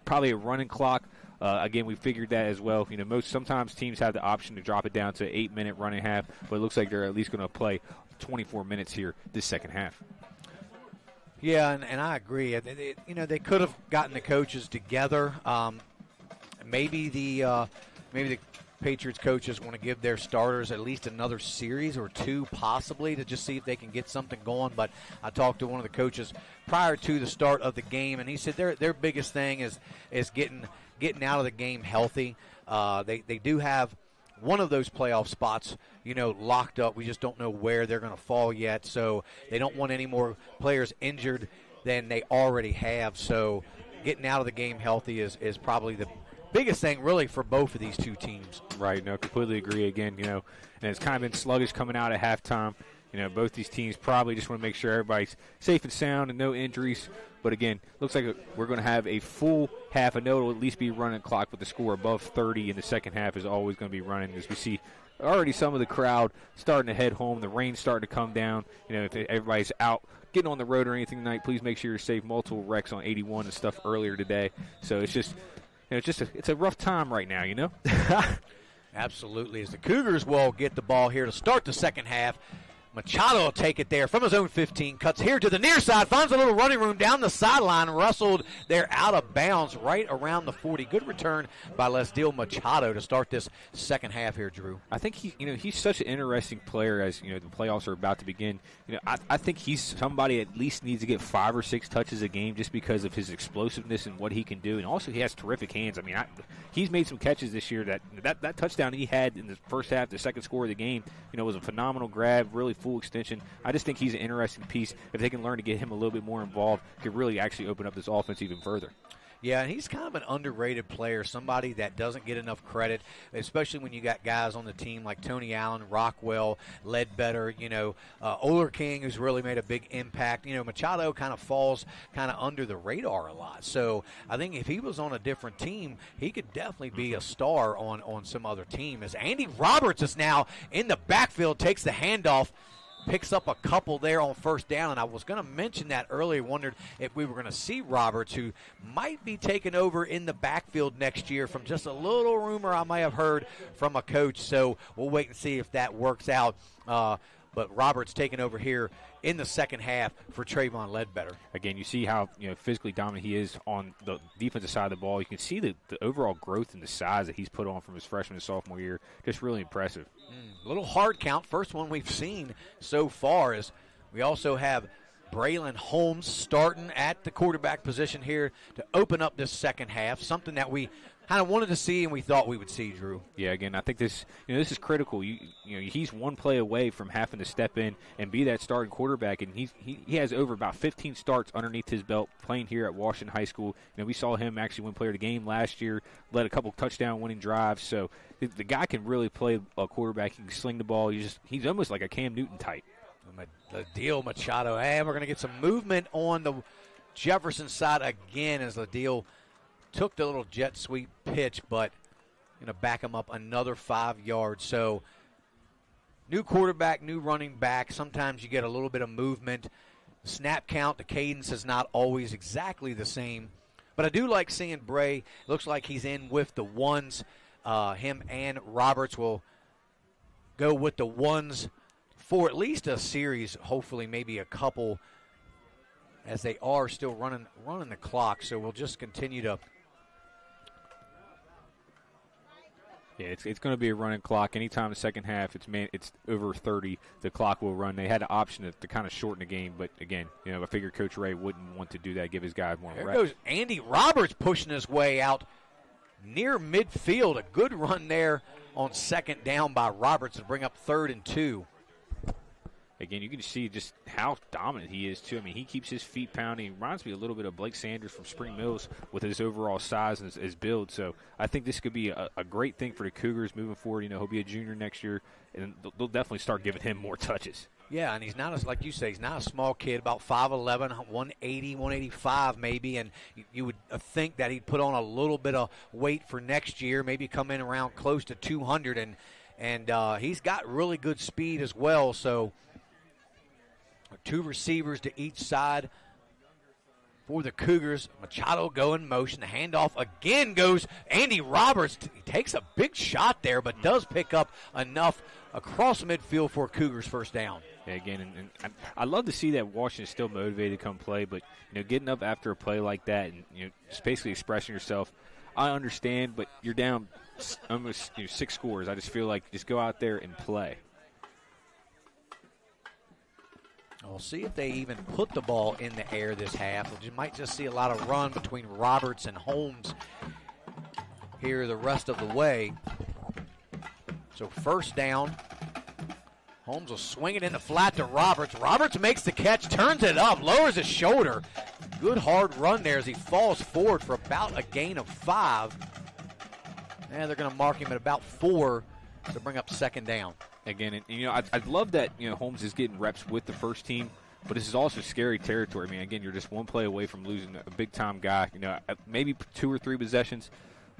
probably a running clock. Again, we figured that as well. You know, sometimes teams have the option to drop it down to 8-minute running half, but it looks like they're at least going to play 24 minutes here this second half. Yeah, and I agree. You know, they could have gotten the coaches together. Maybe the Patriots coaches want to give their starters at least another series or two, possibly, to just see if they can get something going. But I talked to one of the coaches prior to the start of the game, and he said their biggest thing is getting out of the game healthy. They do have one of those playoff spots, you know, locked up. We just don't know where they're going to fall yet. So they don't want any more players injured than they already have. So getting out of the game healthy is probably the biggest thing, really, for both of these two teams. Right. No, completely agree. Again, you know, and it's kind of been sluggish coming out at halftime. You know, both these teams probably just want to make sure everybody's safe and sound and no injuries. But, again, looks like we're going to have a full half. I know it'll at least be running clock, but the score above 30 in the second half is always going to be running, as we see already some of the crowd starting to head home. The rain's starting to come down. You know, if everybody's out getting on the road or anything tonight, please make sure you're safe. Multiple wrecks on 81 and stuff earlier today. So it's just, you know, it's a rough time right now, you know? Absolutely. As the Cougars will get the ball here to start the second half. Machado will take it there from his own 15, cuts here to the near side, finds a little running room down the sideline, rustled there out of bounds right around the 40. Good return by Lesdil Machado to start this second half here, Drew. I think he's such an interesting player as, you know, the playoffs are about to begin. You know, I think he's somebody at least needs to get 5 or 6 touches a game just because of his explosiveness and what he can do. And also he has terrific hands. I mean, he's made some catches this year. That touchdown he had in the first half, the second score of the game, you know, was a phenomenal grab, really full extension. I just think he's an interesting piece. If they can learn to get him a little bit more involved, could really actually open up this offense even further. Yeah, and he's kind of an underrated player, somebody that doesn't get enough credit, especially when you got guys on the team like Tony Allen, Rockwell, Ledbetter, you know, Oler King, who's really made a big impact. You know, Machado kind of falls kind of under the radar a lot. So I think if he was on a different team, he could definitely be a star on some other team. As Andy Roberts is now in the backfield, takes the handoff, picks up a couple there on first down, and I was going to mention that earlier, wondered if we were going to see Roberts, who might be taking over in the backfield next year from just a little rumor I may have heard from a coach, so we'll wait and see if that works out. But Roberts taking over here in the second half for Trayvon Ledbetter. Again, you see how, you know, physically dominant he is on the defensive side of the ball. You can see the overall growth and the size that he's put on from his freshman and sophomore year. Just really impressive. A little hard count. First one we've seen so far is we also have Braylon Holmes starting at the quarterback position here to open up this second half, something that we kind of wanted to see and we thought we would see, Drew. Yeah, again, I think this is critical. You know, he's one play away from having to step in and be that starting quarterback, and he has over about 15 starts underneath his belt playing here at Washington High School. You know, we saw him actually win player of the game last year, led a couple touchdown winning drives. So the guy can really play a quarterback. He can sling the ball. He's almost like a Cam Newton type. Ledil Machado, and we're going to get some movement on the Jefferson side again as Ledil took the little jet sweep pitch, but going to back him up another 5 yards. So new quarterback, new running back. Sometimes you get a little bit of movement. The snap count, the cadence is not always exactly the same. But I do like seeing Bray. Looks like he's in with the ones. Him and Roberts will go with the ones for at least a series, hopefully maybe a couple, as they are still running the clock. So we'll just continue to. Yeah, it's going to be a running clock. Anytime the second half, it's over 30, the clock will run. They had an option to kind of shorten the game, but again, you know, I figured Coach Ray wouldn't want to do that, give his guys more reps. There goes Andy Roberts pushing his way out near midfield. A good run there on second down by Roberts to bring up 3rd and 2. Again, you can see just how dominant he is, too. I mean, he keeps his feet pounding. He reminds me a little bit of Blake Sanders from Spring Mills with his overall size and his build. So I think this could be a great thing for the Cougars moving forward. You know, he'll be a junior next year, and they'll definitely start giving him more touches. Yeah, and he's not, like you say, he's not a small kid, about 5'11", 180, 185 maybe, and you would think that he'd put on a little bit of weight for next year, maybe come in around close to 200, and he's got really good speed as well, so two receivers to each side for the Cougars. Machado go in motion. The handoff again goes Andy Roberts. He takes a big shot there, but does pick up enough across midfield for Cougars first down. Yeah, again, and I love to see that Washington's still motivated to come play, but getting up after a play like that and just basically expressing yourself, I understand, but you're down almost 6 scores. I just feel like just go out there and play. We'll see if they even put the ball in the air this half. You might just see a lot of run between Roberts and Holmes here the rest of the way. So first down. Holmes will swing it in the flat to Roberts. Roberts makes the catch, turns it up, lowers his shoulder. Good hard run there as he falls forward for about a gain of 5. And they're going to mark him at about 4 to bring up second down. Again, and I love that Holmes is getting reps with the first team, but this is also scary territory. I mean, again, you're just one play away from losing a big time guy. Maybe 2 or 3 possessions,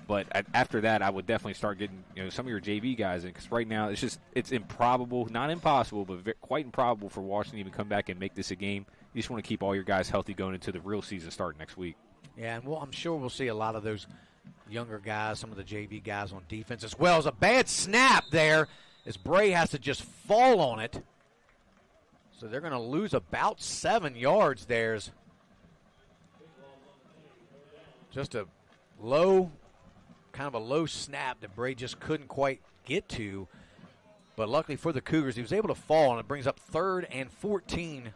but after that, I would definitely start getting some of your JV guys in, because right now it's improbable, not impossible, but quite improbable for Washington to even come back and make this a game. You just want to keep all your guys healthy going into the real season starting next week. Yeah, and I'm sure we'll see a lot of those younger guys, some of the JV guys on defense, as well as a bad snap there, as Bray has to just fall on it. So they're going to lose about 7 yards there. Just a low, kind of a low snap that Bray just couldn't quite get to. But luckily for the Cougars, he was able to fall, and it brings up 3rd and 14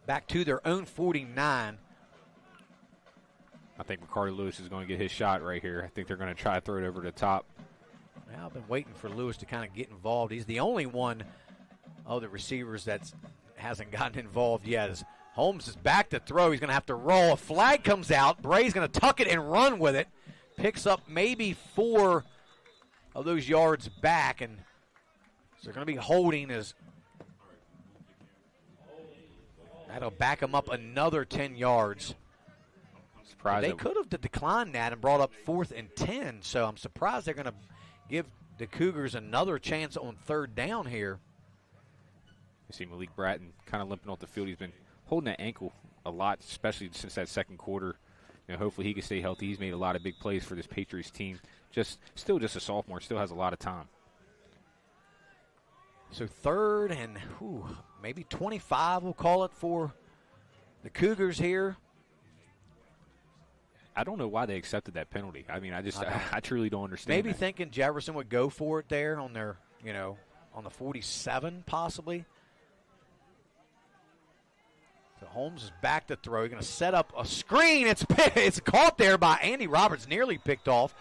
back to their own 49. I think Ricardo Lewis is going to get his shot right here. I think they're going to try to throw it over the top. Well, I've been waiting for Lewis to kind of get involved. He's the only one of the receivers that hasn't gotten involved yet. As Holmes is back to throw, he's going to have to roll. A flag comes out. Bray's going to tuck it and run with it. Picks up maybe 4 of those yards back, and so they're going to be holding as that'll back him up another 10 yards. They could have declined that and brought up 4th and 10, so I'm surprised they're going to give the Cougars another chance on 3rd down here. You see Malik Bratton kind of limping off the field. He's been holding that ankle a lot, especially since that second quarter. Hopefully he can stay healthy. He's made a lot of big plays for this Patriots team. Still just a sophomore, still has a lot of time. So 3rd and maybe 25, we'll call it, for the here. I don't know why they accepted that penalty. I mean, I truly don't understand. Maybe thinking Jefferson would go for it there on their, on the 47 possibly. So Holmes is back to throw. He's going to set up a screen. It's caught there by Andy Roberts, nearly picked off.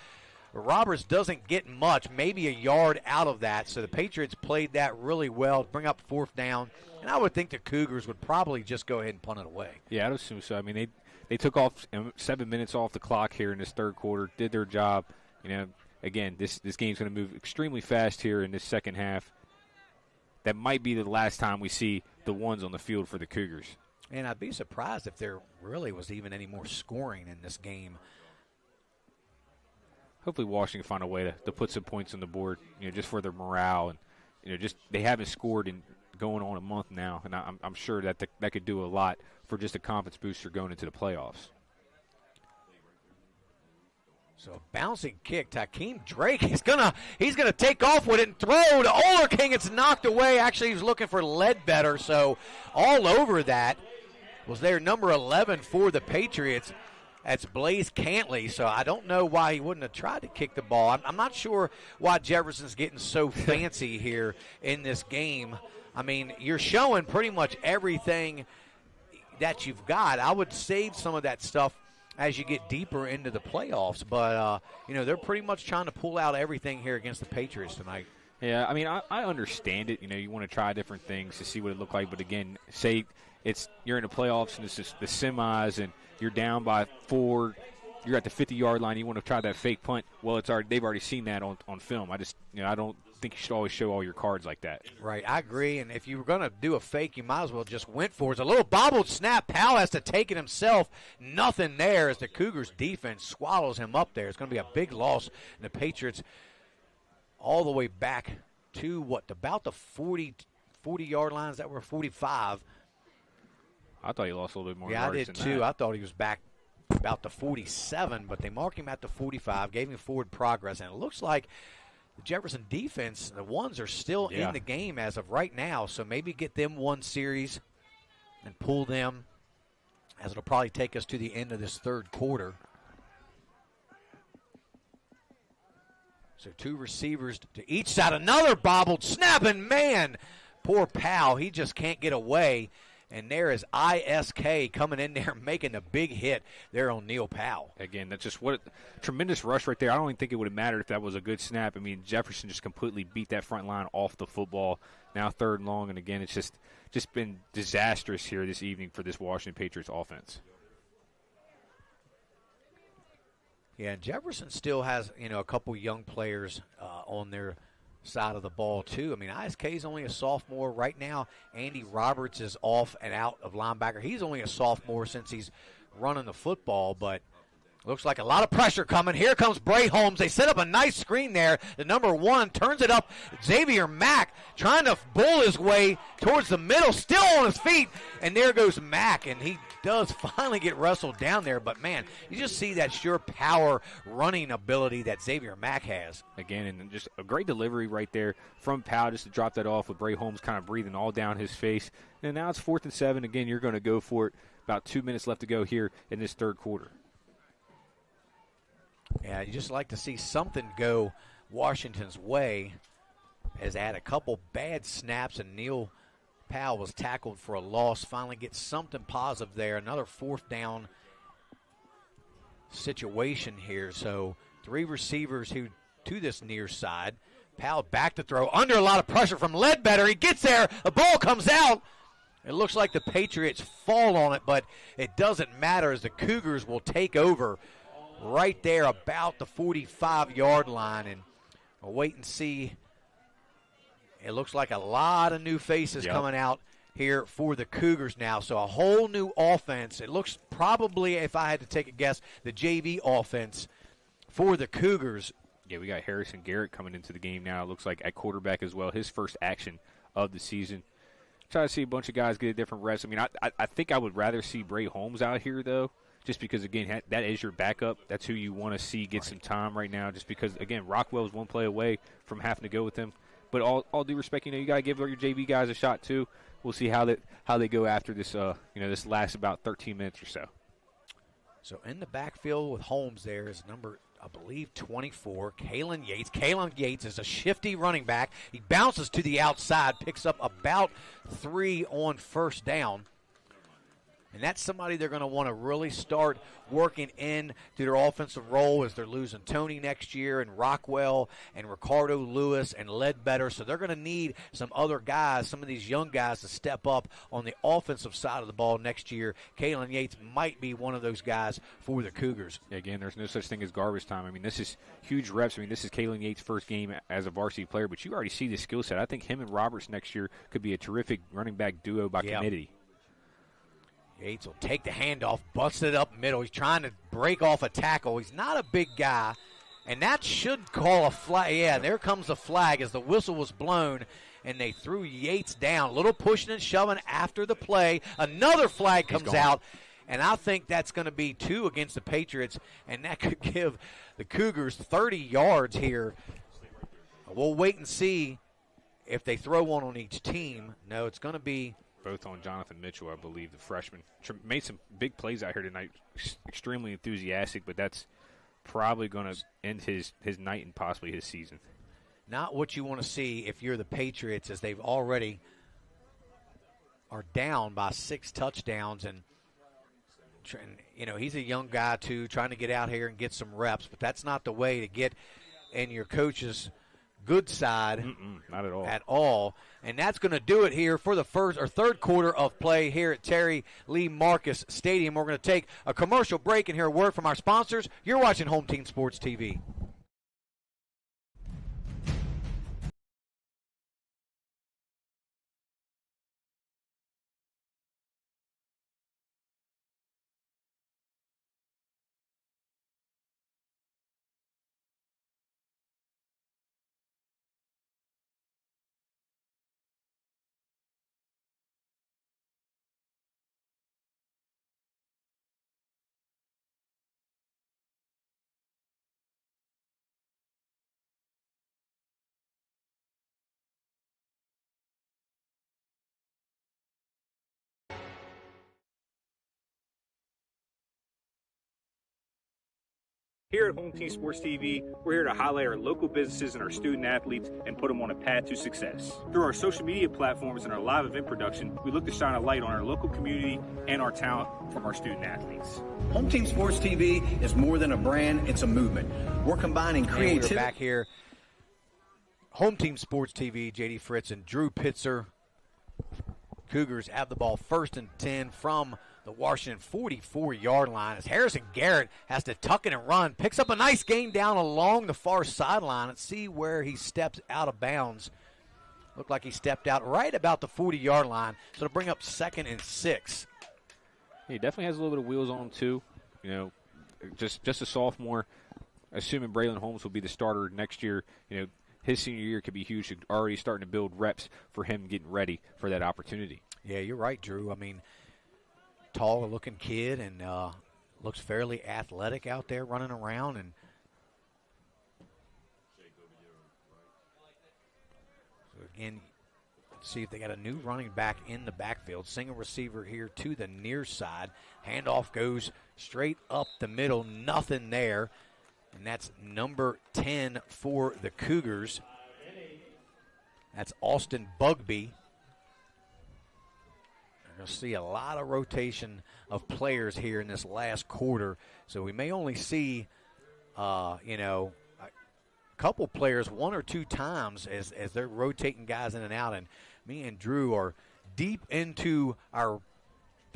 Roberts doesn't get much, maybe a yard out of that. So the Patriots played that really well to bring up 4th down. And I would think the Cougars would probably just go ahead and punt it away. Yeah, I'd assume so. I mean, they took off 7 minutes off the clock here in this third quarter, did their job. Again, this game's going to move extremely fast here in this second half. That might be the last time we see the ones on the field for the Cougars. And I'd be surprised if there really was even any more scoring in this game. Hopefully Washington find a way to put some points on the board, just for their morale. And, just they haven't scored in going on a month now, and I'm sure that that could do a lot for just a confidence booster going into the playoffs. So a bouncing kick. Takeem Drake, he's gonna take off with it and throw to Olerking. It's knocked away. Actually, he was looking for Ledbetter, so all over that was their number 11 for the Patriots. That's Blaze Cantley, so I don't know why he wouldn't have tried to kick the ball. I'm not sure why Jefferson's getting so fancy here in this game. I mean, you're showing pretty much everything that you've got. I would save some of that stuff as you get deeper into the playoffs, but they're pretty much trying to pull out everything here against the Patriots tonight. Yeah, I mean, I understand it. You know, you want to try different things to see what it looked like. But, again, say you're in the playoffs and it's just the semis and you're down by 4, you're at the 50-yard line, you want to try that fake punt. Well, they've already seen that on film. I don't think you should always show all your cards like that. Right, I agree. And if you were going to do a fake, you might as well just went for it. It's a little bobbled snap. Powell has to take it himself. Nothing there as the Cougars defense swallows him up there. It's going to be a big loss. And the Patriots all the way back to about the 40-yard lines that were 45. I thought he lost a little bit more yards. yards I did than too. that. I thought he was back about the 47, but they marked him at the 45, gave him forward progress, and it looks like the Jefferson defense, the ones are still in the game as of right now, so maybe get them one series and pull them, as it'll probably take us to the end of this third quarter. So 2 receivers to each side. Another bobbled snap, and man, poor Powell, he just can't get away. And there is ISK coming in there making a big hit there on Neil Powell. Again, that's just what tremendous rush right there. I don't even think it would have mattered if that was a good snap. I mean, Jefferson just completely beat that front line off the football. Now 3rd and long, and again, it's just been disastrous here this evening for this Washington Patriots offense. Yeah, Jefferson still has, a couple young players on their side of the ball, too. I mean, ISK is only a sophomore. Right now, Andy Roberts is off and out of linebacker. He's only a sophomore since he's running the football, but looks like a lot of pressure coming. Here comes Bray Holmes. They set up a nice screen there. The number 1 turns it up. Xavier Mack trying to bull his way towards the middle, still on his feet, and there goes Mack, and he does finally get wrestled down there, but man, you just see that sure power running ability that Xavier Mack has. Again, and just a great delivery right there from Powell just to drop that off with Bray Holmes kind of breathing all down his face. And now it's 4th and 7. Again, you're going to go for it. About 2 minutes left to go here in this third quarter. Yeah, you just like to see something go Washington's way, as they had a couple bad snaps, and Neil Powell was tackled for a loss. Finally gets something positive there. Another 4th down situation here. So 3 receivers to this near side. Powell back to throw under a lot of pressure from Ledbetter. He gets there. The ball comes out. It looks like the Patriots fall on it, but it doesn't matter as the Cougars will take over right there about the 45-yard line. And we'll wait and see. It looks like a lot of new faces coming out here for the Cougars now. So a whole new offense. It looks probably, if I had to take a guess, the JV offense for the Cougars. Yeah, we got Harrison Garrett coming into the game now. It looks like at quarterback as well. His first action of the season. Try to see a bunch of guys get a different reps. I mean, I think I would rather see Bray Holmes out here, though, just because, again, that is your backup. That's who you want to see get some time right now, just because, again, Rockwell is one play away from having to go with him. But all due respect, you got to give your JV guys a shot too. We'll see how they go after this. This lasts about 13 minutes or so. So in the backfield with Holmes there is number, I believe, 24, Kalen Yates. Kalen Yates is a shifty running back. He bounces to the outside, picks up about 3 on 1st down. And that's somebody they're going to want to really start working into their offensive role, as they're losing Tony next year and Rockwell and Ricardo Lewis and Ledbetter. So they're going to need some other guys, some of these young guys, to step up on the offensive side of the ball next year. Kalen Yates might be one of those guys for the Cougars. Again, there's no such thing as garbage time. I mean, this is huge reps. I mean, this is Kalen Yates' first game as a varsity player, but you already see the skill set. I think him and Roberts next year could be a terrific running back duo by committee. Yates will take the handoff, busts it up middle. He's trying to break off a tackle. He's not a big guy, and that should call a flag. Yeah, there comes a flag as the whistle was blown, and they threw Yates down. A little pushing and shoving after the play. Another flag comes out, and I think that's going to be 2 against the Patriots, and that could give the Cougars 30 yards here. We'll wait and see if they throw one on each team. No, it's going to be both on Jonathan Mitchell, I believe, the freshman. Made some big plays out here tonight. Extremely enthusiastic, but that's probably going to end his night and possibly his season. Not what you want to see if you're the Patriots, as they've already are down by 6 touchdowns. And, he's a young guy, too, trying to get out here and get some reps. But that's not the way to get in your coach's good side. Not at all. At all. And that's going to do it here for the third quarter of play here at Terry Lee Marcus Stadium. We're going to take a commercial break and hear a word from our sponsors. You're watching Home Team Sports TV. Here at Home Team Sports TV, we're here to highlight our local businesses and our student athletes and put them on a path to success. Through our social media platforms and our live event production, we look to shine a light on our local community and our talent from our student athletes. Home Team Sports TV is more than a brand, it's a movement. We're combining creativity. We're back here. Home Team Sports TV, J.D. Fritz and Drew Pitzer. Cougars have the ball 1st and 10 from the Washington 44-yard line as Harrison Garrett has to tuck it and run. Picks up a nice gain down along the far sideline. Let's see where he steps out of bounds. Looked like he stepped out right about the 40-yard line. So to bring up 2nd and 6. He definitely has a little bit of wheels on him too. You know, just a sophomore. Assuming Braylon Holmes will be the starter next year, you know, his senior year could be huge. Already starting to build reps for him getting ready for that opportunity. Yeah, you're right, Drew. I mean, tall-looking kid and looks fairly athletic out there running around. And so again, let's see if they got a new running back in the backfield. Single receiver here to the near side. Handoff goes straight up the middle. Nothing there. And that's number 10 for the Cougars. That's Austin Bugby. You'll see a lot of rotation of players here in this last quarter. So we may only see, a couple players 1 or 2 times as they're rotating guys in and out. And me and Drew are deep into our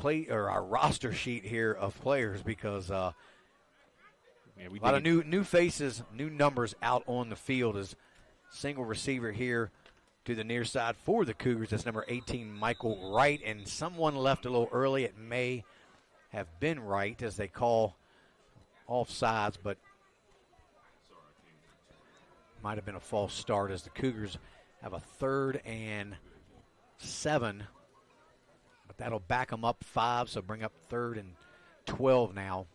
roster sheet here of players because a lot of new faces, new numbers out on the field. As single receiver here to the near side for the Cougars. That's number 18, Michael Wright. And someone left a little early. It may have been Wright as they call offsides, but might have been a false start as the Cougars have a 3rd and 7. But that'll back them up 5, so bring up 3rd and 12 now.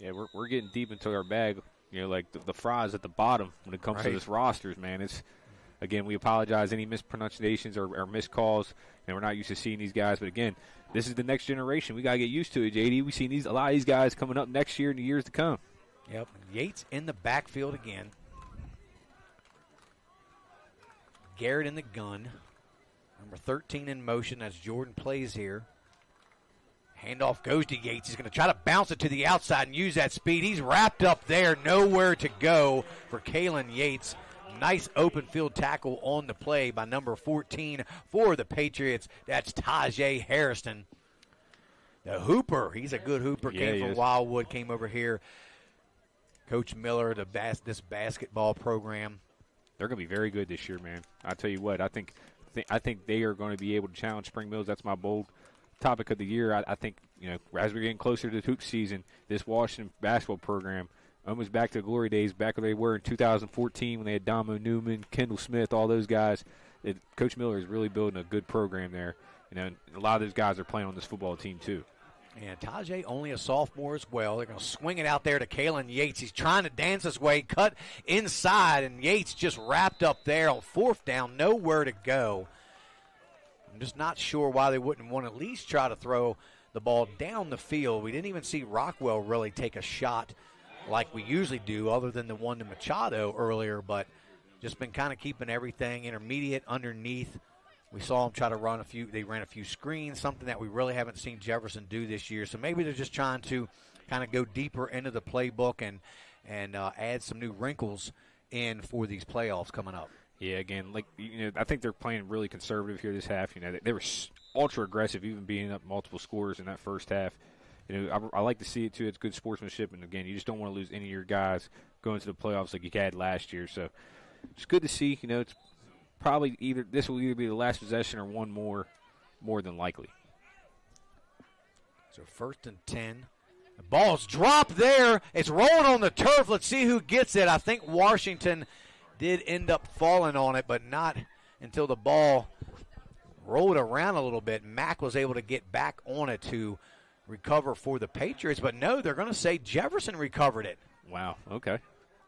Yeah, we're getting deep into our bag. You know, like the fries at the bottom when it comes to this rosters, man. It's again, we apologize any mispronunciations or miscalls, and we're not used to seeing these guys. But again, this is the next generation. We gotta get used to it, JD. We've seen a lot of these guys coming up next year and the years to come. Yep, Yates in the backfield again. Garrett in the gun. Number 13 in motion. That's Jordan Plays here. Handoff goes to Yates. He's going to try to bounce it to the outside and use that speed. He's wrapped up there. Nowhere to go for Kalen Yates. Nice open field tackle on the play by number 14 for the Patriots. That's Tajay Harrison. The hooper. He's a good hooper. Came from Wildwood. Came over here. Coach Miller, this basketball program. They're going to be very good this year, man. I tell you what, I think they are going to be able to challenge Spring Mills. That's my bold topic of the year. I think, you know, as we're getting closer to the hoop season, this Washington basketball program, almost back to the glory days, back where they were in 2014 when they had Damo Newman, Kendall Smith, all those guys. Coach Miller is really building a good program there. You know, a lot of those guys are playing on this football team too. And Tajay only a sophomore as well. They're going to swing it out there to Kalen Yates. He's trying to dance his way, cut inside, and Yates just wrapped up there on 4th down, nowhere to go. I'm just not sure why they wouldn't want to at least try to throw the ball down the field. We didn't even see Rockwell really take a shot like we usually do, other than the one to Machado earlier, but just been kind of keeping everything intermediate underneath. We saw them try to run they ran a few screens, something that we really haven't seen Jefferson do this year. So maybe they're just trying to kind of go deeper into the playbook and add some new wrinkles in for these playoffs coming up. Yeah, again, I think they're playing really conservative here this half. They were ultra aggressive, even being up multiple scores in that first half. I like to see it too. It's good sportsmanship, and again, you just don't want to lose any of your guys going to the playoffs like you had last year. So it's good to see. It's probably this will either be the last possession or one more than likely. So 1st and 10. The ball's dropped there. It's rolling on the turf. Let's see who gets it. I think Washington did end up falling on it, but not until the ball rolled around a little bit. Mack was able to get back on it to recover for the Patriots, but no, they're going to say Jefferson recovered it. Wow, okay.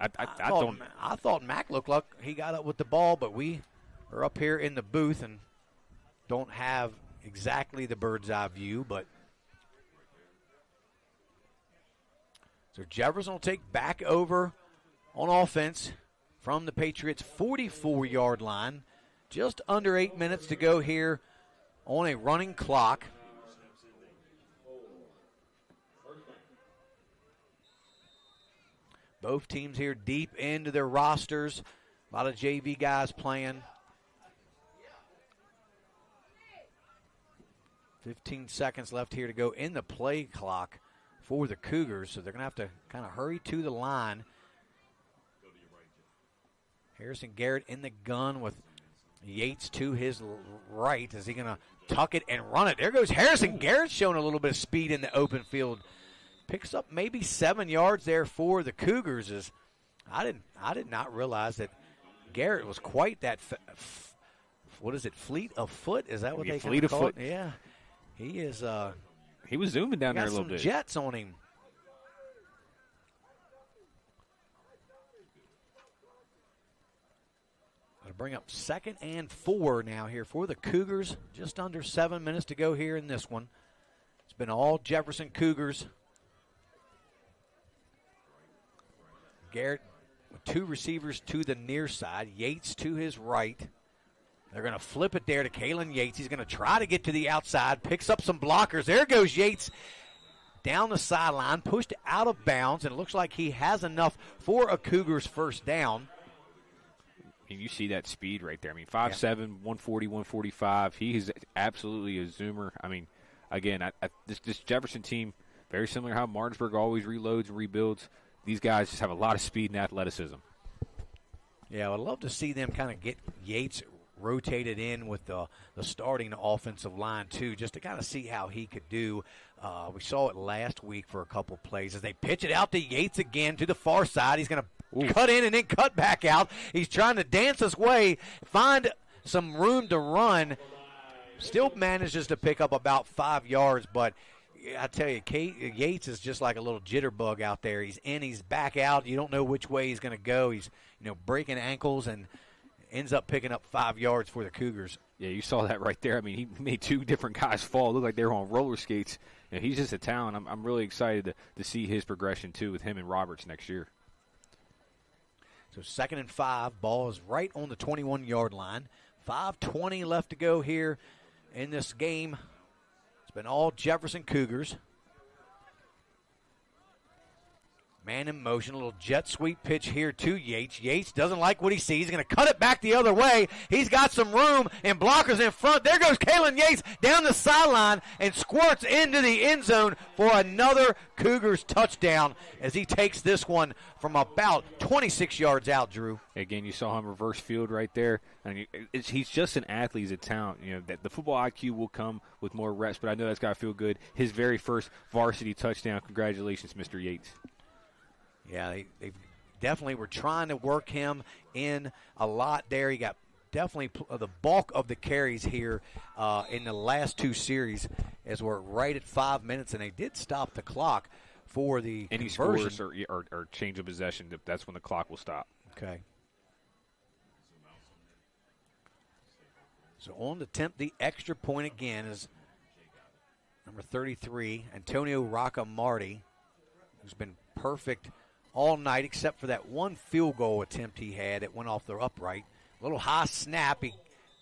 I thought Mack looked like he got up with the ball, but we are up here in the booth and don't have exactly the bird's eye view, but so Jefferson will take back over on offense from the Patriots' 44-yard line. Just under 8 minutes to go here on a running clock. Both teams here deep into their rosters. A lot of JV guys playing. 15 seconds left here to go in the play clock for the Cougars, so they're going to have to kind of hurry to the line. Harrison Garrett in the gun with Yates to his right. Is he going to tuck it and run it? There goes Harrison Garrett, showing a little bit of speed in the open field. Picks up maybe 7 yards there for the Cougars. I did not realize that Garrett was quite that. What is it? Fleet of foot? Is that what they fleet of call foot? It? Yeah, he is. He was zooming down there a little bit. Got some jets on him. Going to bring up 2nd and 4 now here for the Cougars. Just under 7 minutes to go here in this one. It's been all Jefferson Cougars. Garrett with 2 receivers to the near side. Yates to his right. They're going to flip it there to Kalen Yates. He's going to try to get to the outside. Picks up some blockers. There goes Yates down the sideline. Pushed out of bounds. And it looks like he has enough for a Cougars first down. And you see that speed right there. 5'7", 140, 145. He is absolutely a zoomer. Again, this Jefferson team, very similar to how Martinsburg always reloads and rebuilds. These guys just have a lot of speed and athleticism. Yeah, I'd love to see them kind of get Yates rotated in with the starting offensive line, too, just to kind of see how he could do. We saw it last week for a couple plays as they pitch it out to Yates again to the far side. He's going to cut in and then cut back out. He's trying to dance his way, find some room to run. Still manages to pick up about 5 yards, but I tell you, Yates is just like a little jitterbug out there. He's in, he's back out. You don't know which way he's going to go. He's breaking ankles and ends up picking up 5 yards for the Cougars. Yeah, you saw that right there. He made 2 different guys fall. It looked like they were on roller skates. He's just a talent. I'm really excited to see his progression, too, with him and Roberts next year. So 2nd and 5. Ball is right on the 21-yard line. 5:20 left to go here in this game. It's been all Jefferson Cougars. Man in motion, a little jet sweep pitch here to Yates. Yates doesn't like what he sees. He's going to cut it back the other way. He's got some room and blockers in front. There goes Kalen Yates down the sideline and squirts into the end zone for another Cougars touchdown as he takes this one from about 26 yards out, Drew. Again, you saw him reverse field right there. He's just an athlete. He's a talent. That the football IQ will come with more reps, but I know that's got to feel good. His very first varsity touchdown. Congratulations, Mr. Yates. Yeah, they definitely were trying to work him in a lot there. He got definitely the bulk of the carries here in the last 2 series as we're right at 5 minutes, and they did stop the clock for the any conversion. Scores or change of possession, that's when the clock will stop. Okay. So on to attempt the extra point again is number 33, Antonio Rocca-Marti, who's been perfect all night except for that one field goal attempt he had. It went off the upright. A little high snap. He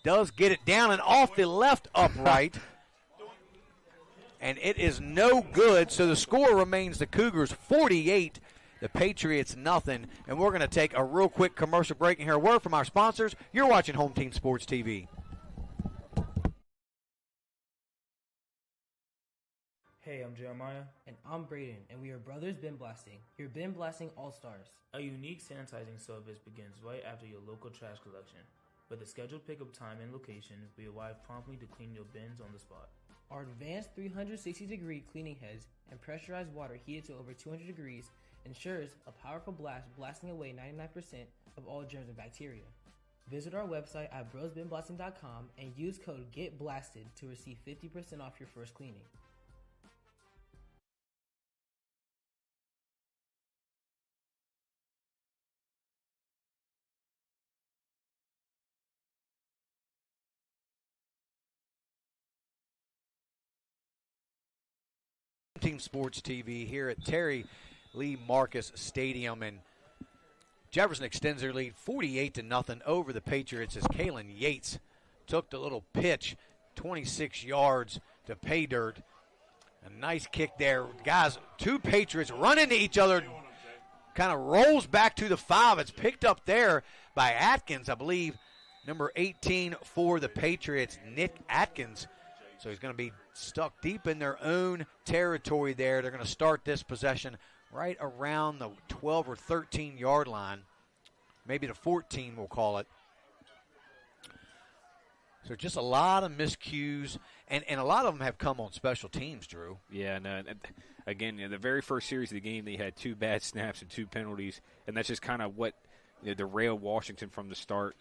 does get it down and off the left upright. And it is no good, so the score remains the Cougars 48, the Patriots nothing. And we're going to take a real quick commercial break and hear a word from our sponsors. You're watching Home Team Sports TV. Hey, I'm Jeremiah. And I'm Braden, and we are Brothers Bin Blasting, your bin blasting all-stars. A unique sanitizing service begins right after your local trash collection. With a scheduled pickup time and location, we arrive promptly to clean your bins on the spot. Our advanced 360-degree cleaning heads and pressurized water heated to over 200 degrees ensures a powerful blast blasting away 99% of all germs and bacteria. Visit our website at brosbinblasting.com and use code GETBLASTED to receive 50% off your first cleaning. Team Sports TV here at Terry Lee Marcus Stadium, and Jefferson extends their lead 48-0 over the Patriots as Kalen Yates took the little pitch 26 yards to pay dirt. A nice kick there. Guys, two Patriots run into each other, kind of rolls back to the 5. It's picked up there by Atkins, I believe, number 18 for the Patriots, Nick Atkins. So he's going to be stuck deep in their own territory there. They're going to start this possession right around the 12 or 13 yard line, maybe the 14 we'll call it. So just a lot of miscues, and a lot of them have come on special teams, Drew. Yeah, no, again, the very first series of the game, they had 2 bad snaps and 2 penalties, and that's just kind of what derailed Washington from the start.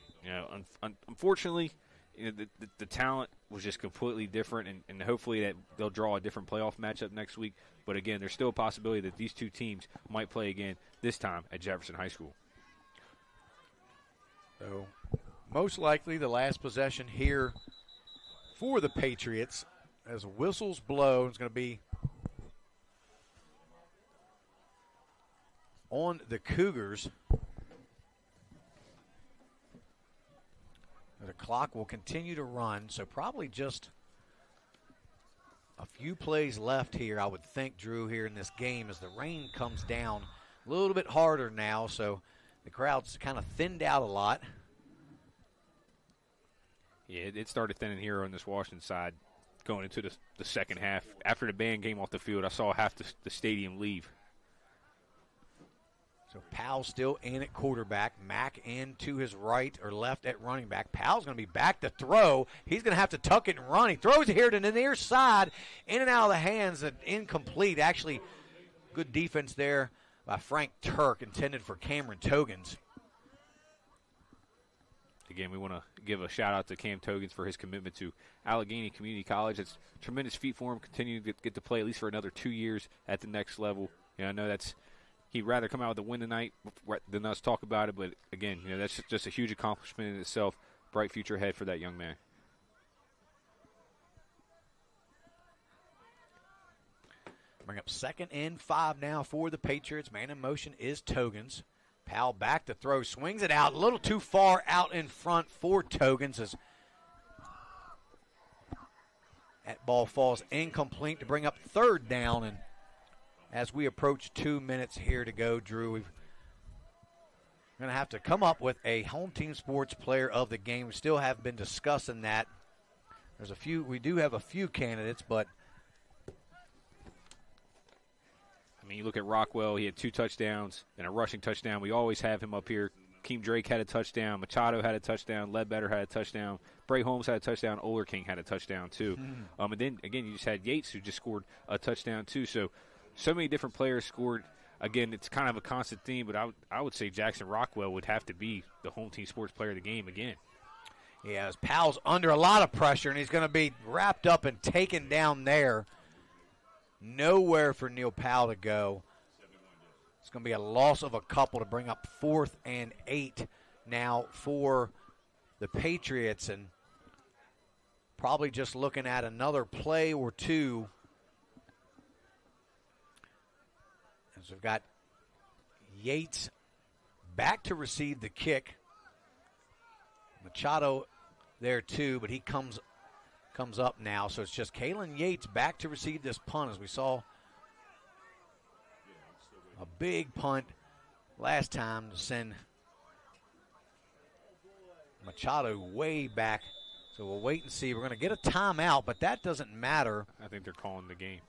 Unfortunately, the talent was just completely different, and hopefully that they'll draw a different playoff matchup next week. But again, there's still a possibility that these two teams might play again, this time at Jefferson High School. So most likely the last possession here for the Patriots as whistles blow. It's going to be on the Cougars. The clock will continue to run, so probably just a few plays left here, I would think, Drew, here in this game as the rain comes down a little bit harder now, so the crowd's kind of thinned out a lot. Yeah, it started thinning here on this Washington side going into the second half. After the band came off the field, I saw half the stadium leave. So Powell still in at quarterback. Mack in to his right or left at running back. Powell's going to be back to throw. He's going to have to tuck it and run. He throws it here to the near side, in and out of the hands, and incomplete. Actually, good defense there by Frank Turk, intended for Cameron Togans. Again, we want to give a shout-out to Cam Togans for his commitment to Allegheny Community College. It's a tremendous feat for him, continuing to get to play at least for another 2 years at the next level. I know he'd rather come out with a win tonight than us talk about it, but again, that's just a huge accomplishment in itself. Bright future ahead for that young man. Bring up 2nd and 5 now for the Patriots. Man in motion is Togans. Powell back to throw, swings it out a little too far out in front for Togans as that ball falls incomplete to bring up 3rd down. And as we approach 2 minutes here to go, Drew, we're going to have to come up with a Home Team Sports Player of the Game. We still have been discussing that. We do have a few candidates, but you look at Rockwell, he had 2 touchdowns and a rushing touchdown. We always have him up here. Keem Drake had a touchdown. Machado had a touchdown. Ledbetter had a touchdown. Bray Holmes had a touchdown. Oler King had a touchdown, too. And then, again, you just had Yates, who just scored a touchdown, too. So many different players scored. Again, it's kind of a constant theme, but I would say Jackson Rockwell would have to be the Home Team Sports Player of the Game again. Yeah, as Powell's under a lot of pressure, and he's going to be wrapped up and taken down there. Nowhere for Neil Powell to go. It's going to be a loss of a couple to bring up 4th and 8 now for the Patriots, and probably just looking at another play or two. As we've got Yates back to receive the kick. Machado there too, but he comes up now. So it's just Kalen Yates back to receive this punt, as we saw a big punt last time to send Machado way back. So we'll wait and see. We're going to get a timeout, but that doesn't matter. I think they're calling the game.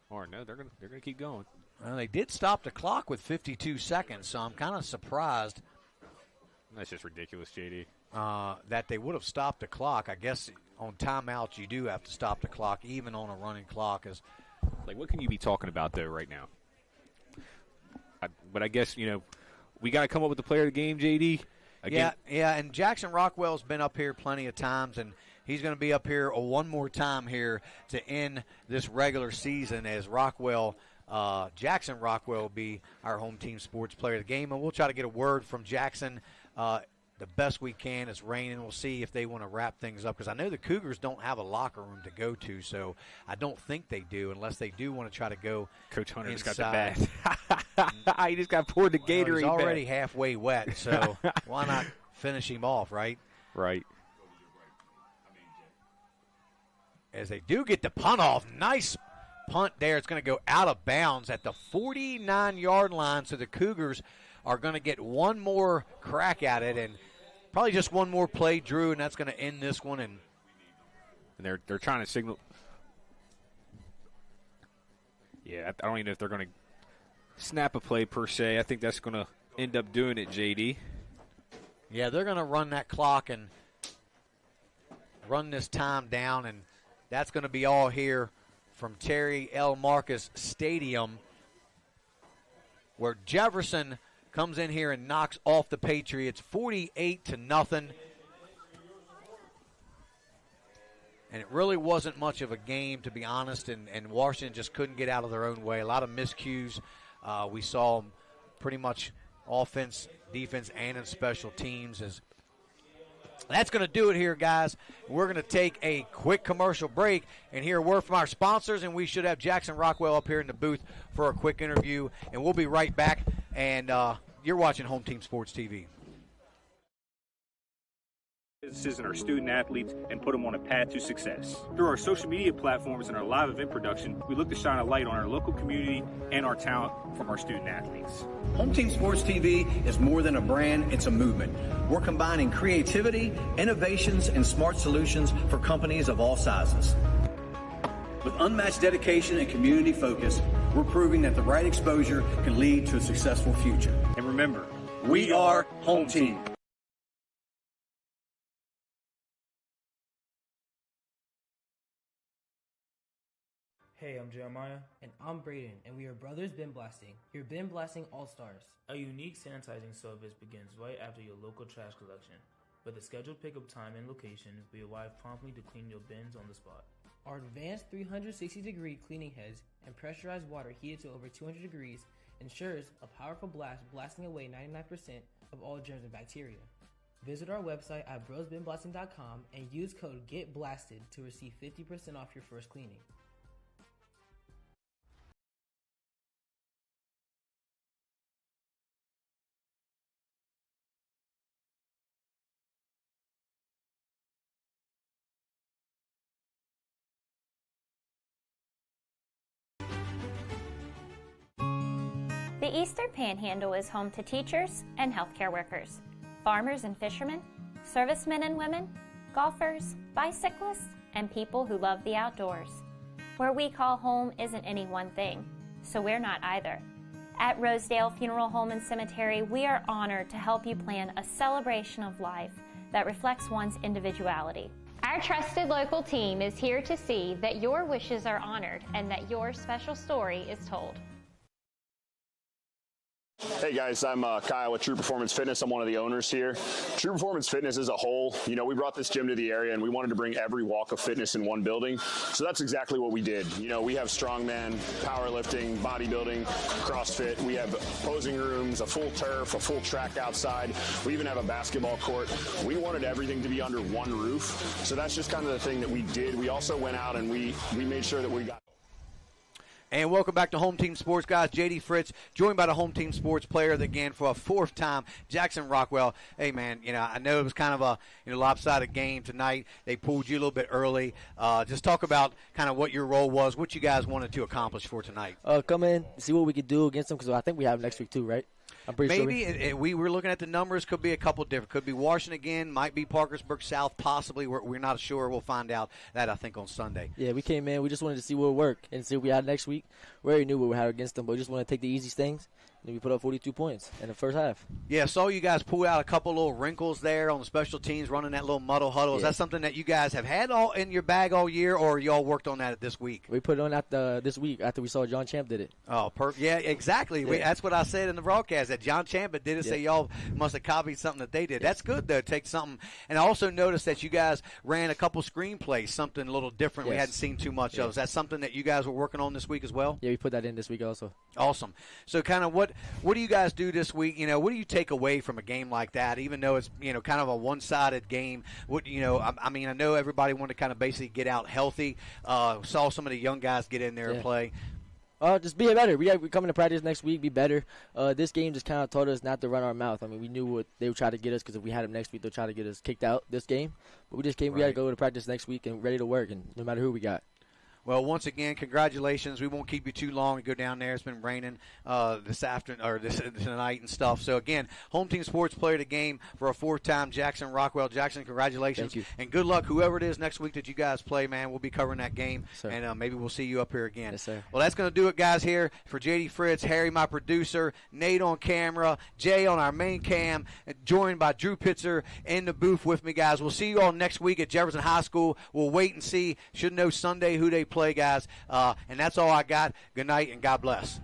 Or no, they're gonna keep going. Well, they did stop the clock with 52 seconds, so I'm kind of surprised. That's just ridiculous, JD. That they would have stopped the clock. I guess on timeouts you do have to stop the clock, even on a running clock. Like, what can you be talking about, though, right now? But I guess, we got to come up with the player of the game, JD. Again. Yeah, and Jackson Rockwell's been up here plenty of times, and he's going to be up here one more time here to end this regular season as Jackson Rockwell will be our home team sports player of the game. And we'll try to get a word from Jackson the best we can. It's raining. We'll see if they want to wrap things up, because I know the Cougars don't have a locker room to go to, so I don't think they do, unless they do want to try to go Coach Hunter inside. just got the bat. He just got poured the Gatorade. He's already halfway wet, so why not finish him off, right? Right. As they do get the punt off. Nice punt there. It's going to go out of bounds at the 49-yard line, so the Cougars are going to get one more crack at it, and probably just one more play, Drew, and that's going to end this one. And they're trying to signal. Yeah, I don't even know if they're going to snap a play per se. I think that's going to end up doing it, JD. Yeah, they're going to run that clock and run this time down, and that's going to be all here from Terry L. Marcus Stadium, where Jefferson comes in here and knocks off the Patriots 48-0. And it really wasn't much of a game, to be honest, and Washington just couldn't get out of their own way. A lot of miscues. We saw pretty much offense, defense, and in special teams. That's going to do it here, guys. We're going to take a quick commercial break and hear a word from our sponsors, and we should have Jackson Rockwell up here in the booth for a quick interview, and we'll be right back. And you're watching Home Team Sports TV. Businesses and our student athletes and put them on a path to success. Through our social media platforms and our live event production, we look to shine a light on our local community and our talent from our student athletes. Home Team Sports TV is more than a brand, it's a movement. We're combining creativity, innovations, and smart solutions for companies of all sizes. With unmatched dedication and community focus, we're proving that the right exposure can lead to a successful future. And remember, we are Home Team. Hey, I'm Jeremiah. And I'm Braden, and we are Brothers Bin Blasting, your bin blasting all-stars. A unique sanitizing service begins right after your local trash collection. With a scheduled pickup time and location, we arrive promptly to clean your bins on the spot. Our advanced 360-degree cleaning heads and pressurized water heated to over 200 degrees ensures a powerful blast blasting away 99% of all germs and bacteria. Visit our website at brosbinblasting.com and use code GETBLASTED to receive 50% off your first cleaning. The Eastern Panhandle is home to teachers and healthcare workers, farmers and fishermen, servicemen and women, golfers, bicyclists, and people who love the outdoors. Where we call home isn't any one thing, so we're not either. At Rosedale Funeral Home and Cemetery, we are honored to help you plan a celebration of life that reflects one's individuality. Our trusted local team is here to see that your wishes are honored and that your special story is told. Hey guys, I'm Kyle with True Performance Fitness. I'm one of the owners here. True Performance Fitness as a whole, we brought this gym to the area and we wanted to bring every walk of fitness in one building. So that's exactly what we did. We have strongman, powerlifting, bodybuilding, CrossFit. We have posing rooms, a full turf, a full track outside. We even have a basketball court. We wanted everything to be under one roof. So that's just kind of the thing that we did. We also went out and we made sure that we got... And welcome back to Home Team Sports, guys. J.D. Fritz, joined by the Home Team Sports player again for a fourth time, Jackson Rockwell. Hey, man, I know it was kind of a lopsided game tonight. They pulled you a little bit early. Just talk about kind of what your role was, what you guys wanted to accomplish for tonight. Come in, see what we could do against them, because I think we have next week too, right? I'm pretty sure. Maybe we were looking at the numbers. Could be a couple different. Could be Washington again. Might be Parkersburg South. Possibly. We're not sure. We'll find out that I think on Sunday. Yeah, we came in. We just wanted to see what would work and see what we had next week. We already knew what we had against them, but we just wanted to take the easy things. And we put up 42 points in the first half. Yeah, saw you guys pull out a couple little wrinkles there on the special teams, running that little muddle huddle. Is that something that you guys have had all in your bag all year, or y'all worked on that this week? We put it on this week after we saw John Champ did it. Oh, yeah, exactly. Yeah. That's what I said in the broadcast, that John Champ did it, say y'all must have copied something that they did. That's good, though. Take something. And I also noticed that you guys ran a couple screenplays, something a little different we hadn't seen too much of. Is that something that you guys were working on this week as well? Yeah, we put that in this week also. Awesome. So kind of what do you guys do this week? What do you take away from a game like that, even though it's kind of a one-sided game? What I mean, I know everybody wanted to kind of basically get out healthy. Saw some of the young guys get in there and play. Just be better. We coming to practice next week. Be better. This game just kind of taught us not to run our mouth. I mean, we knew what they would try to get us, because if we had them next week, they'll try to get us kicked out this game. But we just came. Right. We got to go to practice next week and ready to work, and no matter who we got. Well, once again, congratulations. We won't keep you too long to go down there. It's been raining this afternoon or this tonight and stuff. So again, Home Team Sports player of the game for a fourth time, Jackson Rockwell. Jackson, congratulations. Thank you. And good luck, whoever it is next week that you guys play, man. We'll be covering that game, and maybe we'll see you up here again. Yes, sir. Well, that's going to do it, guys, here for J.D. Fritz, Harry, my producer, Nate on camera, Jay on our main cam, joined by Drew Pitzer in the booth with me, guys. We'll see you all next week at Jefferson High School. We'll wait and see. Should know Sunday who they play, guys. And that's all I got. Good night and God bless.